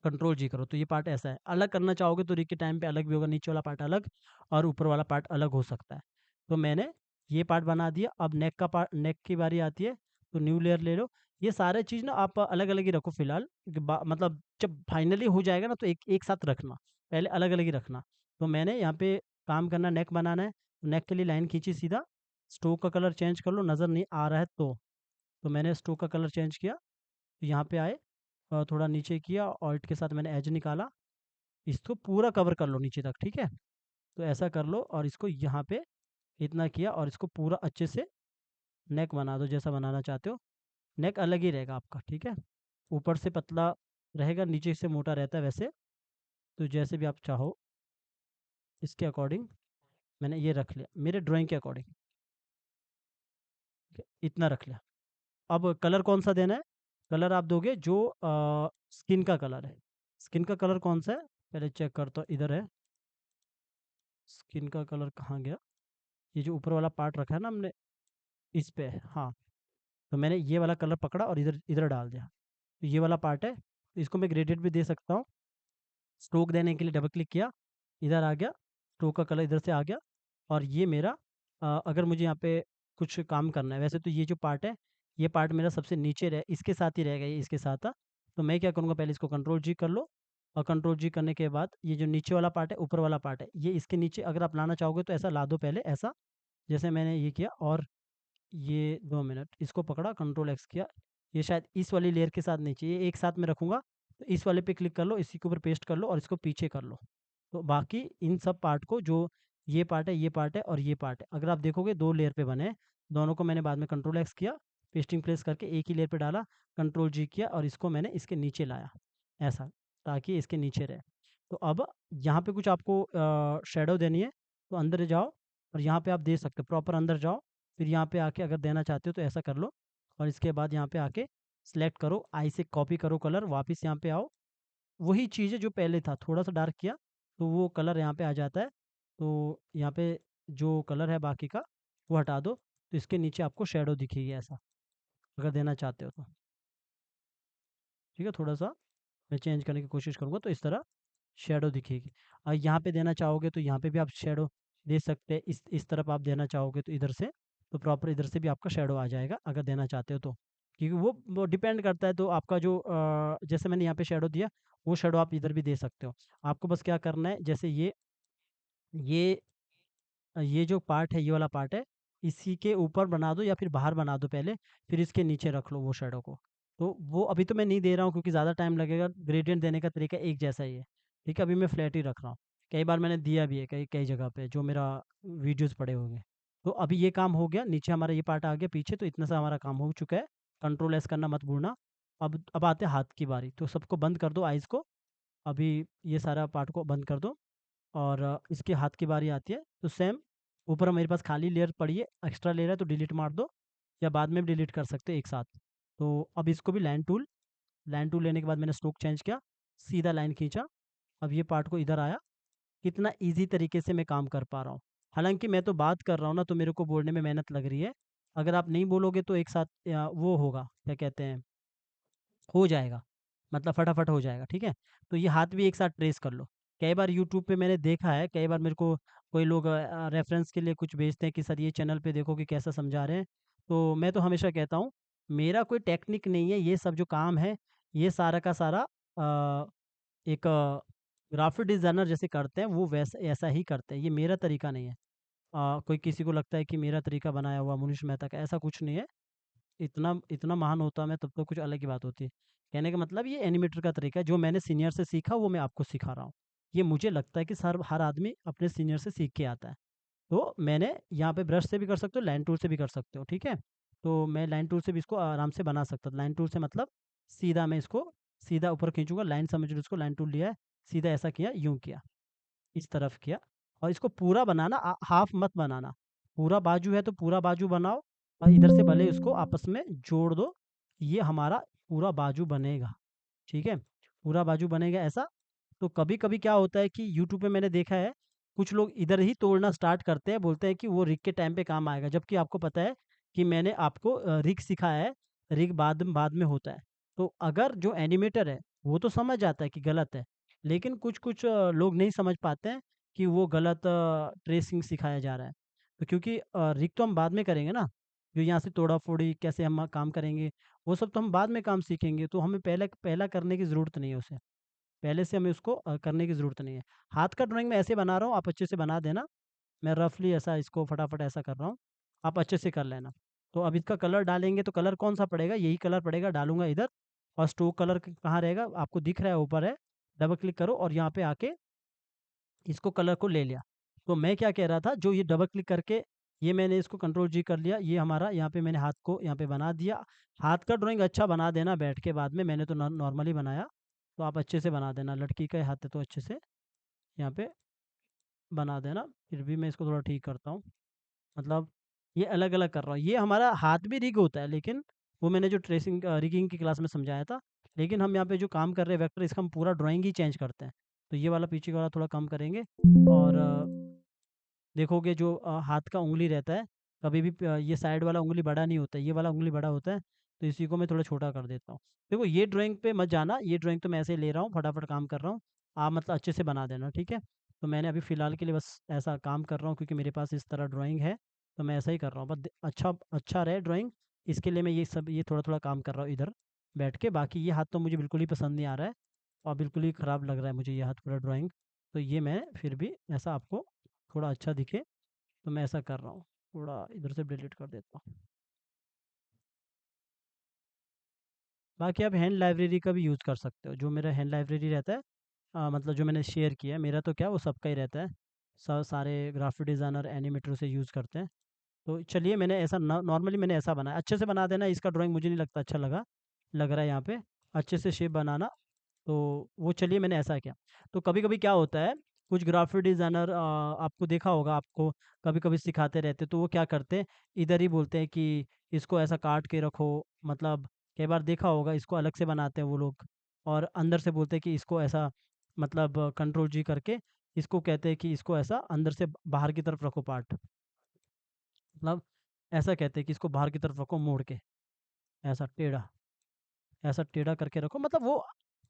कंट्रोल जी करो तो ये पार्ट ऐसा है। अलग करना चाहोगे तो री के टाइम पे अलग भी होगा, नीचे वाला पार्ट अलग और ऊपर वाला पार्ट अलग हो सकता है। तो मैंने ये पार्ट बना दिया। अब नेक का पार्ट, नेक की बारी आती है, तो न्यू लेयर ले लो। ये सारे चीज़ ना आप अलग अलग ही रखो फिलहाल, क्योंकि मतलब जब फाइनली हो जाएगा ना तो एक एक साथ रखना, पहले अलग अलग ही रखना। तो मैंने यहाँ पे काम करना, नेक बनाना है, तो नेक के लिए लाइन खींची सीधा, स्ट्रोक का कलर चेंज कर लो, नज़र नहीं आ रहा है तो मैंने स्ट्रोक का कलर चेंज किया। तो यहाँ पे आए, थोड़ा नीचे किया, ऑल्ट के साथ मैंने एज निकाला, इसको पूरा कवर कर लो नीचे तक। ठीक है। तो ऐसा कर लो और इसको यहाँ पे इतना किया और इसको पूरा अच्छे से नेक बना दो जैसा बनाना चाहते हो। नेक अलग ही रहेगा आपका। ठीक है। ऊपर से पतला रहेगा, नीचे से मोटा रहता है वैसे, तो जैसे भी आप चाहो इसके अकॉर्डिंग मैंने ये रख लिया, मेरे ड्राइंग के अकॉर्डिंग। ठीक है, इतना रख लिया। अब कलर कौन सा देना है, कलर आप दोगे जो स्किन का कलर है। स्किन का कलर कौन सा है, पहले चेक करता हूँ, इधर है। स्किन का कलर कहाँ गया, ये जो ऊपर वाला पार्ट रखा है ना हमने, इस पे है, हाँ। तो मैंने ये वाला कलर पकड़ा और इधर इधर डाल दिया, तो ये वाला पार्ट है। तो इसको मैं ग्रेडेड भी दे सकता हूँ। स्ट्रोक देने के लिए डबल क्लिक किया, इधर आ गया, स्ट्रोक का कलर इधर से आ गया। और ये मेरा अगर मुझे यहाँ पे कुछ काम करना है, वैसे तो ये जो पार्ट है, ये पार्ट मेरा सबसे नीचे रहे, इसके साथ ही रहेगा, ये इसके साथ था। तो मैं क्या करूँगा, पहले इसको कंट्रोल जी कर लो, और कंट्रोल जी करने के बाद ये जो नीचे वाला पार्ट है, ऊपर वाला पार्ट है, ये इसके नीचे अगर आप लाना चाहोगे तो ऐसा ला दो पहले, ऐसा जैसे मैंने ये किया। और ये 2 मिनट इसको पकड़ा, कंट्रोल एक्स किया, ये शायद इस वाली लेयर के साथ नहीं चाहिए, एक साथ में रखूँगा। तो इस वाले पे क्लिक कर लो, इसी के ऊपर पेस्ट कर लो और इसको पीछे कर लो। तो बाकी इन सब पार्ट को, जो ये पार्ट है, ये पार्ट है और ये पार्ट है, अगर आप देखोगे 2 लेयर पे बने हैं। दोनों को मैंने बाद में कंट्रोल एक्स किया, पेस्टिंग प्लेस करके एक ही लेयर पे डाला, कंट्रोल जी किया और इसको मैंने इसके नीचे लाया ऐसा, ताकि इसके नीचे रहे। तो अब यहाँ पे कुछ आपको शेडो देनी है, तो अंदर जाओ और यहाँ पे आप दे सकते हो, प्रॉपर अंदर जाओ। फिर यहाँ पे आके अगर देना चाहते हो तो ऐसा कर लो, और इसके बाद यहाँ पे आके सेलेक्ट करो, आई से कॉपी करो कलर, वापस यहाँ पे आओ, वही चीज़ है जो पहले था, थोड़ा सा डार्क किया तो वो कलर यहाँ पे आ जाता है। तो यहाँ पे जो कलर है बाकी का वो हटा दो, तो इसके नीचे आपको शेडो दिखेगी ऐसा, अगर देना चाहते हो तो। ठीक है, थोड़ा सा मैं चेंज करने की कोशिश करूँगा, तो इस तरह शेडो दिखेगी। और यहाँ पे देना चाहोगे तो यहाँ पे भी आप शेडो दे सकते हैं, इस तरफ आप देना चाहोगे तो इधर से, तो प्रॉपर इधर से भी आपका शेडो आ जाएगा अगर देना चाहते हो तो। क्योंकि वो डिपेंड करता है, तो आपका जो जैसे मैंने यहाँ पे शेडो दिया, वो शेडो आप इधर भी दे सकते हो। आपको बस क्या करना है, जैसे ये ये जो पार्ट है, ये वाला पार्ट है, इसी के ऊपर बना दो या फिर बाहर बना दो पहले, फिर इसके नीचे रख लो वो शेडो को। तो वो अभी तो मैं नहीं दे रहा हूँ क्योंकि ज़्यादा टाइम लगेगा, ग्रेडियंट देने का तरीका एक जैसा ही है। ठीक है, अभी मैं फ्लैट ही रख रहा हूँ। कई बार मैंने दिया भी है कई कई जगह पे, जो मेरा वीडियोस पड़े होंगे। तो अभी ये काम हो गया, नीचे हमारा ये पार्ट आ गया पीछे, तो इतना सा हमारा काम हो चुका है। कंट्रोल एस करना मत भूलना। अब आते हैं हाथ की बारी, तो सबको बंद कर दो आइज़ को। अभी ये सारा पार्ट को बंद कर दो, और इसके हाथ की बारी आती है, तो सेम ऊपर मेरे पास खाली लेयर पड़ी है, एक्स्ट्रा लेयर है, तो डिलीट मार दो, या बाद में भी डिलीट कर सकते हो एक साथ। तो अब इसको भी लाइन टूल लेने के बाद मैंने स्ट्रोक चेंज किया, सीधा लाइन खींचा, अब ये पार्ट को इधर आया, कितना ईज़ी तरीके से मैं काम कर पा रहा हूँ। हालाँकि मैं तो बात कर रहा हूँ ना, तो मेरे को बोलने में मेहनत लग रही है। अगर आप नहीं बोलोगे तो एक साथ वो होगा, क्या कहते हैं, हो जाएगा, मतलब फटाफट हो जाएगा, ठीक है? तो ये हाथ भी एक साथ ट्रेस कर लो। कई बार यूट्यूब पे मैंने देखा है, कई बार मेरे को कोई लोग रेफ़रेंस के लिए कुछ भेजते हैं कि सर ये चैनल पे देखो कि कैसा समझा रहे हैं। तो मैं तो हमेशा कहता हूँ, मेरा कोई टेक्निक नहीं है, ये सब जो काम है, ये सारा का सारा एक ग्राफ़िक डिज़ाइनर जैसे करते हैं, वो वैसा ऐसा ही करते हैं, ये मेरा तरीका नहीं है। कोई किसी को लगता है कि मेरा तरीका बनाया हुआ मनीष मेहता का, ऐसा कुछ नहीं है। इतना इतना महान होता मैं तब तो कुछ अलग ही बात होती। कहने का मतलब ये एनिमेटर का तरीका है, जो मैंने सीनियर से सीखा वो मैं आपको सिखा रहा हूँ। ये मुझे लगता है कि सर हर आदमी अपने सीनियर से सीख के आता है। तो मैंने यहाँ पे ब्रश से भी कर सकते हो, लाइन टूल से भी कर सकते हो, ठीक है? तो मैं लाइन टूल से भी इसको आराम से बना सकता था। लाइन टूल से मतलब सीधा मैं इसको सीधा ऊपर खींचूँगा, लाइन समझ लो इसको, लाइन टूल लिया है, सीधा ऐसा किया, यूँ किया। इस तरफ किया और इसको पूरा बनाना, हाफ मत बनाना। पूरा बाजू है तो पूरा बाजू बनाओ और इधर से भले इसको आपस में जोड़ दो। ये हमारा पूरा बाजू बनेगा, ठीक है? पूरा बाजू बनेगा ऐसा। तो कभी-कभी क्या होता है कि यूट्यूब पे मैंने देखा है, कुछ लोग इधर ही तोड़ना स्टार्ट करते हैं, बोलते हैं कि वो रिग के टाइम पे काम आएगा। जबकि आपको पता है कि मैंने आपको रिग सिखाया है, रिग बाद में होता है। तो अगर जो एनिमेटर है, वो तो समझ जाता है कि गलत है, लेकिन कुछ-कुछ लोग नहीं समझ पाते हैं कि वो गलत ट्रेसिंग सिखाया जा रहा है। तो क्योंकि रिग तो हम बाद में करेंगे ना, जो यहाँ से तोड़ा-फोड़ी कैसे हम काम करेंगे, वो सब तो हम बाद में काम सीखेंगे, तो हमें पहले पहला करने की ज़रूरत नहीं है उसे। पहले से हमें उसको करने की ज़रूरत नहीं है। हाथ का ड्राइंग मैं ऐसे बना रहा हूँ, आप अच्छे से बना देना। मैं रफ़ली ऐसा इसको फटाफट ऐसा कर रहा हूँ, आप अच्छे से कर लेना। तो अब इसका कलर डालेंगे तो कलर कौन-सा पड़ेगा? यही कलर पड़ेगा, डालूँगा इधर। और स्ट्रोक कलर क कहाँ रहेगा? आपको दिख रहा है ऊपर है, डबल क्लिक करो और यहाँ पे आके इसको कलर को ले लिया। तो मैं क्या कह रहा था, जो ये डबल क्लिक करके ये मैंने इसको कंट्रोल जी कर लिया, ये हमारा यहाँ पे मैंने हाथ को यहाँ पे बना दिया। हाथ का ड्राइंग अच्छा बना देना बैठ के बाद में, मैंने तो नॉर्मली बनाया, तो आप अच्छे से बना देना। लड़की का हाथ है तो अच्छे से यहाँ पे बना देना। फिर भी मैं इसको थोड़ा ठीक करता हूँ। मतलब ये अलग-अलग कर रहा हूँ। ये हमारा हाथ भी रिग होता है, लेकिन वो मैंने जो रिगिंग की क्लास में समझाया था। लेकिन हम यहाँ पे जो काम कर रहे हैं वेक्टर, इसका हम पूरा ड्राइंग ही चेंज करते हैं। तो ये वाला पीछे वाला थोड़ा कम करेंगे और देखोगे जो हाथ का उँगली रहता है, कभी भी ये साइड वाला उँगली बड़ा नहीं होता है, ये वाला उँगली बड़ा होता है, तो इसी को मैं थोड़ा छोटा कर देता हूँ। देखो ये ड्राइंग पे मत जाना, ये ड्राइंग तो मैं ऐसे ही ले रहा हूँ, फटाफट काम कर रहा हूँ। आप मतलब अच्छे से बना देना, ठीक है? तो मैंने अभी फ़िलहाल के लिए बस ऐसा काम कर रहा हूँ क्योंकि मेरे पास इस तरह ड्राइंग है, तो मैं ऐसा ही कर रहा हूँ। बस अच्छा अच्छा रहे ड्राइंग, इसके लिए मैं ये थोड़ा-थोड़ा काम कर रहा हूँ इधर बैठ के। बाकी ये हाथ तो मुझे बिल्कुल ही पसंद नहीं आ रहा है और बिल्कुल ही ख़राब लग रहा है मुझे ये हाथ पूरा ड्राइंग। तो ये मैं फिर भी ऐसा आपको थोड़ा अच्छा दिखे, तो मैं ऐसा कर रहा हूँ। थोड़ा इधर से डिलीट कर देता हूँ। बाकी आप हैंड लाइब्रेरी का भी यूज़ कर सकते हो। जो मेरा हैंड लाइब्रेरी रहता है, मतलब जो मैंने शेयर किया है, मेरा तो क्या वो सबका ही रहता है। सारे ग्राफ़िक डिज़ाइनर एनिमेटर उसे यूज़ करते हैं। तो चलिए मैंने ऐसा नॉर्मली मैंने ऐसा बनाया। अच्छे से बना देना, इसका ड्राइंग मुझे नहीं लगता अच्छा लग रहा है यहाँ पे। अच्छे से शेप बनाना, तो वो चलिए मैंने ऐसा किया। तो कभी-कभी क्या होता है, कुछ ग्राफ़िक डिज़ाइनर आपको देखा होगा, आपको कभी-कभी सिखाते रहते हैं, तो वो क्या करते हैं, इधर ही बोलते हैं कि इसको ऐसा काट के रखो, मतलब कई बार देखा होगा इसको अलग से बनाते हैं वो लोग और अंदर से बोलते हैं कि इसको ऐसा, मतलब कंट्रोल जी करके इसको कहते हैं कि इसको ऐसा अंदर से बाहर की तरफ रखो पार्ट, मतलब ऐसा कहते हैं कि इसको बाहर की तरफ रखो मोड़ के, ऐसा टेढ़ा। ऐसा टेढ़ा करके रखो, मतलब वो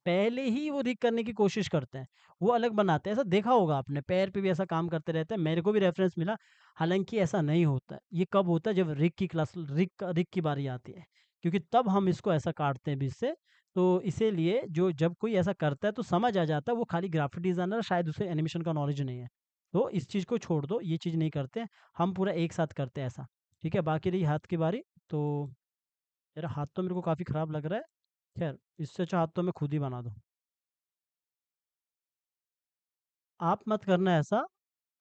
पहले ही वो रिग करने की कोशिश करते हैं। वो अलग बनाते हैं, ऐसा देखा होगा आपने, पैर पे भी ऐसा काम करते रहते हैं, मेरे को भी रेफ़रेंस मिला। हालाँकि ऐसा नहीं होता है, ये कब होता है जब रिग की बारी आती है, क्योंकि तब हम इसको ऐसा काटते हैं बीच से। तो इसीलिए जो जब कोई ऐसा करता है तो समझ आ जाता है वो खाली ग्राफ़िक डिज़ाइनर है, शायद उसे एनिमेशन का नॉलेज नहीं है। तो इस चीज़ को छोड़ दो, ये चीज़ नहीं करते हैं, हम पूरा एक साथ करते हैं ऐसा। ठीक है? बाकी रही हाथ की बारी, तो मेरा हाथ तो मेरे को काफ़ी ख़राब लग रहा है। ख़ैर, इससे अच्छा हाथ तो मैं खुद ही बना दूँ। आप मत करना ऐसा,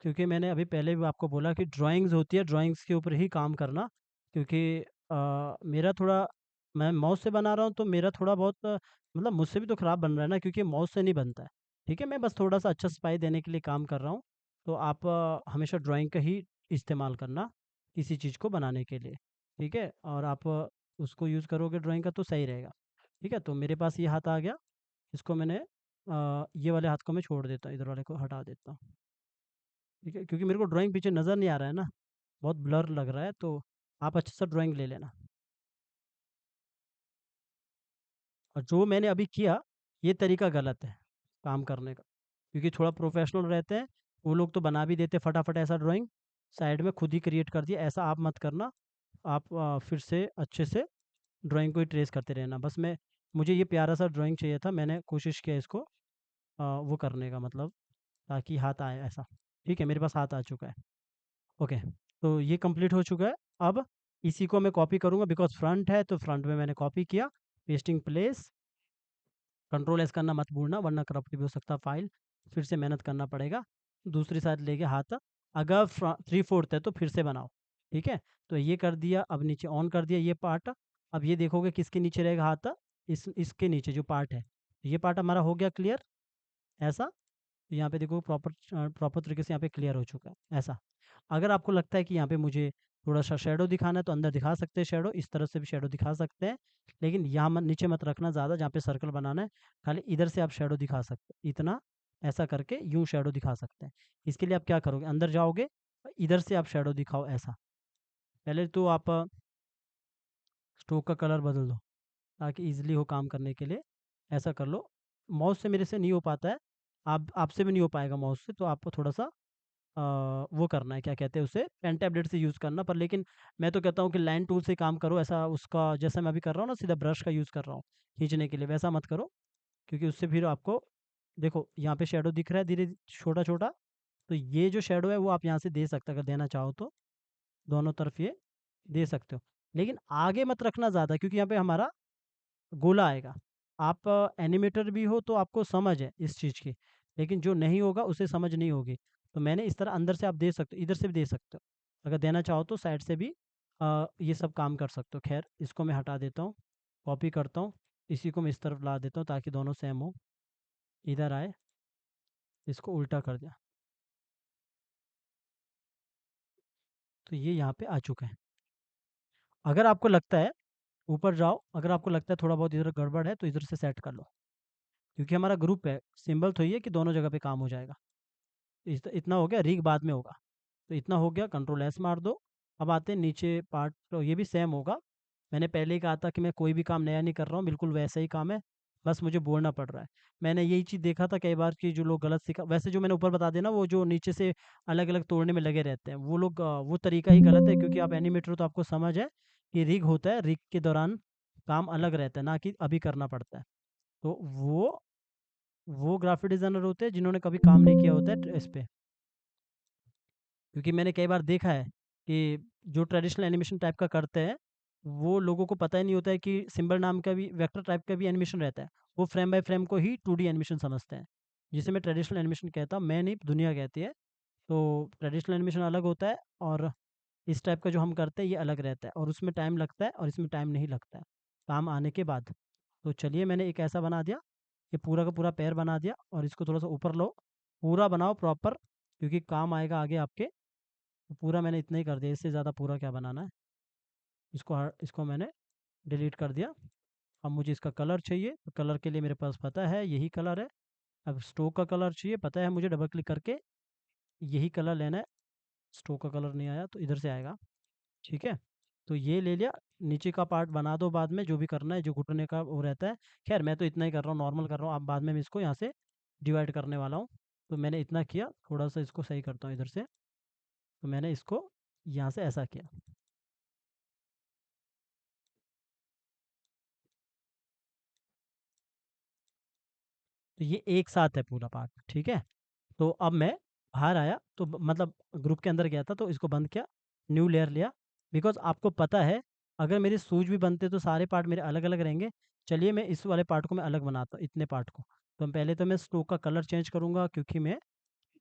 क्योंकि मैंने अभी पहले भी आपको बोला कि ड्राइंग्स होती है, ड्राइंग्स के ऊपर ही काम करना, क्योंकि मेरा थोड़ा, मैं माउस से बना रहा हूँ तो मेरा थोड़ा बहुत मतलब मुझसे भी तो ख़राब बन रहा है ना, क्योंकि माउस से नहीं बनता है। ठीक है? मैं बस थोड़ा-सा अच्छा सफाई देने के लिए काम कर रहा हूँ। तो आप हमेशा ड्राइंग का ही इस्तेमाल करना, किसी चीज़ को बनाने के लिए। ठीक है? और आप उसको यूज़ करोगे ड्राइंग का तो सही रहेगा। ठीक है? तो मेरे पास ये हाथ आ गया, इसको मैंने ये वाले हाथ को मैं छोड़ देता हूँ, इधर वाले को हटा देता हूँ। ठीक है, क्योंकि मेरे को ड्राइंग पीछे नज़र नहीं आ रहा है ना, बहुत ब्लर लग रहा है, तो आप अच्छे से ड्राइंग ले लेना। और जो मैंने अभी किया, ये तरीका गलत है काम करने का, क्योंकि थोड़ा प्रोफेशनल रहते हैं वो लोग, तो बना भी देते फटाफट ऐसा ड्राइंग, साइड में खुद ही क्रिएट कर दिया। ऐसा आप मत करना। आप फिर से अच्छे से ड्राइंग को ही ट्रेस करते रहना। बस मैं मुझे ये प्यारा सा ड्राइंग चाहिए था, मैंने कोशिश किया इसको वो करने का, मतलब ताकि हाथ आए ऐसा। ठीक है, मेरे पास हाथ आ चुका है। ओके, तो ये कंप्लीट हो चुका है। अब इसी को मैं कॉपी करूँगा, बिकॉज फ्रंट है तो फ्रंट में मैंने कॉपी किया। पेस्टिंग प्लेस, कंट्रोल एस करना मत भूलना, वरना करप्ट भी हो सकता है फाइल, फिर से मेहनत करना पड़ेगा। दूसरी साइड लेके हाथ, अगर 3/4 है तो फिर से बनाओ। ठीक है, तो ये कर दिया। अब नीचे ऑन कर दिया ये पार्ट। अब ये देखोगे किसके नीचे रहेगा हाथ, इसके नीचे जो पार्ट है। ये पार्ट हमारा हो गया क्लियर ऐसा। तो यहाँ पे देखो प्रॉपर प्रॉपर तरीके से यहाँ पे क्लियर हो चुका है ऐसा। अगर आपको लगता है कि यहाँ पे मुझे थोड़ा सा शेडो दिखाना है, तो अंदर दिखा सकते हैं शेडो, इस तरह से भी शेडो दिखा सकते हैं। लेकिन यहाँ मत, नीचे मत रखना ज़्यादा, जहाँ पे सर्कल बनाना है। खाली इधर से आप शेडो दिखा सकते हैं, इतना ऐसा करके यूँ शेडो दिखा सकते हैं। इसके लिए आप क्या करोगे, अंदर जाओगे, इधर से आप शेडो दिखाओ ऐसा। पहले तो आप स्ट्रोक का कलर बदल दो, ताकि ईजिली हो काम करने के लिए। ऐसा कर लो। माउस से मेरे से नहीं हो पाता है, आप आपसे भी नहीं हो पाएगा माउस से, तो आपको थोड़ा सा वो करना है, क्या कहते हैं उसे, पेन टैबलेट से यूज़ करना। पर लेकिन मैं तो कहता हूँ कि लाइन टूल से काम करो ऐसा, उसका जैसा मैं अभी कर रहा हूँ ना, सीधा ब्रश का यूज़ कर रहा हूँ खींचने के लिए, वैसा मत करो। क्योंकि उससे फिर आपको, देखो यहाँ पे शेडो दिख रहा है धीरे छोटा छोटा, तो ये जो शेडो है वो आप यहाँ से दे सकते हो, अगर देना चाहो तो दोनों तरफ ये दे सकते हो। लेकिन आगे मत रखना ज़्यादा, क्योंकि यहाँ पे हमारा गोला आएगा। आप एनिमेटर भी हो तो आपको समझ है इस चीज़ की, लेकिन जो नहीं होगा उसे समझ नहीं होगी। तो मैंने इस तरह अंदर से आप दे सकते हो, इधर से भी दे सकते हो, अगर देना चाहो तो साइड से भी ये सब काम कर सकते हो। खैर इसको मैं हटा देता हूँ, कॉपी करता हूँ, इसी को मैं इस तरफ ला देता हूँ ताकि दोनों सेम हो। इधर आए, इसको उल्टा कर दिया, तो ये यहाँ पे आ चुका है। अगर आपको लगता है, ऊपर जाओ, अगर आपको लगता है थोड़ा बहुत इधर गड़बड़ है तो इधर से सेट कर लो, क्योंकि हमारा ग्रुप है, सिंबल तो ये है कि दोनों जगह पे काम हो जाएगा। इतना हो गया, रीग बाद में होगा। तो इतना हो गया, कंट्रोल एस मार दो। अब आते हैं नीचे पार्ट, तो ये भी सेम होगा। मैंने पहले ही कहा था कि मैं कोई भी काम नया नहीं कर रहा हूँ, बिल्कुल वैसा ही काम है, बस मुझे बोलना पड़ रहा है। मैंने यही चीज़ देखा था कई बार कि जो लोग गलत सीखा, वैसे जो मैंने ऊपर बता दिया ना, वो जो नीचे से अलग अलग तोड़ने में लगे रहते हैं वो लोग, वो तरीका ही गलत है। क्योंकि आप एनिमेटर हो तो आपको समझ है कि रिग होता है, रिग के दौरान काम अलग रहता है, ना कि अभी करना पड़ता है। तो वो ग्राफिक डिज़ाइनर होते हैं जिन्होंने कभी काम नहीं किया होता है इस पे। क्योंकि मैंने कई बार देखा है कि जो ट्रेडिशनल एनिमेशन टाइप का करते हैं, वो लोगों को पता ही नहीं होता है कि सिंबल नाम का भी वेक्टर टाइप का भी एनिमेशन रहता है। वो फ्रेम बाय फ्रेम को ही 2D एनिमेशन समझते हैं, जिसे मैं ट्रेडिशनल एनिमेशन कहता हूँ, मैं नहीं, दुनिया कहती है। तो ट्रेडिशनल एनिमेशन अलग होता है, और इस टाइप का जो हम करते हैं ये अलग रहता है, और उसमें टाइम लगता है और इसमें टाइम नहीं लगता है, काम आने के बाद। तो चलिए, मैंने एक ऐसा बना दिया, ये पूरा का पूरा पैर बना दिया, और इसको थोड़ा सा ऊपर लो, पूरा बनाओ प्रॉपर, क्योंकि काम आएगा आगे आपके। तो पूरा मैंने इतना ही कर दिया, इससे ज़्यादा पूरा क्या बनाना है। इसको मैंने डिलीट कर दिया। अब मुझे इसका कलर चाहिए, तो कलर के लिए मेरे पास पता है यही कलर है। अब स्ट्रोक का कलर चाहिए, पता है मुझे, डबल क्लिक करके यही कलर लेना है। स्ट्रोक का कलर नहीं आया तो इधर से आएगा। ठीक है, तो ये ले लिया। नीचे का पार्ट बना दो बाद में, जो भी करना है, जो घुटने का वो रहता है। खैर मैं तो इतना ही कर रहा हूँ, नॉर्मल कर रहा हूँ। अब बाद में मैं इसको यहाँ से डिवाइड करने वाला हूँ। तो मैंने इतना किया, थोड़ा सा इसको सही करता हूँ इधर से। तो मैंने इसको यहाँ से ऐसा किया। तो ये एक साथ है पूरा पार्ट। ठीक है, तो अब मैं बाहर आया, तो मतलब ग्रुप के अंदर गया था, तो इसको बंद किया, न्यू लेयर लिया। बिकॉज आपको पता है, अगर मेरे सूज भी बनते तो सारे पार्ट मेरे अलग अलग रहेंगे। चलिए, मैं इस वाले पार्ट को मैं अलग बनाता हूँ, इतने पार्ट को। तो पहले तो मैं स्ट्रोक का कलर चेंज करूँगा, क्योंकि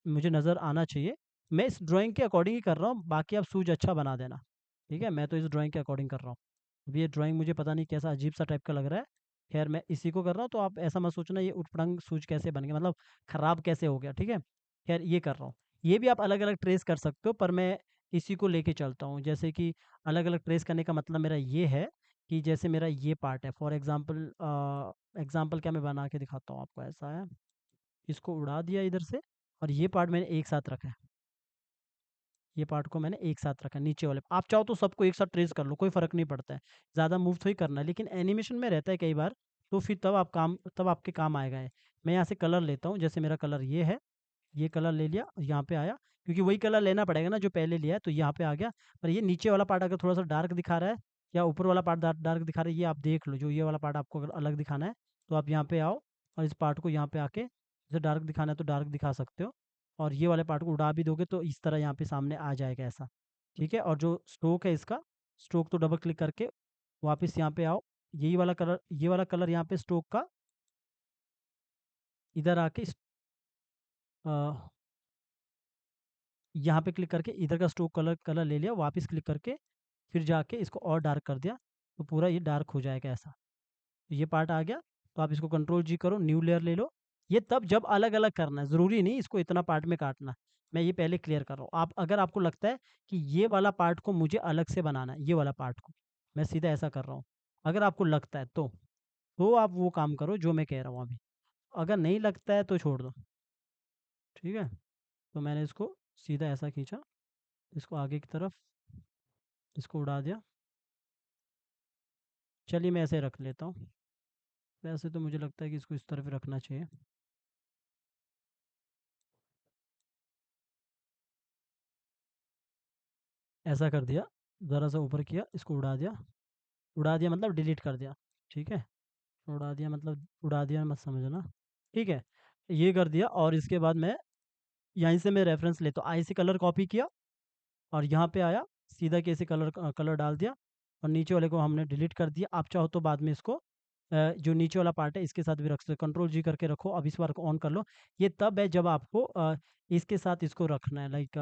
मुझे नज़र आना चाहिए। मैं इस ड्राइंग के अकॉर्डिंग ही कर रहा हूँ, बाकी आप सूज अच्छा बना देना। ठीक है, मैं तो इस ड्राइंग के अकॉर्डिंग कर रहा हूँ। अब ये ड्राइंग मुझे पता नहीं कैसा अजीब सा टाइप का लग रहा है। खैर मैं इसी को कर रहा हूँ, तो आप ऐसा मत सोचना ये उटपटांग सूज कैसे बन गया, मतलब ख़राब कैसे हो गया। ठीक है, खैर ये कर रहा हूँ। ये भी आप अलग अलग ट्रेस कर सकते हो, पर मैं इसी को लेके चलता हूँ। जैसे कि अलग अलग ट्रेस करने का मतलब मेरा ये है कि जैसे मेरा ये पार्ट है, फॉर एग्जाम्पल, एग्जाम्पल क्या मैं बना के दिखाता हूँ आपको। ऐसा है, इसको उड़ा दिया इधर से, और ये पार्ट मैंने एक साथ रखा है। ये पार्ट को मैंने एक साथ रखा नीचे वाले। आप चाहो तो सबको एक साथ ट्रेस कर लो, कोई फ़र्क नहीं पड़ता है। ज़्यादा मूव तो ही करना है, लेकिन एनिमेशन में रहता है कई बार, तो फिर तब आपके काम आएगा ये। मैं यहाँ से कलर लेता हूँ, जैसे मेरा कलर ये है, ये कलर ले लिया, यहाँ पे आया, क्योंकि वही कलर लेना पड़ेगा ना जो पहले लिया है, तो यहाँ पे आ गया। पर ये नीचे वाला पार्ट अगर थोड़ा-सा डार्क दिखा रहा है या ऊपर वाला पार्ट डार्क दिखा रहा है, ये आप देख लो। जो ये वाला पार्ट आपको अगर अलग दिखाना है, तो आप यहाँ पे आओ और इस पार्ट को यहाँ पे आके जैसे डार्क दिखाना है तो डार्क दिखा सकते हो, और ये वाले पार्ट को उड़ा भी दोगे तो इस तरह यहाँ पे सामने आ जाएगा ऐसा। ठीक है? और जो स्ट्रोक है इसका, स्ट्रोक तो डबल क्लिक करके वापस यहाँ पे आओ, ये वाला कलर यहाँ पे स्ट्रोक का इधर आके अ यहाँ पे क्लिक करके इधर का स्ट्रोक कलर कलर ले लिया, वापस क्लिक करके फिर जाके इसको और डार्क कर दिया, तो पूरा ये डार्क हो जाएगा ऐसा। तो ये पार्ट आ गया, तो आप इसको कंट्रोल जी करो, न्यू लेयर ले लो। ये तब जब अलग-अलग करना है, ज़रूरी नहीं इसको इतना पार्ट में काटना। मैं ये पहले क्लियर कर रहा हूँ। आप अगर आपको लगता है कि ये वाला पार्ट को मुझे अलग से बनाना है, ये वाला पार्ट को, मैं सीधा ऐसा कर रहा हूँ। अगर आपको लगता है तो आप वो काम करो जो मैं कह रहा हूँ अभी। अगर नहीं लगता है तो छोड़ दो, ठीक है? तो मैंने इसको सीधा ऐसा खींचा, इसको आगे की तरफ, इसको उड़ा दिया। चलिए मैं ऐसे रख लेता हूँ। वैसे तो मुझे लगता है कि इसको इस तरफ रखना चाहिए। ऐसा कर दिया, ज़रा सा ऊपर किया, इसको उड़ा दिया मतलब डिलीट कर दिया, ठीक है? उड़ा दिया मतलब उड़ा दिया मत समझना, ठीक है? ये कर दिया और इसके बाद मैं यहीं से मैं रेफ़रेंस लेता हूँ, आई से कलर कॉपी किया और यहाँ पे आया, सीधा कैसे कलर डाल दिया और नीचे वाले को हमने डिलीट कर दिया। आप चाहो तो बाद में इसको जो नीचे वाला पार्ट है इसके साथ भी रख सकते हो, कंट्रोल जी करके रखो। अब इस बार को ऑन कर लो। ये तब है जब आपको इसके साथ इसको रखना है, लाइक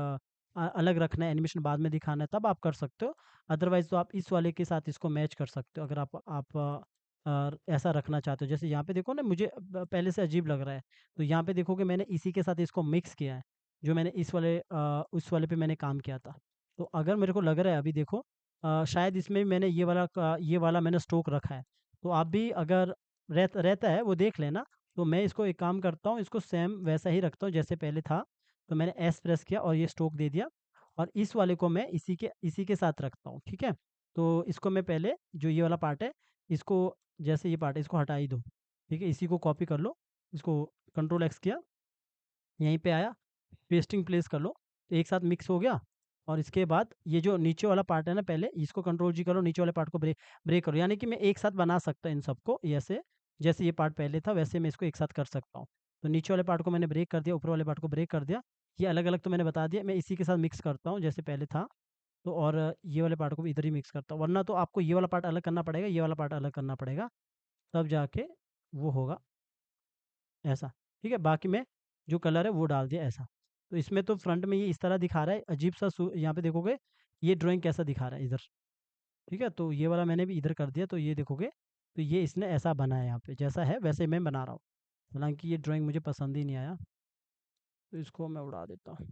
अलग रखना है, एनिमेशन बाद में दिखाना है, तब आप कर सकते हो। अदरवाइज़ तो आप इस वाले के साथ इसको मैच कर सकते हो, अगर ऐसा रखना चाहते हो। जैसे यहाँ पे देखो ना, मुझे पहले से अजीब लग रहा है, तो यहाँ पे देखोगे मैंने इसी के साथ इसको मिक्स किया है, जो मैंने उस वाले पे मैंने काम किया था। तो अगर मेरे को लग रहा है अभी देखो, शायद इसमें मैंने ये वाला मैंने स्ट्रोक रखा है। तो आप भी अगर रहता है वो देख लेना। तो मैं इसको एक काम करता हूँ, इसको सेम वैसा ही रखता हूँ जैसे पहले था। तो मैंने एस प्रेस किया और ये स्ट्रोक दे दिया, और इस वाले को मैं इसी के साथ रखता हूँ, ठीक है? तो इसको मैं पहले जो ये वाला पार्ट है, इसको जैसे ये पार्ट है इसको हटा ही दो, ठीक है? इसी को कॉपी कर लो, इसको कंट्रोल एक्स किया, यहीं पे आया, पेस्टिंग प्लेस कर लो, तो एक साथ मिक्स हो गया। और इसके बाद ये जो नीचे वाला पार्ट है ना, पहले इसको कंट्रोल जी करो, नीचे वाले पार्ट को ब्रेक ब्रेक करो, यानी कि मैं एक साथ बना सकता इन सबको ऐसे, जैसे ये पार्ट पहले था वैसे मैं इसको एक साथ कर सकता हूँ। तो नीचे वाले पार्ट को मैंने ब्रेक कर दिया, ऊपर वाले पार्ट को ब्रेक कर दिया। ये अलग अलग तो मैंने बता दिया, मैं इसी के साथ मिक्स करता हूँ जैसे पहले था। तो और ये वाले पार्ट को भी इधर ही मिक्स करता हूँ, वरना तो आपको ये वाला पार्ट अलग करना पड़ेगा, ये वाला पार्ट अलग करना पड़ेगा, तब जाके वो होगा ऐसा, ठीक है? बाकी मैं जो कलर है वो डाल दिया ऐसा। तो इसमें तो फ्रंट में ये इस तरह दिखा रहा है, अजीब-सा यहाँ पे देखोगे, ये ड्राइंग कैसा दिखा रहा है इधर, ठीक है? तो ये वाला मैंने भी इधर कर दिया, तो ये देखोगे, तो ये इसने ऐसा बना है यहाँ पे, जैसा है वैसे ही मैं बना रहा हूँ। हालाँकि ये ड्राइंग मुझे पसंद ही नहीं आया, तो इसको मैं उड़ा देता हूँ।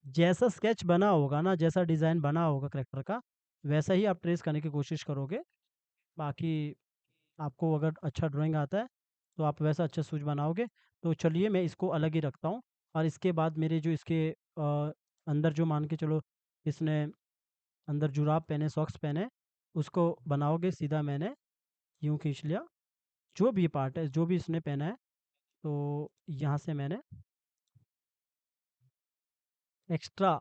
जैसा स्केच बना होगा ना, जैसा डिज़ाइन बना होगा करैक्टर का, वैसा ही आप ट्रेस करने की कोशिश करोगे। बाकी आपको अगर अच्छा ड्राइंग आता है, तो आप वैसा अच्छा सूझ बनाओगे। तो चलिए मैं इसको अलग ही रखता हूँ, और इसके बाद मेरे जो इसके अंदर जो मान के चलो, इसने अंदर जुराब पहने, सॉक्स पहने, उसको बनाओगे सीधा। मैंने यूँ खींच लिया, जो भी पार्ट है, जो भी इसने पहना है, तो यहाँ से मैंने एक्स्ट्रा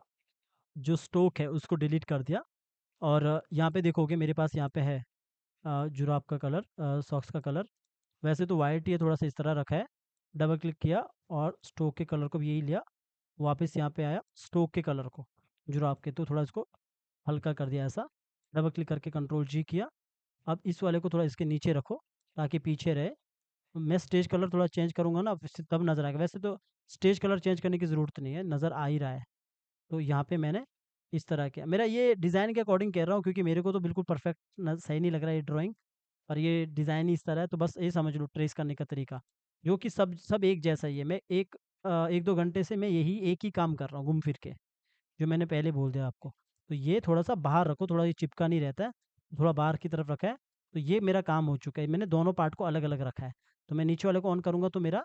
जो स्टोक है उसको डिलीट कर दिया। और यहाँ पे देखोगे मेरे पास यहाँ पे है जुराब का कलर, सॉक्स का कलर, वैसे तो वाइट ही है, थोड़ा सा इस तरह रखा है। डबल क्लिक किया और स्टोक के कलर को भी यही लिया, वापस यहाँ पे आया, स्टोक के कलर को जुराब के, तो थोड़ा इसको हल्का कर दिया ऐसा, डबल क्लिक करके कंट्रोल जी किया। अब इस वाले को थोड़ा इसके नीचे रखो ताकि पीछे रहे। मैं स्टेज कलर थोड़ा चेंज करूँगा ना, इससे तब नज़र आएगा, वैसे तो स्टेज कलर चेंज करने की ज़रूरत नहीं है, नज़र आ ही रहा है। तो यहाँ पे मैंने इस तरह किया, मेरा ये डिज़ाइन के अकॉर्डिंग कह रहा हूँ, क्योंकि मेरे को तो बिल्कुल परफेक्ट सही नहीं लग रहा है ये ड्राइंग, और ये डिज़ाइन ही इस तरह है, तो बस ये समझ लो ट्रेस करने का तरीका, जो कि सब सब एक जैसा ही है। मैं 1-2 घंटे से मैं यही एक ही काम कर रहा हूँ घूम फिर के, जो मैंने पहले बोल दिया आपको। तो ये थोड़ा-सा बाहर रखो, थोड़ा ये चिपका नहीं रहता है, थोड़ा बाहर की तरफ रखा है। तो ये मेरा काम हो चुका है, मैंने दोनों पार्ट को अलग-अलग रखा है। तो मैं नीचे वाले को ऑन करूँगा तो मेरा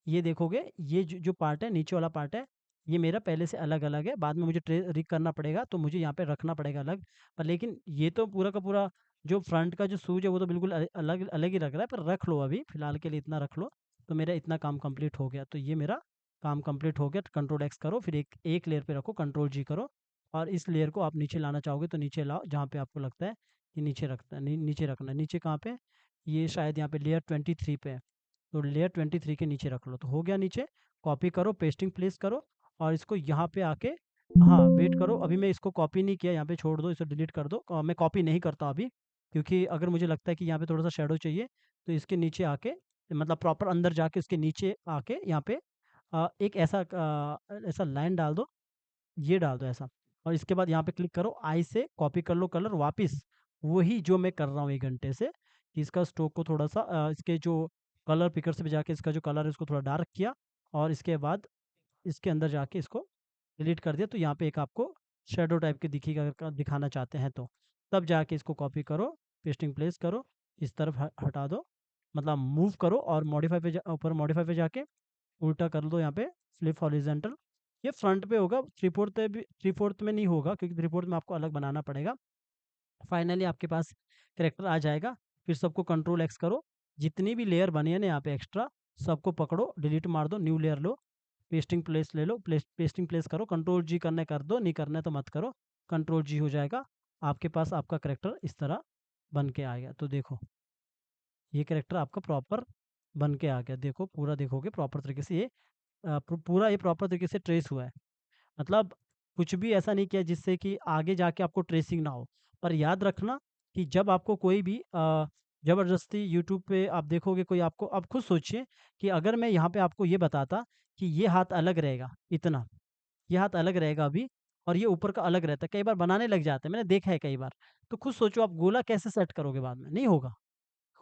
ये देखोगे, ये जो जो पार्ट है, नीचे वाला पार्ट है, ये मेरा पहले से अलग-अलग है, बाद में मुझे रिग करना पड़ेगा तो मुझे यहाँ पे रखना पड़ेगा अलग। पर लेकिन ये तो पूरा का पूरा जो फ्रंट का जो शूज़ है वो तो बिल्कुल अलग अलग ही लग रहा है, पर रख लो अभी, फ़िलहाल के लिए इतना रख लो। तो मेरा इतना काम कंप्लीट हो गया। तो ये मेरा काम कंप्लीट हो गया। कंट्रोल एक्स करो, फिर एक एक लेयर पे रखो, कंट्रोल जी करो और इस लेयर को आप नीचे लाना चाहोगे तो नीचे लाओ, जहाँ पे आपको लगता है कि नीचे रखता है, नीचे रखना है। नीचे कहाँ पे? ये शायद यहाँ पे लेयर 23 पे है। तो लेयर 23 के नीचे रख लो। तो हो गया नीचे, कॉपी करो, पेस्टिंग प्लेस करो और इसको यहाँ पे आके, हाँ, वेट करो, अभी मैं इसको कॉपी नहीं किया, यहाँ पे छोड़ दो, इसे डिलीट कर दो। मैं कॉपी नहीं करता अभी, क्योंकि अगर मुझे लगता है कि यहाँ पे थोड़ा सा शेडो चाहिए तो इसके नीचे आके, मतलब प्रॉपर अंदर जाके इसके नीचे आके यहाँ पे एक ऐसा ऐसा लाइन डाल दो, ये डाल दो ऐसा। और इसके बाद यहाँ पे क्लिक करो, आई से कॉपी कर लो कलर वापस, वही जो मैं कर रहा हूँ 1 घंटे से, कि इसका स्ट्रोक को थोड़ा सा इसके जो कलर पिकर से भी जाके इसका जो कलर है उसको थोड़ा डार्क किया और इसके बाद इसके अंदर जाके इसको डिलीट कर दिया। तो यहाँ पे एक आपको शेडो टाइप के दिखेगा, अगर दिखाना चाहते हैं तो। तब जाके इसको कॉपी करो, पेस्टिंग प्लेस करो, इस तरफ हटा दो, मतलब मूव करो और मॉडिफाई पे ऊपर मॉडिफाई पे जाके उल्टा कर दो यहाँ पे, फ्लिप हॉरिजेंटल। ये फ्रंट पे होगा, थ्री फोर्थ में नहीं होगा, क्योंकि थ्री फोर्थ में आपको अलग बनाना पड़ेगा। फाइनली आपके पास करेक्टर आ जाएगा। फिर सबको कंट्रोल एक्स करो, जितनी भी लेयर बनी है ना यहाँ पे एक्स्ट्रा, सबको पकड़ो, डिलीट मार दो, न्यू लेयर लो, पेस्टिंग प्लेस ले लो, पेस्टिंग प्लेस करो, कंट्रोल जी करने कर दो, नहीं करना है तो मत करो, कंट्रोल जी हो जाएगा। आपके पास आपका करेक्टर इस तरह बन के आ गया। तो देखो, ये करेक्टर आपका प्रॉपर बन के आ गया। देखो पूरा देखोगे प्रॉपर तरीके से ये पूरा ये प्रॉपर तरीके से ट्रेस हुआ है। मतलब कुछ भी ऐसा नहीं किया जिससे कि आगे जाके आपको ट्रेसिंग ना हो। पर याद रखना कि जब आपको कोई भी ज़बरदस्ती यूट्यूब पे आप देखोगे, कोई आपको, आप खुद सोचिए कि अगर मैं यहाँ पे आपको ये बताता कि ये हाथ अलग रहेगा इतना, ये हाथ अलग रहेगा अभी और ये ऊपर का अलग रहता है, कई बार बनाने लग जाते हैं, मैंने देखा है कई बार। तो खुद सोचो आप गोला कैसे सेट करोगे बाद में? नहीं होगा।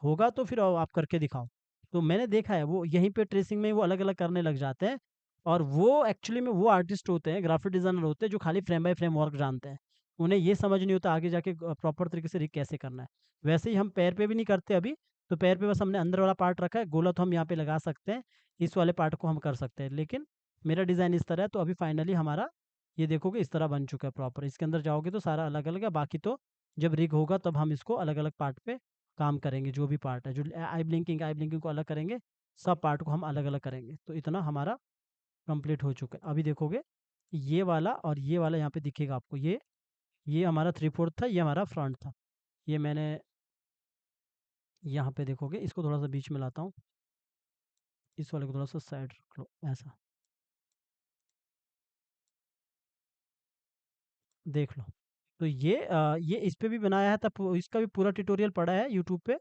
होगा तो फिर आप करके दिखाओ। तो मैंने देखा है वो यहीं पे ट्रेसिंग में वो अलग-अलग करने लग जाते हैं और वो एक्चुअली में वो आर्टिस्ट होते हैं, ग्राफिक डिज़ाइनर होते हैं जो खाली फ्रेम बाय फ्रेम वर्क जानते हैं। उन्हें ये समझ नहीं होता आगे जाके प्रॉपर तरीके से रिग कैसे करना है। वैसे ही हम पैर पे भी नहीं करते अभी, तो पैर पे बस हमने अंदर वाला पार्ट रखा है, गोला तो हम यहाँ पे लगा सकते हैं, इस वाले पार्ट को हम कर सकते हैं। लेकिन मेरा डिज़ाइन इस तरह है, तो अभी फाइनली हमारा ये देखोगे इस तरह बन चुका है प्रॉपर। इसके अंदर जाओगे तो सारा अलग-अलग है, बाकी तो जब रिग होगा तब हम इसको अलग-अलग पार्ट पे काम करेंगे, जो भी पार्ट है, जो आई ब्लिंकिंग को अलग करेंगे, सब पार्ट को हम अलग-अलग करेंगे। तो इतना हमारा कंप्लीट हो चुका है। अभी देखोगे ये वाला और ये वाला यहाँ पे दिखेगा आपको, ये हमारा 3/4 था, ये हमारा फ्रंट था। ये मैंने यहाँ पे देखोगे, इसको थोड़ा-सा बीच में लाता हूँ, इस वाले को थोड़ा-सा साइड रख लो, ऐसा, देख लो। तो ये इस पे भी बनाया है, तब इसका भी पूरा ट्यूटोरियल पड़ा है यूट्यूब पे।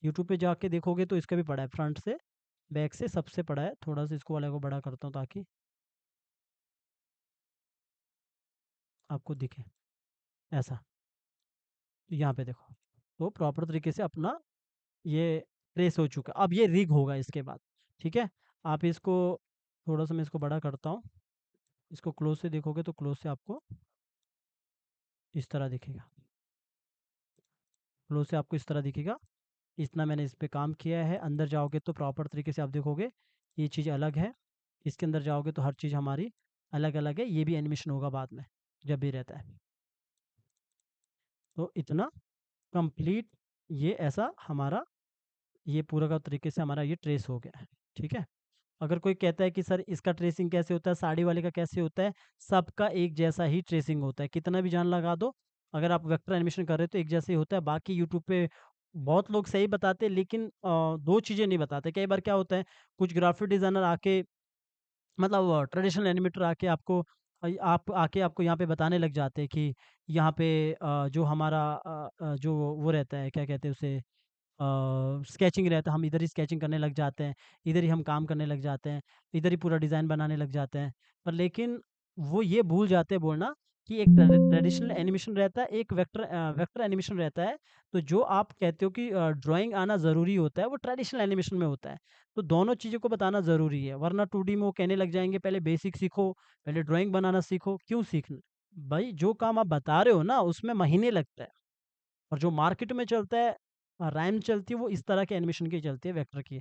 यूट्यूब पे जाके देखोगे तो इसका भी पड़ा है, फ्रंट से, बैक से, सबसे पड़ा है। थोड़ा-सा इसको वाले को बड़ा करता हूँ ताकि आपको दिखे, ऐसा। तो यहाँ पे देखो, तो प्रॉपर तरीके से अपना ये ट्रेस हो चुका है। अब ये रिग होगा इसके बाद, ठीक है? आप इसको थोड़ा-सा, मैं इसको बड़ा करता हूँ, इसको क्लोज़ से देखोगे तो क्लोज़ से आपको इस तरह दिखेगा। क्लोज़ से आपको इस तरह दिखेगा। इतना मैंने इस पे काम किया है। अंदर जाओगे तो प्रॉपर तरीके से आप देखोगे, ये चीज़ अलग है। इसके अंदर जाओगे तो हर चीज़ हमारी अलग-अलग है। ये भी एनिमेशन होगा बाद में, जब भी रहता है। तो इतना कंप्लीट, ये ऐसा हमारा, ये पूरा का तरीके से हमारा ये ट्रेस हो गया है, ठीक है? अगर कोई कहता है कि सर इसका ट्रेसिंग कैसे होता है, साड़ी वाले का कैसे होता है, सबका एक जैसा ही ट्रेसिंग होता है, कितना भी जान लगा दो। अगर आप वेक्टर एनिमेशन कर रहे हो तो एक जैसे ही होता है। बाकी यूट्यूब पे बहुत लोग सही बताते हैं, लेकिन दो चीज़ें नहीं बताते। कई बार क्या होता है, कुछ ग्राफिक डिज़ाइनर आके, मतलब ट्रेडिशनल एनिमेटर आके आपको आप आके आपको यहाँ पे बताने लग जाते हैं कि यहाँ पे जो हमारा जो वो रहता है, क्या कहते हैं उसे, स्केचिंग रहता है, हम इधर ही स्केचिंग करने लग जाते हैं, इधर ही हम काम करने लग जाते हैं, इधर ही पूरा डिज़ाइन बनाने लग जाते हैं। पर लेकिन वो ये भूल जाते हैं बोलना कि एक ट्रेडिशनल एनिमेशन रहता है, एक वेक्टर एनिमेशन रहता है। तो जो आप कहते हो कि ड्राइंग आना ज़रूरी होता है, वो ट्रेडिशनल एनिमेशन में होता है। तो दोनों चीज़ों को बताना ज़रूरी है, वरना 2D में वो कहने लग जाएँगे पहले बेसिक सीखो, पहले ड्राइंग बनाना सीखो। क्यों सीखना? भाई जो काम आप बता रहे हो ना उसमें महीने लगता है। और जो मार्केट में चलता है, रैम चलती है, वो इस तरह के एनिमेशन की चलती है, वेक्टर की।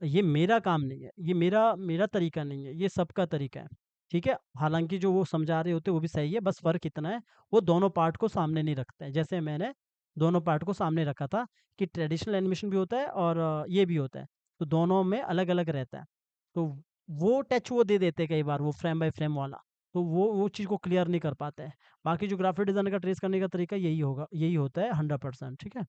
ये मेरा काम नहीं है, ये मेरा मेरा तरीका नहीं है, ये सबका तरीका है। ठीक है? हालाँकि जो वो समझा रहे होते हैं वो भी सही है, बस फ़र्क इतना है, वो दोनों पार्ट को सामने नहीं रखते हैं। जैसे मैंने दोनों पार्ट को सामने रखा था कि ट्रेडिशनल एनिमेशन भी होता है और ये भी होता है, तो दोनों में अलग-अलग रहता है। तो वो टच वो दे देते हैं कई बार, वो फ्रेम बाय फ्रेम वाला, तो वो चीज़ को क्लियर नहीं कर पाते हैं। बाकी जो ग्राफ़िक डिज़ाइनर का ट्रेस करने का तरीका यही होगा, यही होता है 100%, ठीक है?